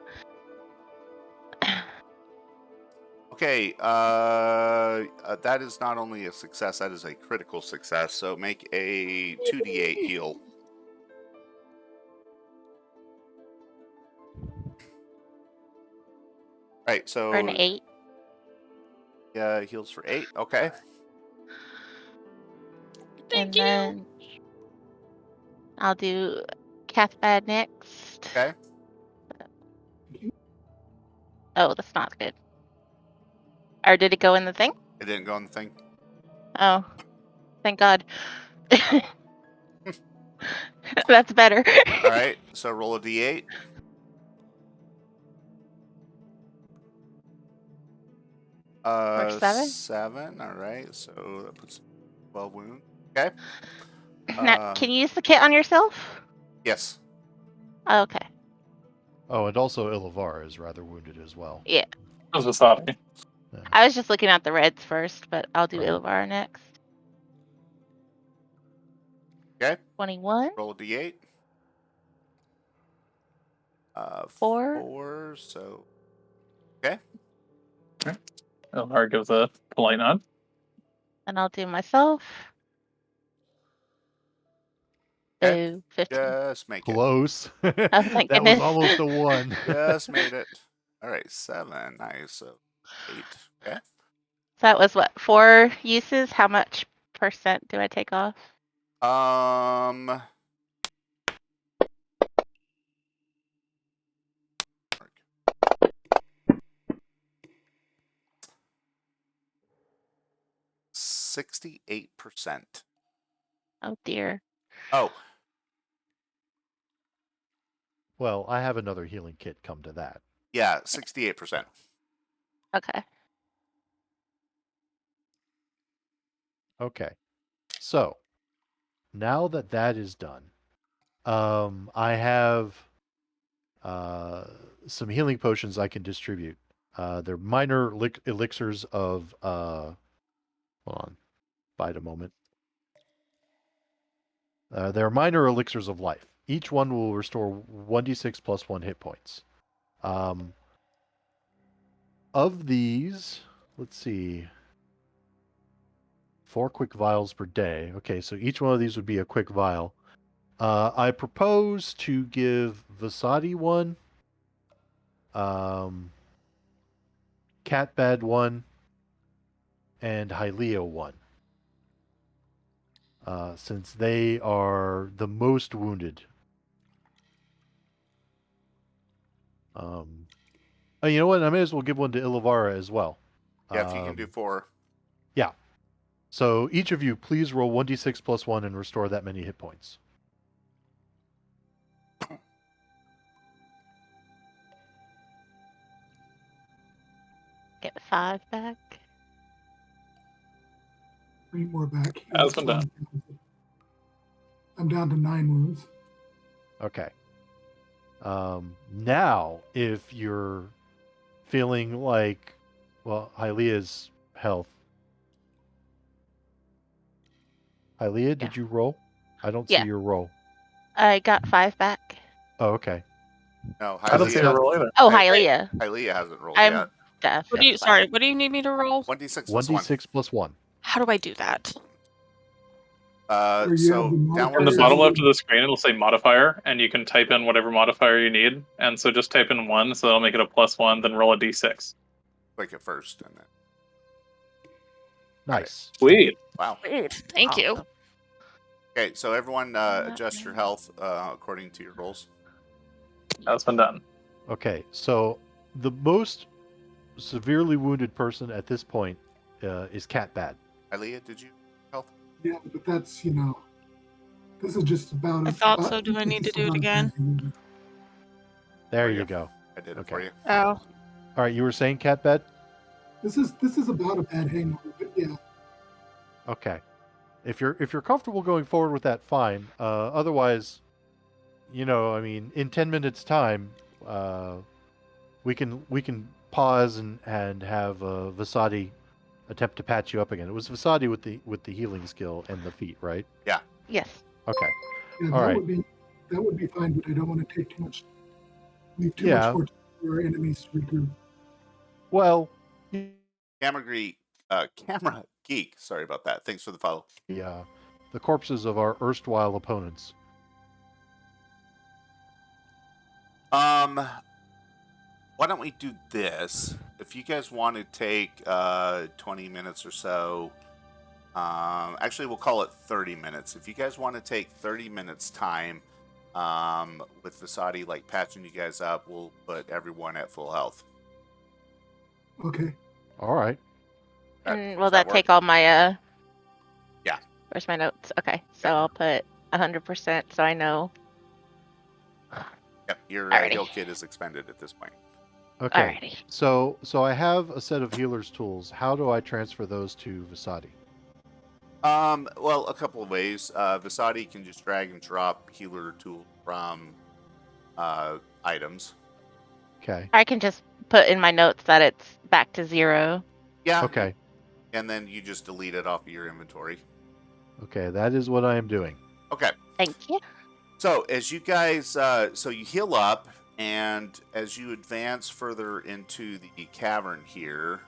Okay, that is not only a success, that is a critical success. So make a 2d8 heal. Right, so
For an 8.
yeah, heals for 8. Okay.
Thank
and
you.
then I'll do Cathbad next.
Okay.
Oh, that's not good. Or did it go in the thing?
It didn't go on the thing.
Oh, thank God. That's better.
All right, so roll a d8.
For 7?
7. All right, so that puts 12 wounds. Okay.
Now, can you use the kit on yourself?
Yes.
Oh, okay.
Oh, and also Ilavar is rather wounded as well.
Yeah.
How's Vasadi?
I was just looking at the reds first, but I'll do
Right.
Ilvar next.
Okay.
21.
Roll a d8.
4.
4. So okay.
Elmar gives a polite nod.
And I'll do myself.
Okay.
Oh, 15.
Just make it.
Close.
Oh, thank
That was
goodness.
almost a 1.
Just made it. All right, 7. Nice. So 8. Okay.
So that was what? 4 uses? How much % do I take off?
68%.
Oh, dear.
Oh,
Well, I have another healing kit come to that.
yeah, 68%.
Okay.
Okay. So, now that that is done, I have some healing potions I can distribute. They're minor elixirs of, hold on, bide a moment. They're minor elixirs of life. Each one will restore 1d6 plus 1 hit points. Of these, let's see, 4 quick vials per day. Okay, so each one of these would be a quick vial. I propose to give Vasadi one, Catbad one, and Hylia one. Since they are the most wounded. You know what? I may as well give one to Ilavara as well.
Yeah, if you can do 4.
Yeah. So each of you, please roll 1d6 plus 1 and restore that many hit points.
Get 5 back.
3 more back.
Has been done.
I'm down to 9 wounds.
Okay. Now, if you're feeling like Well, Hylia's health. Hylia, did you roll? I don't see
Yeah.
your roll.
I got 5 back.
Oh, okay.
No,
I don't see a
Hylia,
roll either.
Oh,
Hy-
Hylia.
Hylia hasn't rolled
I'm
yet.
deaf.
What do you?
That's
Sorry.
fine.
What do you need me to roll?
1d6 plus 1.
1d6 plus 1.
How do I do that?
Or you have
So
the
downward
On the
modifiers
bottom
arrow.
left of the screen, it'll say modifier, and you can type in whatever modifier you need. And so just type in 1, so that'll make it a +1, then roll a d6.
Click it first, and then
Nice.
Sweet.
wow.
Weird. Thank you.
Awesome.
Okay, so everyone
Not
adjust your
bad.
health according to your rolls.
That's been done.
Okay, so the most severely wounded person at this point is Cat Bad.
Hylia, did you health?
Yeah, but that's, this is just about
I thought so. Do I need to do it again?
There
Oh,
you
yeah.
go.
I did it
Okay.
for you.
Oh.
All right, you were saying Cat Bad?
This is about a bad hangover, but yeah.
Okay. If you're comfortable going forward with that, fine. Otherwise, I mean, in 10 minutes time, we can pause and have Vasadi attempt to patch you up again. It was Vasadi with the healing skill and the feat, right?
Yes.
Okay.
Yeah,
All right.
that would be fine, but I don't want to leave too
Yeah.
much more time for our enemies to regroup.
Well,
Camera Geek. Sorry about that. Thanks for the follow.
the corpses of our erstwhile opponents.
Why don't we do this? If you guys want to take 20 minutes or so, actually we'll call it 30 minutes. If you guys want to take 30 minutes time with Vasadi like patching you guys up, we'll put everyone at full health.
Okay.
All right.
And
Does
will that
work?
take all my
Yeah.
Where's my notes? Okay. So I'll put 100% so I know.
Yep, your
Alrighty.
heal kit is expended at this point.
Okay.
Alrighty.
So I have a set of healer's tools. How do I transfer those to Vasadi?
Well, a couple of ways. Vasadi can just drag and drop healer tool from items.
Okay.
I can just put in my notes that it's back to 0.
Yeah.
Okay.
And then you just delete it off of your inventory.
Okay, that is what I am doing.
Okay.
Thank you.
So as you guys, so you heal up, and as you advance further into the cavern here,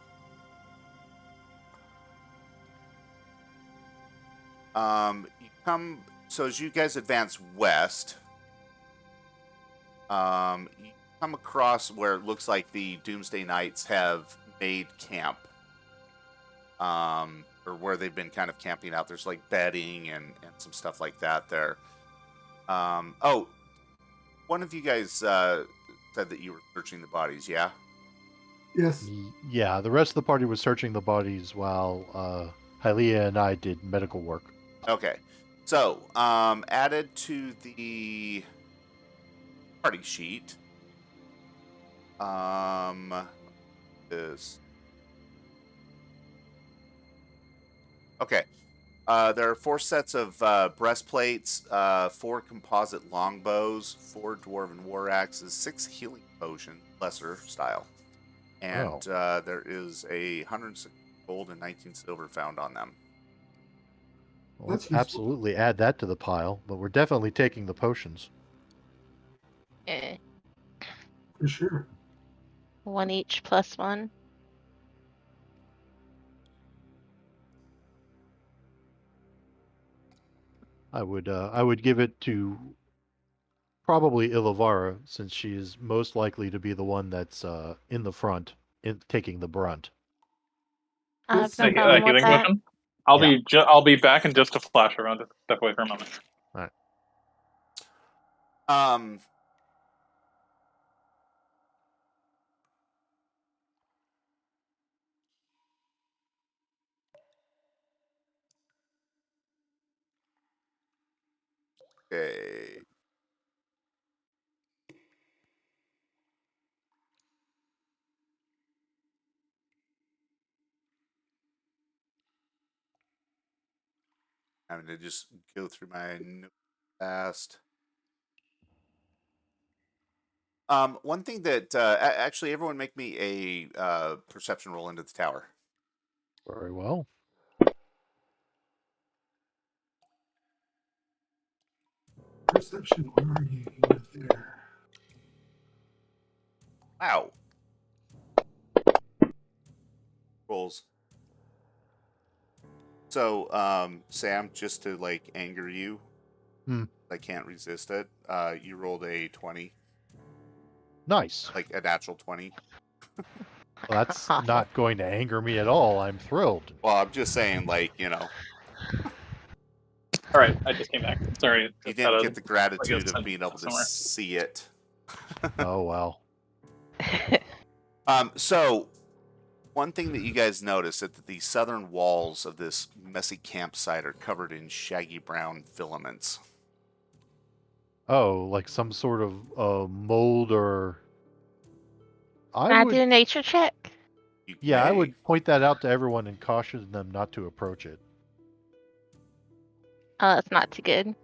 you come. So as you guys advance west, you come across where it looks like the Doomsday Knights have made camp, or where they've been kind of camping out. There's like bedding and some stuff like that there. Oh, one of you guys said that you were searching the bodies, yeah?
Yes.
Yeah, the rest of the party was searching the bodies while Hylia and I did medical work.
Okay. So, added to the party sheet, is... Okay. There are 4 sets of breastplates, 4 composite longbows, 4 dwarven war axes, 6 healing potions, lesser style, and there is 106 gold and 19 silver found on them.
Well,
That's
let's
useful.
absolutely add that to the pile, but we're definitely taking the potions.
Eh,
For sure.
1 each plus 1.
I would give it to probably Ilavara, since she is most likely to be the one that's in the front, taking the brunt.
I have
Yes.
no
A
problem with
healing
that.
potion?
Yeah.
I'll be back in just a flash around to step away for a moment.
All right.
Okay. I'm going to just go through my notes fast. One thing that actually, everyone make me a perception roll into the tower.
Very well.
Perception, where are you? You're there.
Wow. Rolls. So, Sam, just to like anger you, I can't resist it. You rolled a 20,
Nice.
like a natural 20.
Well, that's not going to anger me at all. I'm thrilled.
Well, I'm just saying, like,
All right, I just came back. Sorry,
you
just had
didn't
a
get the
like a
gratitude of
sentence
being able to
somewhere.
see it.
Oh, well.
So one thing that you guys notice that the southern walls of this messy campsite are covered in shaggy brown filaments.
Oh, like some sort of mold or...
Can I do a nature check?
You
Yeah, I
may.
would point that out to everyone and caution them not to approach it.
Oh, that's not too good.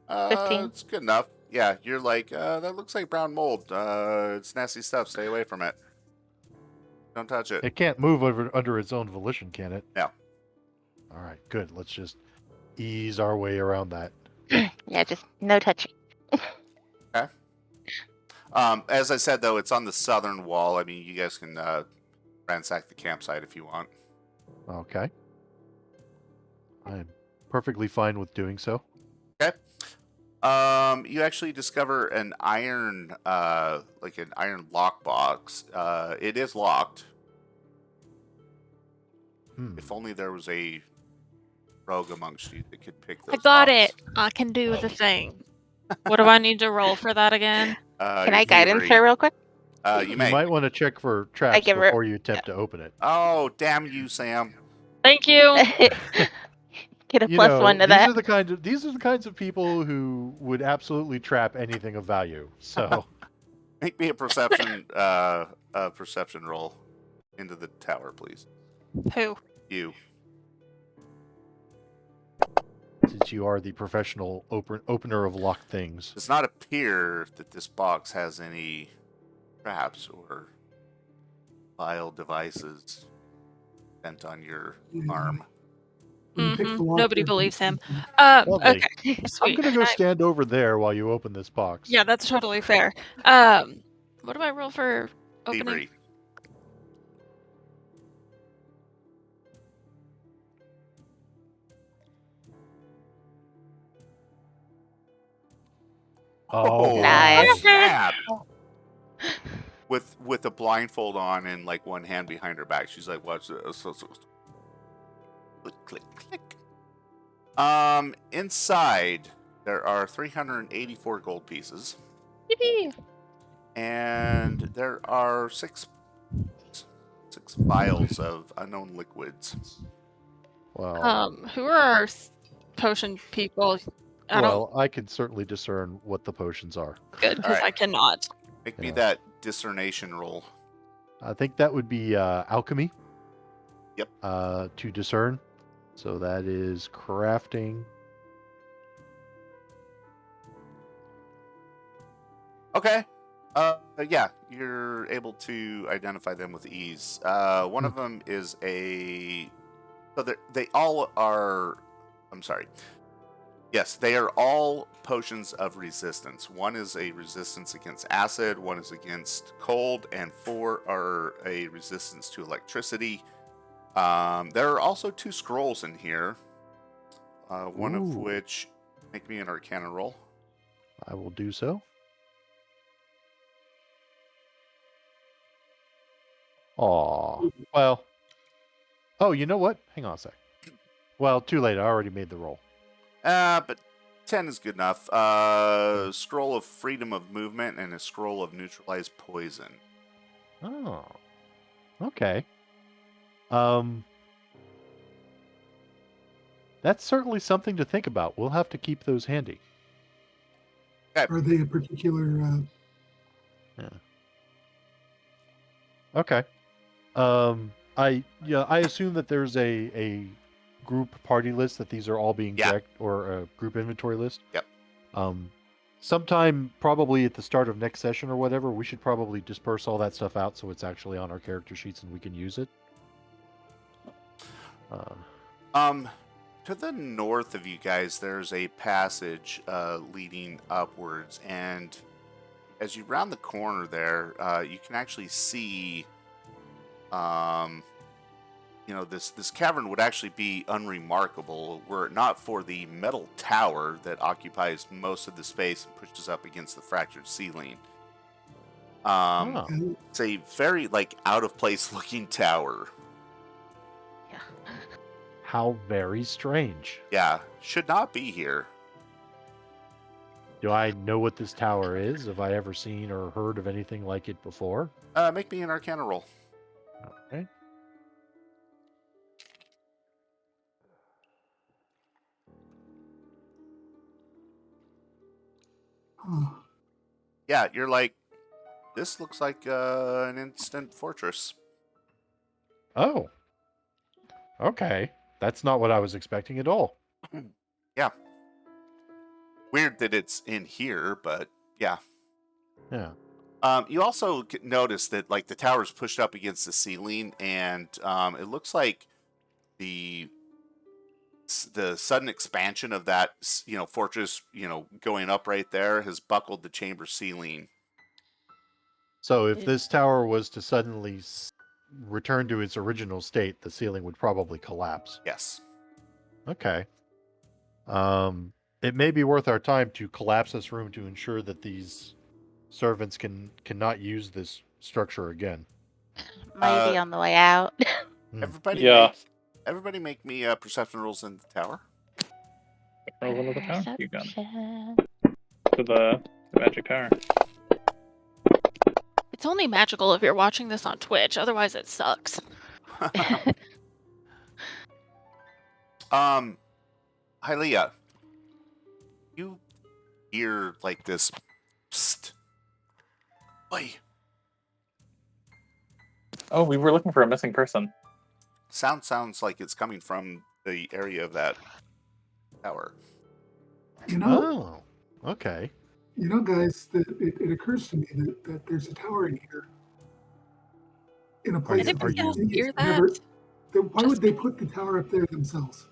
15.
It's good enough. Yeah, you're like, that looks like brown mold. It's nasty stuff. Stay away from it. Don't touch it.
It can't move under its own volition, can it?
No.
All right, good. Let's just ease our way around that.
Yeah, just no touching.
Okay. As I said, though, it's on the southern wall. I mean, you guys can ransack the campsite if you want.
Okay. I'm perfectly fine with doing so.
Okay. You actually discover an iron, like an iron lockbox. It is locked. If only there was a rogue amongst you that could pick those
I got
locks.
it. I can do the thing. What do I need to roll for that again?
Can I guidance her real quick?
You
You
may.
might want to check for traps
give her-
before you attempt to open it.
Oh, damn you, Sam.
Thank you.
Get a
You
plus
know,
one to
these
that.
are the kinds of people who would absolutely trap anything of value. So
Make me a perception roll into the tower, please.
Who?
You.
since you are the professional opener of locked things.
Does not appear that this box has any traps or vile devices bent on your arm.
When you pick the lock,
Nobody
there's
believes him.
something.
Lovely.
Okay,
I'm
sweet.
gonna go stand over there while you open this box.
Yeah, that's totally fair. What do I roll for opening?
Thievery.
Oh
Nice.
my!
Snap! With a blindfold on and like one hand behind her back, she's like, "Watch this." Click, click, click. Inside there are 384 gold pieces,
Yippee.
and there are six vials of unknown liquids.
Well,
Who are our potion people?
I can certainly discern what the potions are.
Good, because
Alright.
I cannot.
Make me
Yeah.
that discernation roll.
I think that would be alchemy.
Yep.
To discern. So that is crafting.
Okay. Yeah, you're able to identify them with ease. One of them is a. So they all are. I'm sorry. Yes, they are all potions of resistance. One is a resistance against acid, one is against cold, and 4 are a resistance to electricity. There are also 2 scrolls in here. One of
Ooh.
which, make me an Arcana roll.
I will do so. Aw. Well. Oh, you know what? Hang on a sec. Well, too late. I already made the roll.
But 10 is good enough. Scroll of freedom of movement and a scroll of neutralized poison.
Oh. Okay. That's certainly something to think about. We'll have to keep those handy.
Are they a particular?
Okay. I assume that there's a group party list that these are all being checked, or a group inventory list.
Yep.
sometime probably at the start of next session or whatever, we should probably disperse all that stuff out so it's actually on our character sheets and we can use it.
To the north of you guys, there's a passage leading upwards, and as you round the corner there, you can actually see, this cavern would actually be unremarkable were it not for the metal tower that occupies most of the space and pushes up against the fractured ceiling.
Oh.
It's a very out of place looking tower.
Yeah.
How very strange.
Yeah, should not be here.
Do I know what this tower is? Have I ever seen or heard of anything like it before?
Make me an Arcana roll.
Okay.
Yeah, you're like, this looks like an instant fortress.
Oh. Okay. That's not what I was expecting at all.
Yeah. Weird that it's in here, but yeah.
Yeah.
You also notice that the tower's pushed up against the ceiling, and it looks like the sudden expansion of that fortress going up right there has buckled the chamber ceiling.
So if this tower was to suddenly return to its original state, the ceiling would probably collapse.
Yes.
Okay. It may be worth our time to collapse this room to ensure that these servants cannot use this structure again.
Might be on the way out.
Everybody make me perception rolls in the tower.
Rolls into the town. You got it.
Perception.
To the magic tower.
It's only magical if you're watching this on Twitch, otherwise it sucks.
Hylia, you hear this psst. Oi.
Oh, we were looking for a missing person.
Sounds like it's coming from the area of that tower.
Oh, okay.
Guys, that it occurs to me that there's a tower in here. In a place
Anybody
that
else
they
hear
never.
that?
Why would they put the tower up there themselves?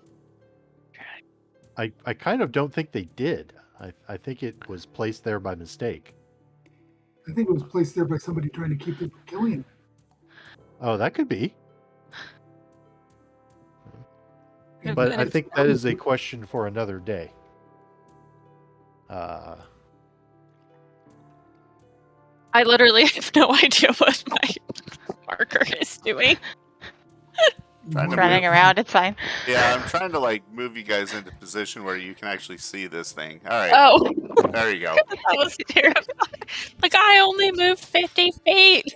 I kind of don't think they did. I think it was placed there by mistake.
I think it was placed there by somebody trying to keep them from killing him.
Oh, that could be.
Yeah,
But
but
I
it's
think that is a question for another day.
I literally have no idea what my marker is doing.
Running around, it's fine.
Yeah, I'm trying to move you guys into position where you can actually see this thing. All right.
Oh,
There you go.
that was terrifying. I only moved 50 feet.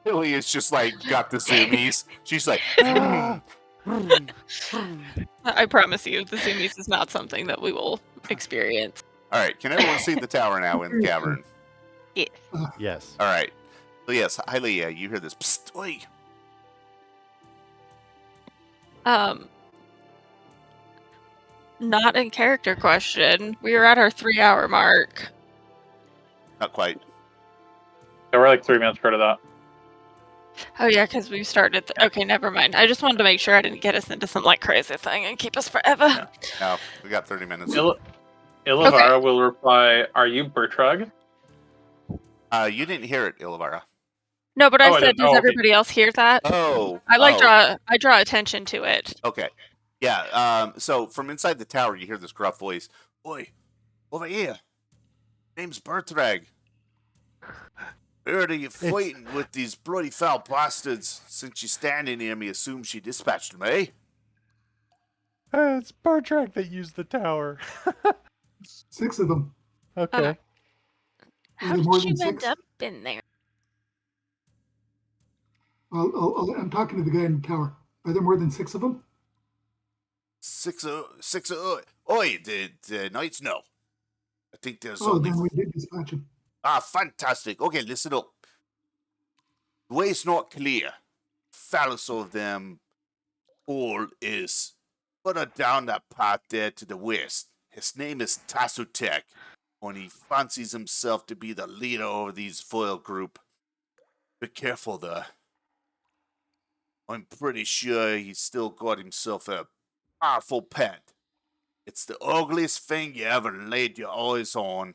Billy is just got the zoomies. She's like,
I promise you, the zoomies is not something that we will experience.
all right, can everyone see the tower now in the cavern?
Yes.
Yes.
All right. So yes, Hylia, you hear this. Psst, oi.
Not in character question. We are at our 3-hour mark.
Not quite.
There were 3 minutes short of that.
Oh yeah, because we started. Okay, never mind. I just wanted to make sure I didn't get us into some crazy thing and keep us forever.
Yeah.
No, we got 30 minutes.
Ilavara will reply, "Are you Bertrug?"
You didn't hear it, Ilavara.
No, but I said,
didn't.
does
Okay.
everybody else hear that?
Oh.
I draw attention to it.
Okay. Yeah. So from inside the tower, you hear this gruff voice. Oi, over here. Name's Bertrag. Heard of you fighting with these bloody foul bastards. Since you're standing near me, assume she dispatched them, eh?
It's Bartrack that used the tower.
6 of them.
Okay.
How
there more
did you
than
end
6?
up in there?
I'm talking to the guy in the tower. Are there more than 6 of them?
Six of oi, the knights? No. I think there's
Oh,
only.
then we did dispatch them.
Ah, fantastic. Okay, listen up. The way's not clear. Phallus of them all is further down that path there to the west. His name is Tasutek. when he fancies himself to be the leader over these foil group. Be careful there. I'm pretty sure he's still got himself a powerful pet. It's the ugliest thing you ever laid your eyes on.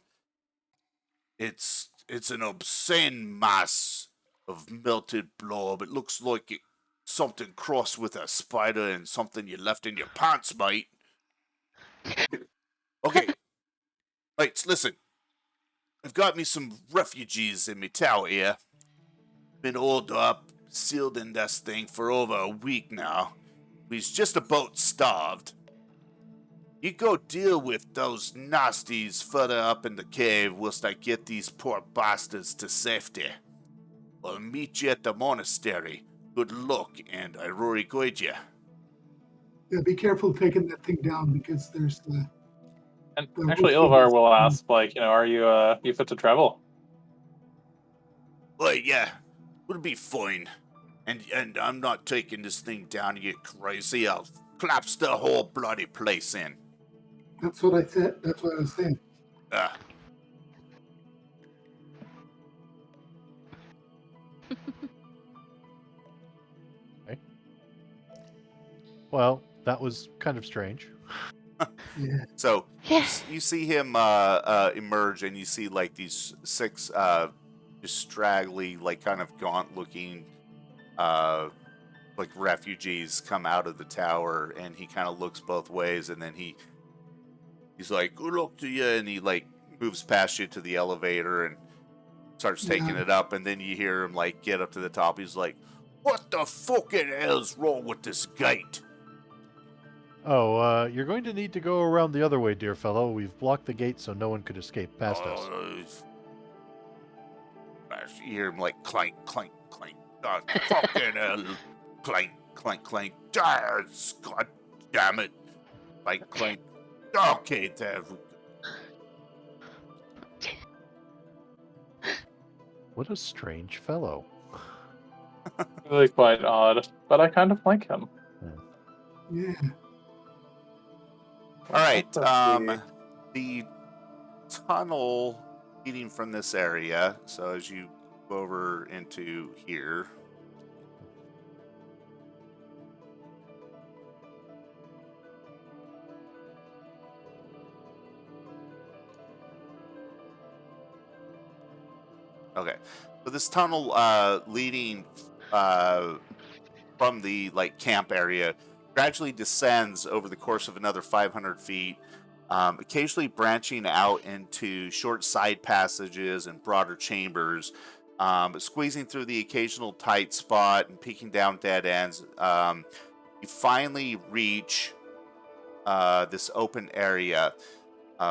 It's an obscene mass of melted blob. It looks like something crossed with a spider and something you left in your pants, mate. Okay, mates, listen. I've got me some refugees in me tower here. Been holed up, sealed in this thing for over a week now. We's just about starved. You go deal with those nasties further up in the cave whilst I get these poor bastards to safety. I'll meet you at the monastery. Good luck, and I rory guide you.
Yeah, be careful taking that thing down because there's the.
And
The
actually,
roof
Ilvar
is-
will ask, like, are you fit to travel?
Well, yeah, we'll be fine. And I'm not taking this thing down, you crazy. I'll collapse the whole bloody place in.
That's what I said. That's what I was saying.
Ah.
Well, that was kind of strange.
Yeah.
So
Yeah.
you see him emerge, and you see like these six just straggly, like kind of gaunt-looking, like refugees come out of the tower, and he kind of looks both ways, and then he's like, "Good luck to you," and he like moves past you to the elevator and starts taking
Yeah.
it up, and then you hear him like get up to the top. He's like, "What the fucking hell's wrong with this gate?"
Oh, you're going to need to go around the other way, dear fellow. We've blocked the gate so no one could escape past us.
You hear him like clank, clank, clank. God fucking hell. Clank, clank, clank. God damn it. Clank, clank. Okay, there.
What a strange fellow.
Really quite odd, but I kind of like him.
Yeah.
All right.
Let's
The tunnel leading from this area. So as you go over into here. Okay, so this tunnel leading from the like camp area gradually descends over the course of another 500 feet, occasionally branching out into short side passages and broader chambers, squeezing through the occasional tight spot and peeking down dead ends. You finally reach this open area,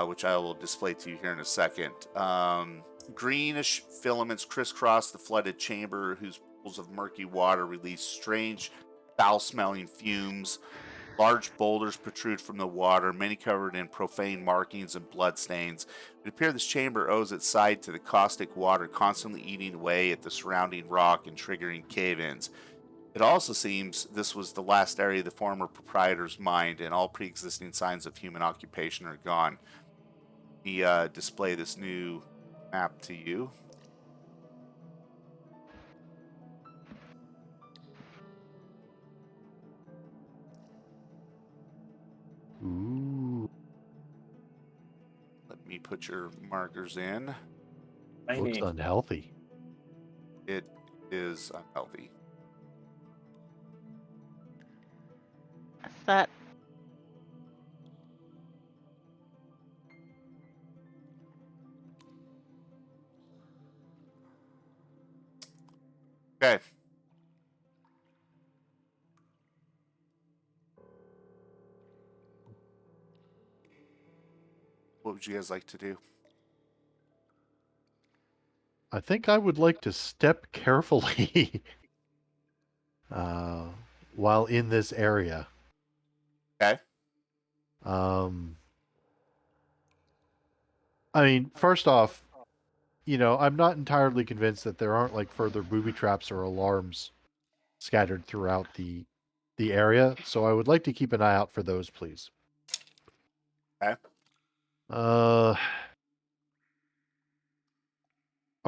which I will display to you here in a second. Greenish filaments crisscross the flooded chamber, whose pools of murky water release strange, foul-smelling fumes. Large boulders protrude from the water, many covered in profane markings and bloodstains. It appears this chamber owes its side to the caustic water constantly eating away at the surrounding rock and triggering cave-ins. It also seems this was the last area of the former proprietor's mind, and all pre-existing signs of human occupation are gone. We display this new map to you.
Ooh.
Let me put your markers in.
Looks unhealthy.
It is unhealthy.
Is that
Okay. What would you guys like to do?
I think I would like to step carefully while in this area.
Okay.
I mean, first off, I'm not entirely convinced that there aren't like further booby traps or alarms scattered throughout the area, so I would like to keep an eye out for those, please.
Okay.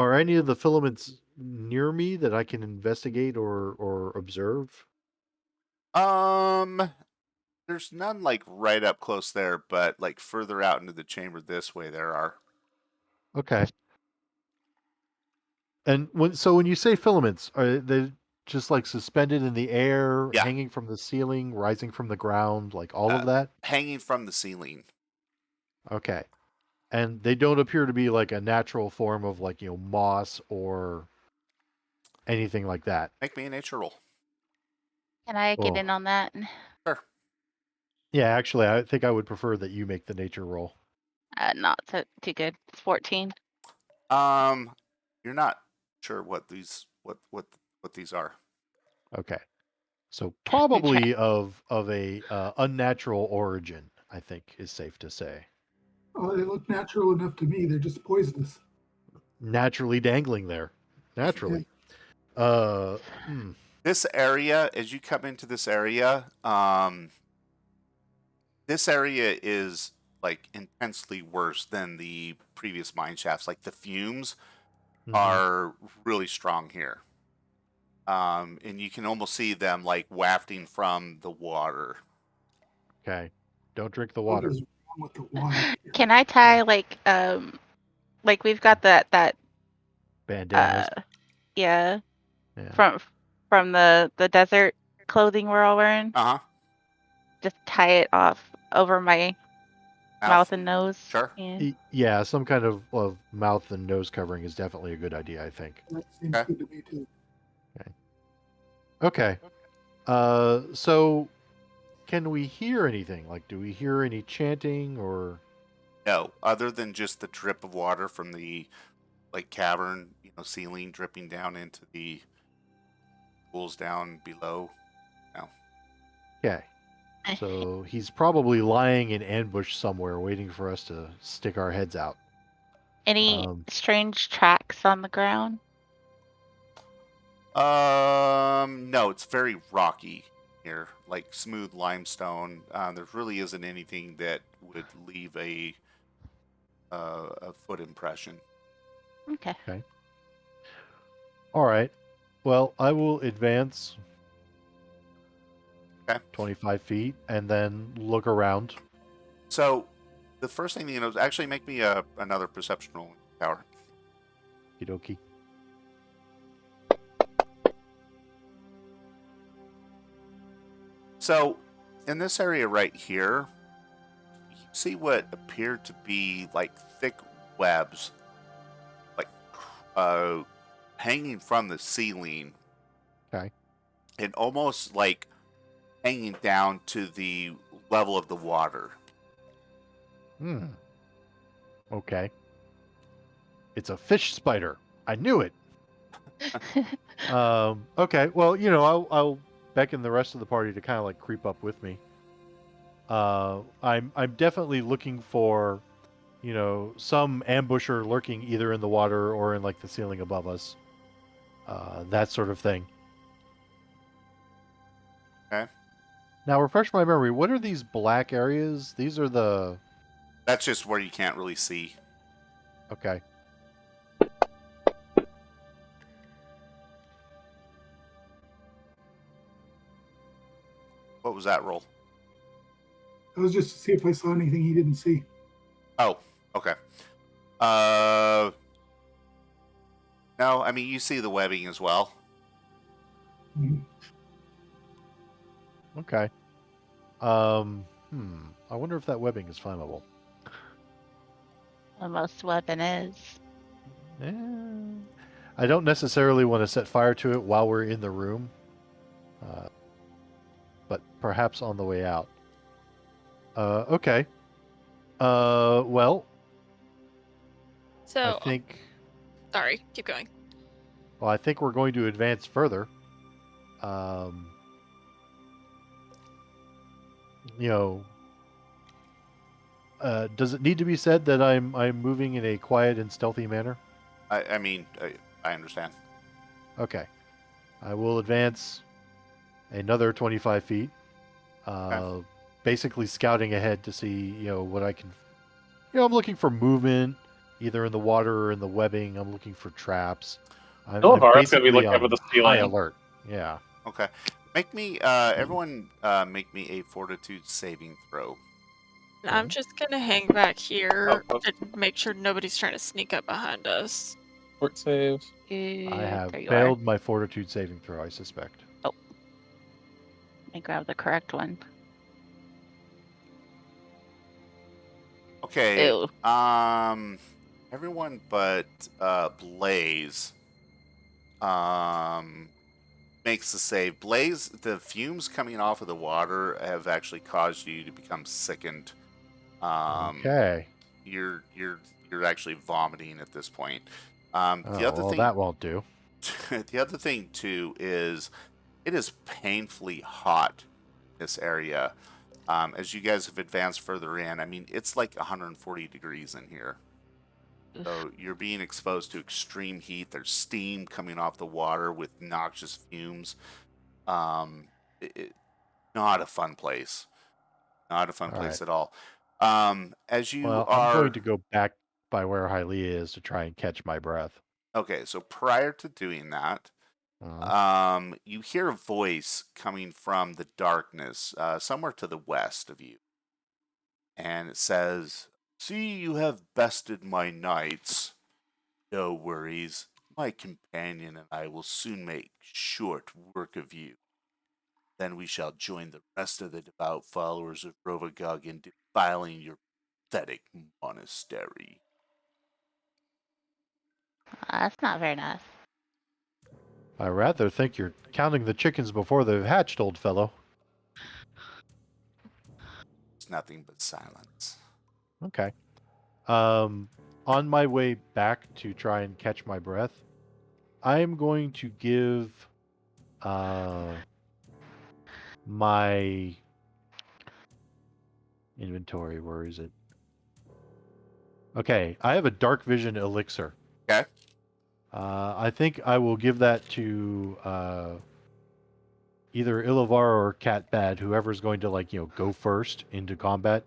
Are any of the filaments near me that I can investigate or observe?
There's none like right up close there, but like further out into the chamber this way there are.
Okay. And when you say filaments, are they just like suspended in the air,
Yeah.
hanging from the ceiling, rising from the ground, like all of that?
Hanging from the ceiling.
Okay. And they don't appear to be like a natural form of like, moss or anything like that.
Make me a nature roll.
Can I get
Oh.
in on that?
Sure.
Yeah, actually, I think I would prefer that you make the nature roll.
Not too good. It's 14.
You're not sure what these what these are.
Okay. So
Okay.
probably of a unnatural origin, I think is safe to say.
Oh, they look natural enough to me. They're just poisonous.
Naturally dangling there. Naturally. Uh, hmm.
This area, as you come into this area is like intensely worse than the previous mine shafts. Like the fumes
Mhm.
are really strong here. And you can almost see them like wafting from the water.
Okay. Don't drink the
What
water.
is wrong with the water?
Can I tie like we've got that
Bandanas.
yeah,
Yeah.
from the desert clothing we're all wearing?
Uh huh.
Just tie it off over my
Mouth.
mouth and nose.
Sure.
Yeah.
Yeah, some kind of mouth and nose covering is definitely a good idea, I think.
That seems
Okay.
good to me too.
Okay. So can we hear anything? Like, do we hear any chanting or?
No, other than just the drip of water from the like cavern, ceiling dripping down into the pools down below. No.
Okay. So he's probably lying in ambush somewhere, waiting for us to stick our heads out.
Any strange tracks on the ground?
No, it's very rocky here, like smooth limestone. There really isn't anything that would leave a foot impression.
Okay.
Okay. All right. Well, I will advance
Okay.
25 feet and then look around.
So, the first thing is actually make me another perception roll, Tower.
Okie.
So, in this area right here, you see what appeared to be like thick webs, like hanging from the ceiling.
Okay.
And almost like hanging down to the level of the water.
Hmm. Okay. It's a fish spider. I knew it. Okay. Well, I'll beckon the rest of the party to kind of like creep up with me. I'm definitely looking for, some ambusher lurking either in the water or in like the ceiling above us. That sort of thing.
Okay.
Now, refresh my memory. What are these black areas? These are the.
That's just where you can't really see.
Okay.
What was that roll?
That was just to see if I saw anything he didn't see.
Oh, okay. No, I mean you see the webbing as well.
Mhm.
Okay. I wonder if that webbing is flammable.
Most weapon is.
Eh, I don't necessarily want to set fire to it while we're in the room, but perhaps on the way out. Okay. Well,
So,
I think.
sorry, keep going.
Well, I think we're going to advance further. You know, does it need to be said that I'm moving in a quiet and stealthy manner?
I mean, I understand.
Okay. I will advance another 25 feet,
Okay.
basically scouting ahead to see, what I can. I'm looking for movement, either in the water or in the webbing. I'm looking for traps. I'm
Illivar's gonna be
basically
looking up
on
at the
high
ceiling.
alert. Yeah.
Okay. Make me, everyone, make me a fortitude saving throw.
And I'm just gonna hang back here
Oh,
and make sure nobody's trying to sneak up behind us.
Fort save.
I have
There you are.
failed my fortitude saving throw, I suspect.
Let me grab the correct one.
Okay.
Ew.
Everyone but Blaze makes the save. Blaze, the fumes coming off of the water have actually caused you to become sickened.
Okay.
You're actually vomiting at this point.
Oh,
The other
well,
thing,
that won't do.
the other thing too is it is painfully hot in this area. As you guys have advanced further in, I mean, it's like 140 degrees in here. So you're being exposed to extreme heat. There's steam coming off the water with noxious fumes. Not a fun place. Not a fun
All
place
right.
at all. As you
Well, I'm
are
going to go back by where Hylia is to try and catch my breath.
okay, so prior to doing that, you hear a voice coming from the darkness, somewhere to the west of you, and it says, "See, you have bested my knights. No worries. My companion and I will soon make short work of you. Then we shall join the rest of the devout followers of Rovagog in defiling your pathetic monastery."
That's not very nice.
I rather think you're counting the chickens before they've hatched, old fellow.
It's nothing but silence.
Okay. On my way back to try and catch my breath, I am going to give my inventory. Where is it? Okay, I have a dark vision elixir.
Okay.
I think I will give that to either Illivar or Cat Bad, whoever's going to go first into combat.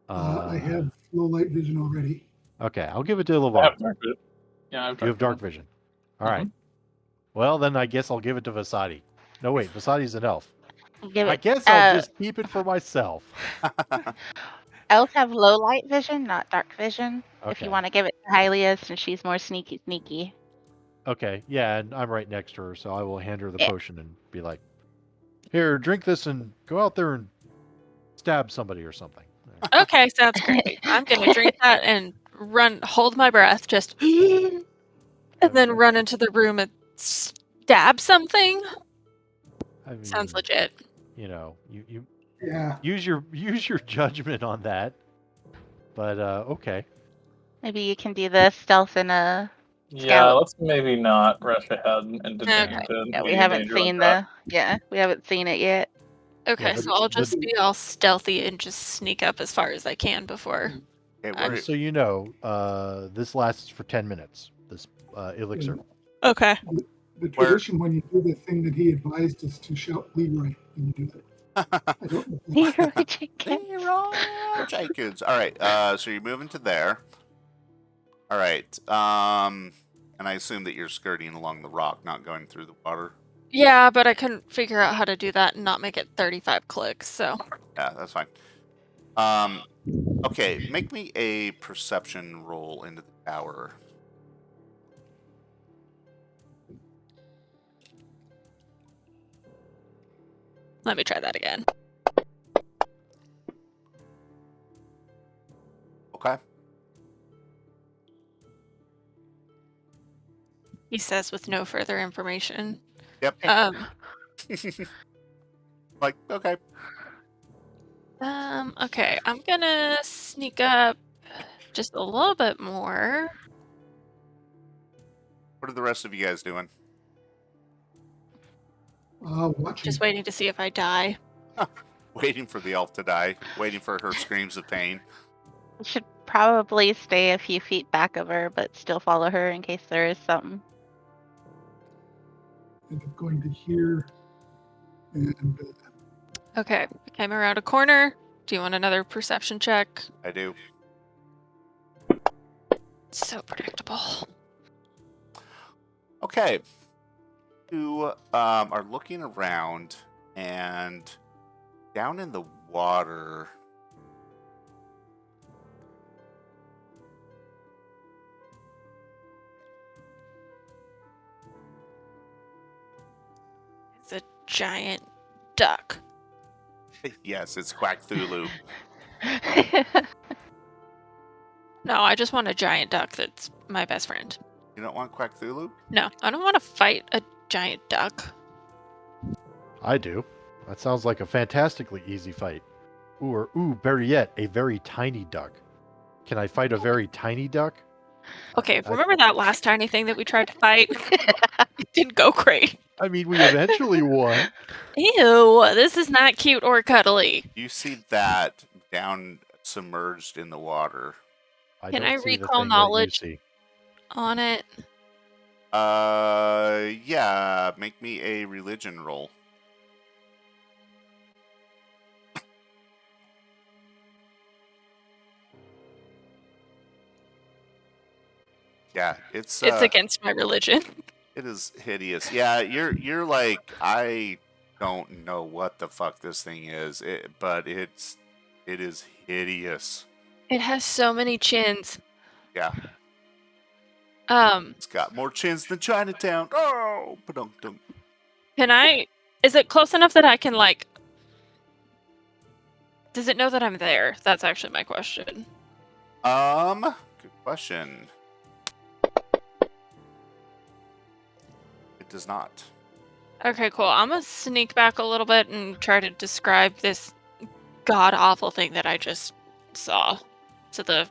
I have low light vision already.
Okay, I'll give it to
I
Illivar.
have dark vision. Yeah, I have dark
You have dark
vision.
vision. All right. Well, then I guess I'll give it to Vasadi. No, wait, Vasadi's an elf.
Give
I
it.
guess I'll just keep it for myself.
Elves have low light vision, not dark vision. If you
Okay.
want to give it to Hylia, since she's more sneaky.
Okay, yeah, and I'm right next to her, so I will hand her the
Yeah.
potion and be like, "Here, drink this and go out there and stab somebody or something."
Okay, sounds great. I'm gonna drink that and hold my breath, just and then run into the room and stab something.
I mean,
Sounds legit.
You
Yeah.
use your judgment on that. But okay.
Maybe you can do the stealth and a
Yeah,
scout.
let's maybe not rush ahead into
Okay.
Yeah, we
immediate
haven't
danger like
seen
that.
we haven't seen it yet.
Okay,
but-
so I'll
but-
just be all stealthy and just sneak up as far as I can before.
Okay,
I'm-
Just so you know, this lasts for 10 minutes. This elixir.
Okay.
The tradition when you do the thing that he advised is to shout Leroy when you do that. I don't know.
Leroy Jenkins.
Leroy Jenkins. All right, so you're moving to there. All right, and I assume that you're skirting along the rock, not going through the water.
Yeah, but I couldn't figure out how to do that and not make it 35 clicks, so.
Yeah, that's fine. Okay, make me a perception roll into the tower.
Let me try that again.
Okay.
He says with no further information.
Yep. Like, okay.
Okay, I'm gonna sneak up just a little bit more.
What are the rest of you guys doing?
Watching.
Just waiting to see if I die.
Waiting for the elf to die. Waiting for her screams of pain.
We should probably stay a few feet back of her, but still follow her in case there is something.
And I'm going to hear. And
Okay, I came around a corner. Do you want another perception check?
I do.
So predictable.
Okay. You are looking around, and down in the water,
It's a giant duck.
yes, it's Quackthulhu.
No, I just want a giant duck that's my best friend.
You don't want Quackthulhu?
No, I don't want to fight a giant duck.
I do. That sounds like a fantastically easy fight. Ooh, better yet, a very tiny duck. Can I fight a very tiny duck?
Okay,
I-
remember that last tiny thing that we tried to fight? It didn't go great.
I mean, we eventually won.
Ew, this is not cute or cuddly.
You see that down submerged in the water.
I
Can
don't
I
see the
recall
thing that you
knowledge
see.
on it?
Yeah, make me a religion roll. Yeah, it's
against my religion.
it is hideous. Yeah, you're like, I don't know what the fuck this thing is, but it is hideous.
It has so many chins.
Yeah,
Um,
it's got more chins than Chinatown. Oh, ba-dum-dum.
can I? Is it close enough that I can like? Does it know that I'm there? That's actually my question.
Good question. It does not.
Okay, cool. I'm gonna sneak back a little bit and try to describe this god awful thing that I just saw to the
Make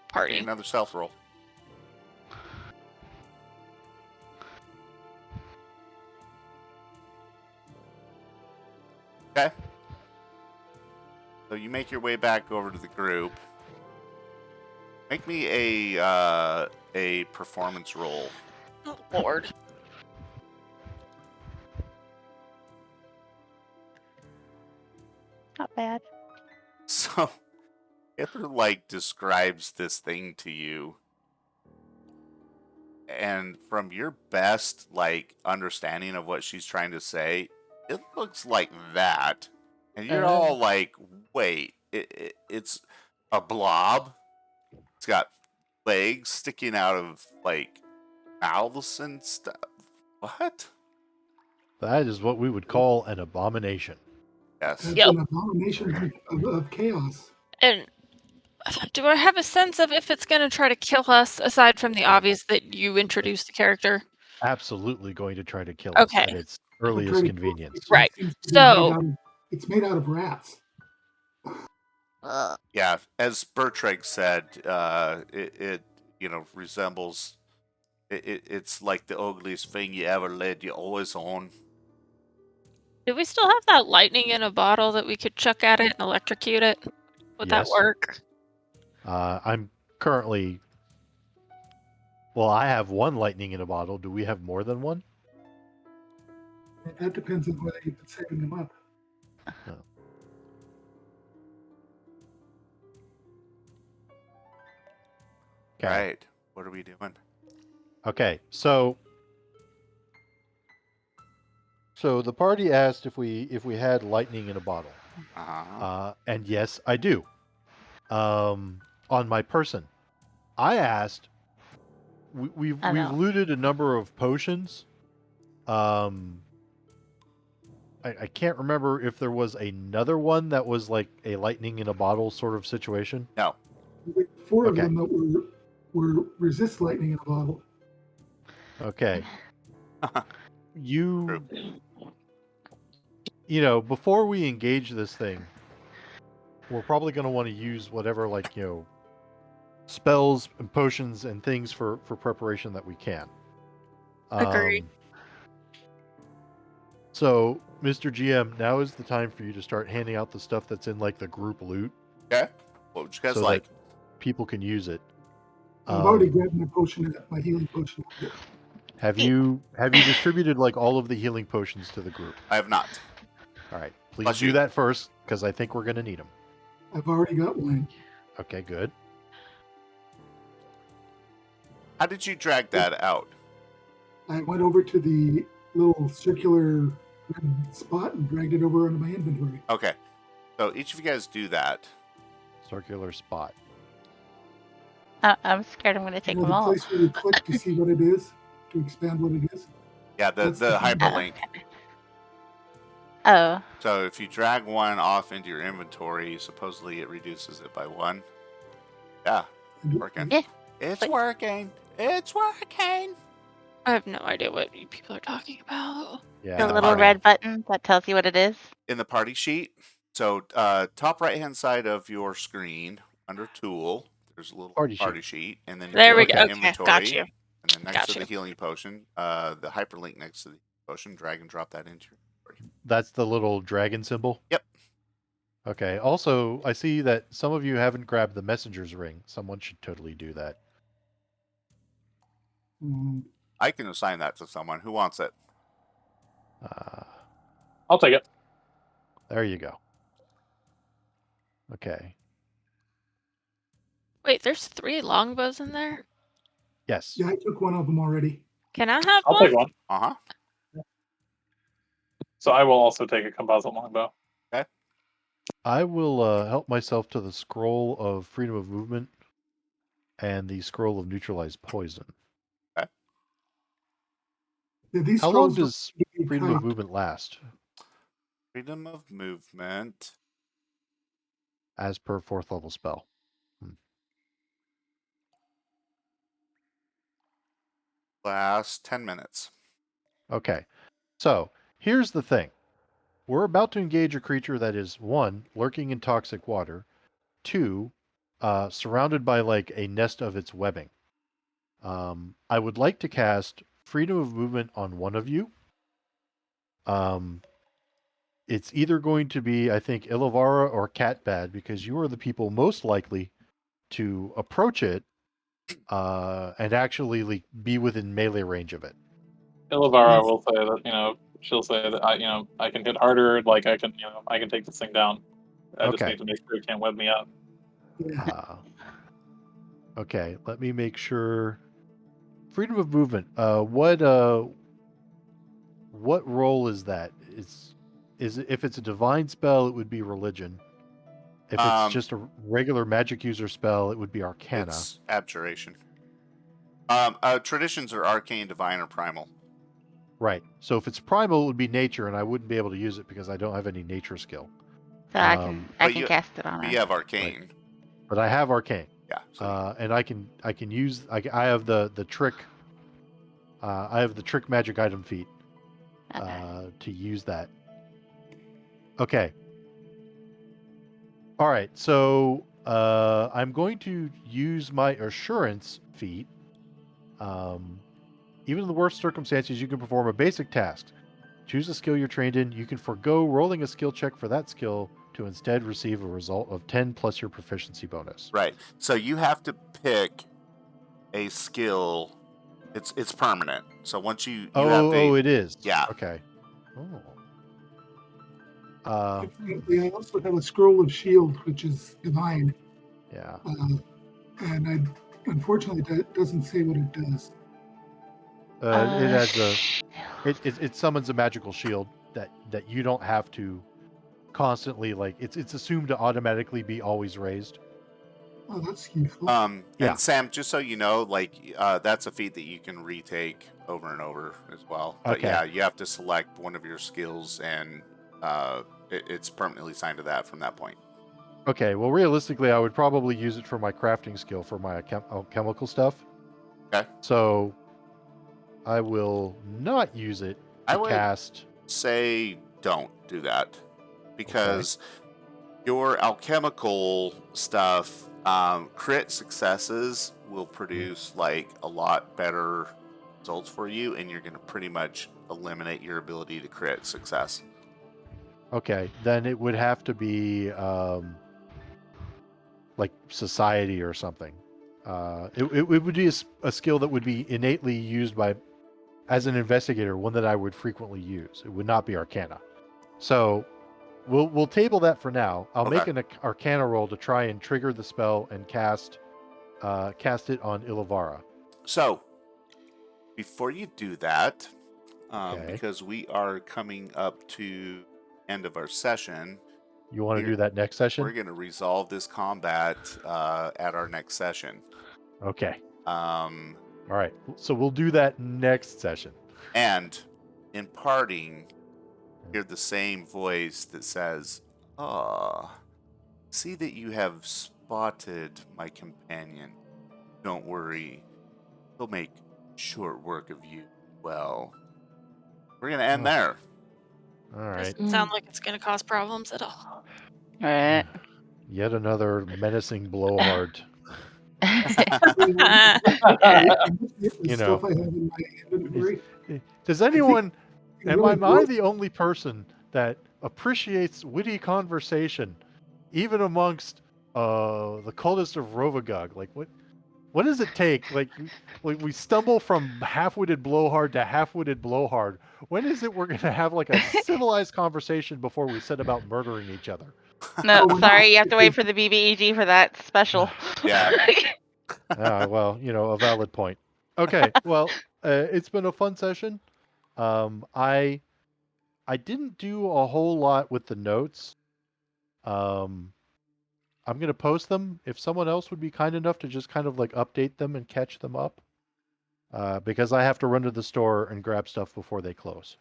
party.
another stealth roll. Okay. So you make your way back over to the group. Make me a performance roll.
Oh, Lord.
Not bad.
So Hitler like describes this thing to you, and from your best like understanding of what she's trying to say, it looks like that, and you're all like, "Wait, it's a blob. It's got legs sticking out of like mouths and stuff. What?"
That is what we would call an abomination.
Yes.
That's
Yep.
an abomination of chaos.
And do I have a sense of if it's gonna try to kill us, aside from the obvious that you introduced the character?
Absolutely going to try to kill
Okay.
us at its
It'll
earliest
try to-
convenience.
it
Right.
seems to be
So-
it's made out of rats.
Yeah, as Bertreg said, it resembles. It's like the ugliest thing you ever laid your eyes on.
Do we still have that lightning in a bottle that we could chuck at it and electrocute it? Would that
Yes.
work?
I'm currently. Well, I have one lightning in a bottle. Do we have more than one?
That depends on whether you've been saving them up.
Okay.
Right. What are we doing?
Okay. So the party asked if we had lightning in a bottle. And yes, I do. On my person. I asked. We've
I know.
looted a number of potions. I can't remember if there was another one that was like a lightning in a bottle sort of situation.
No.
Four of
Okay.
them that were resist lightning in a bottle.
Okay.
True.
Before we engage this thing, we're probably going to want to use whatever, spells and potions and things for preparation that we can.
Agreed.
So, Mr. GM, now is the time for you to start handing out the stuff that's in, the group loot.
Okay. What would you guys
so
like?
that people can use it.
I've already grabbed my potion, my healing potion.
Have you distributed, all of the healing potions to the group?
I have not.
All right. Please
Bless
do
you.
that first, because I think we're going to need them.
I've already got one.
Okay, good.
How did you drag that out?
I went over to the little circular red spot and dragged it over onto my inventory.
Okay. So each of you guys do that.
Circular spot.
I'm scared I'm going to
You
take
know
them
the
all.
place where you click to see what it is, to expand what it is?
Yeah, the
That's the
hyperlink.
Oh,
So if you drag one off into your inventory, supposedly it reduces it by 1. Yeah, working.
Yeah.
It's
Sweet.
working. It's working.
I have no idea what you people are talking about.
Yeah.
The
the
little
party.
red button that tells you what it is.
In the party sheet, so top right-hand side of your screen, under Tool, there's a little
Party
sheet, and then you
There
go
we
to
go. Okay,
Inventory,
got you.
and then next
Got
to the
you.
healing potion, the hyperlink next to the potion, drag and drop that into your inventory.
That's the little dragon symbol?
Yep.
Okay. Also, I see that some of you haven't grabbed the messenger's ring. Someone should totally do that.
I can assign that to someone. Who wants it?
I'll take it.
There you go. Okay.
Wait, there's 3 longbows in there?
Yes.
Yeah, I took one of them already.
Can I have
I'll
one?
take one.
Uh-huh.
So I will also take a composite longbow.
I will help myself to the scroll of freedom of movement and the scroll of neutralized poison.
Yeah, these
How long
scrolls
does
don't get
freedom of
typed.
movement last?
Freedom of movement.
As per 4th level spell.
Last 10 minutes.
Okay. So, here's the thing. We're about to engage a creature that is, 1, lurking in toxic water, 2, surrounded by like a nest of its webbing. I would like to cast freedom of movement on one of you. It's either going to be, I think, Ilavara or Catbad, because you are the people most likely to approach it and actually like, be within melee range of it.
Ilavara
Yes.
will say that, she'll say that I can hit harder, like I can take this thing down. I just
Okay.
need to make sure it can't web me up.
Yeah.
Okay, let me make sure. Freedom of movement. What role is that? If it's a divine spell, it would be religion. If it's just a regular magic user spell, it would be arcana.
It's abjuration. Traditions are arcane, divine, or primal.
Right. So if it's primal, it would be nature, and I wouldn't be able to use it because I don't have any nature skill.
So I can cast it on
But
her.
you have arcane.
Right. But I have arcane.
Yeah. So
And I can use. I have the trick. I have the trick magic item feat to use that. Okay. All right. So I'm going to use my assurance feat. Even in the worst circumstances, you can perform a basic task. Choose a skill you're trained in. You can forego rolling a skill check for that skill to instead receive a result of 10 plus your proficiency bonus.
right. So you have to pick a skill. It's permanent. So once you have
it is.
Yeah.
Okay.
I also have a scroll of shield, which is divine.
Yeah.
And unfortunately, that doesn't say what it does.
It has it summons a magical shield that you don't have to constantly it's assumed to automatically be always raised.
Oh, that's useful.
Yeah.
Yeah.
And Sam, just so you know, that's a feat that you can retake over and over as well. But
Okay.
yeah, you have to select one of your skills, and it's permanently signed to that from that point.
Okay, well, realistically, I would probably use it for my crafting skill for my chemical stuff.
Okay.
So I will not use it to cast.
Say don't do that, because your alchemical stuff, crit successes will produce a lot better results for you, and you're going to pretty much eliminate your ability to crit success.
Okay, then it would have to be like society or something. It would be a skill that would be innately used as an investigator, one that I would frequently use. It would not be arcana. So we'll table that for now. I'll make an arcana roll to try and trigger the spell and cast it on Ilavara.
So, before you do that,
Okay.
because we are coming up to end of our session,
You want to
we're-
do that next
we're
session?
going to resolve this combat at our next session.
Okay.
Um,
All right. So we'll do that next session.
and in parting, hear the same voice that says, "Ah, see that you have spotted my companion. Don't worry, he'll make short work of you. Well, we're going to end
Oh.
there."
All right.
Doesn't sound like it's going to cause problems at all.
Right.
Yet another menacing blowhard.
The
You
stuff
know.
I have in my inventory.
Does anyone,
it
am
really
I
broke.
the only person that appreciates witty conversation, even amongst the cultists of Rovagog? Like, what does it take? Like we stumble from half-witted blowhard to half-witted blowhard. When is it we're gonna have like a civilized conversation before we set about murdering each other?
No,
we're
sorry,
not,
you have to wait
because-
for the BBEG for that special.
Yeah.
Well, a valid point. Okay, well, it's been a fun session. I didn't do a whole lot with the notes. I'm gonna post them. If someone else would be kind enough to just kind of like update them and catch them up, because I have to run to the store and grab stuff before they close.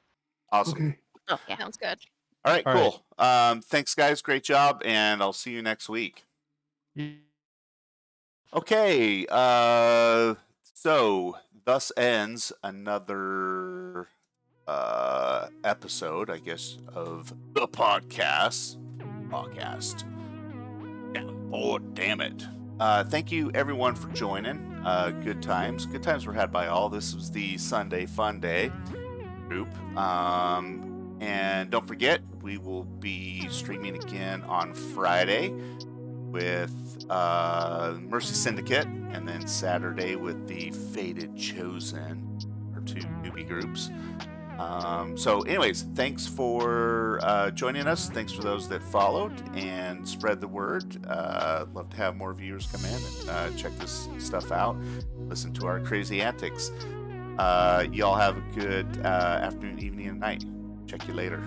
Awesome.
Okay.
Oh, yeah.
Sounds good.
All right,
All
cool. Thanks, guys. Great job, and I'll see you next week. Okay, so thus ends another episode, I guess, of the podcast. Yeah, oh, damn it. Thank you, everyone, for joining. Good times. Good times were had by all. This was the Sunday Fun Day group. And don't forget, we will be streaming again on Friday with Mercy Syndicate, and then Saturday with the Fated Chosen, our two newbie groups. So anyways, thanks for joining us. Thanks for those that followed and spread the word. Love to have more viewers come in and check this stuff out, listen to our crazy antics. Y'all have a good afternoon, evening, and night. Check you later.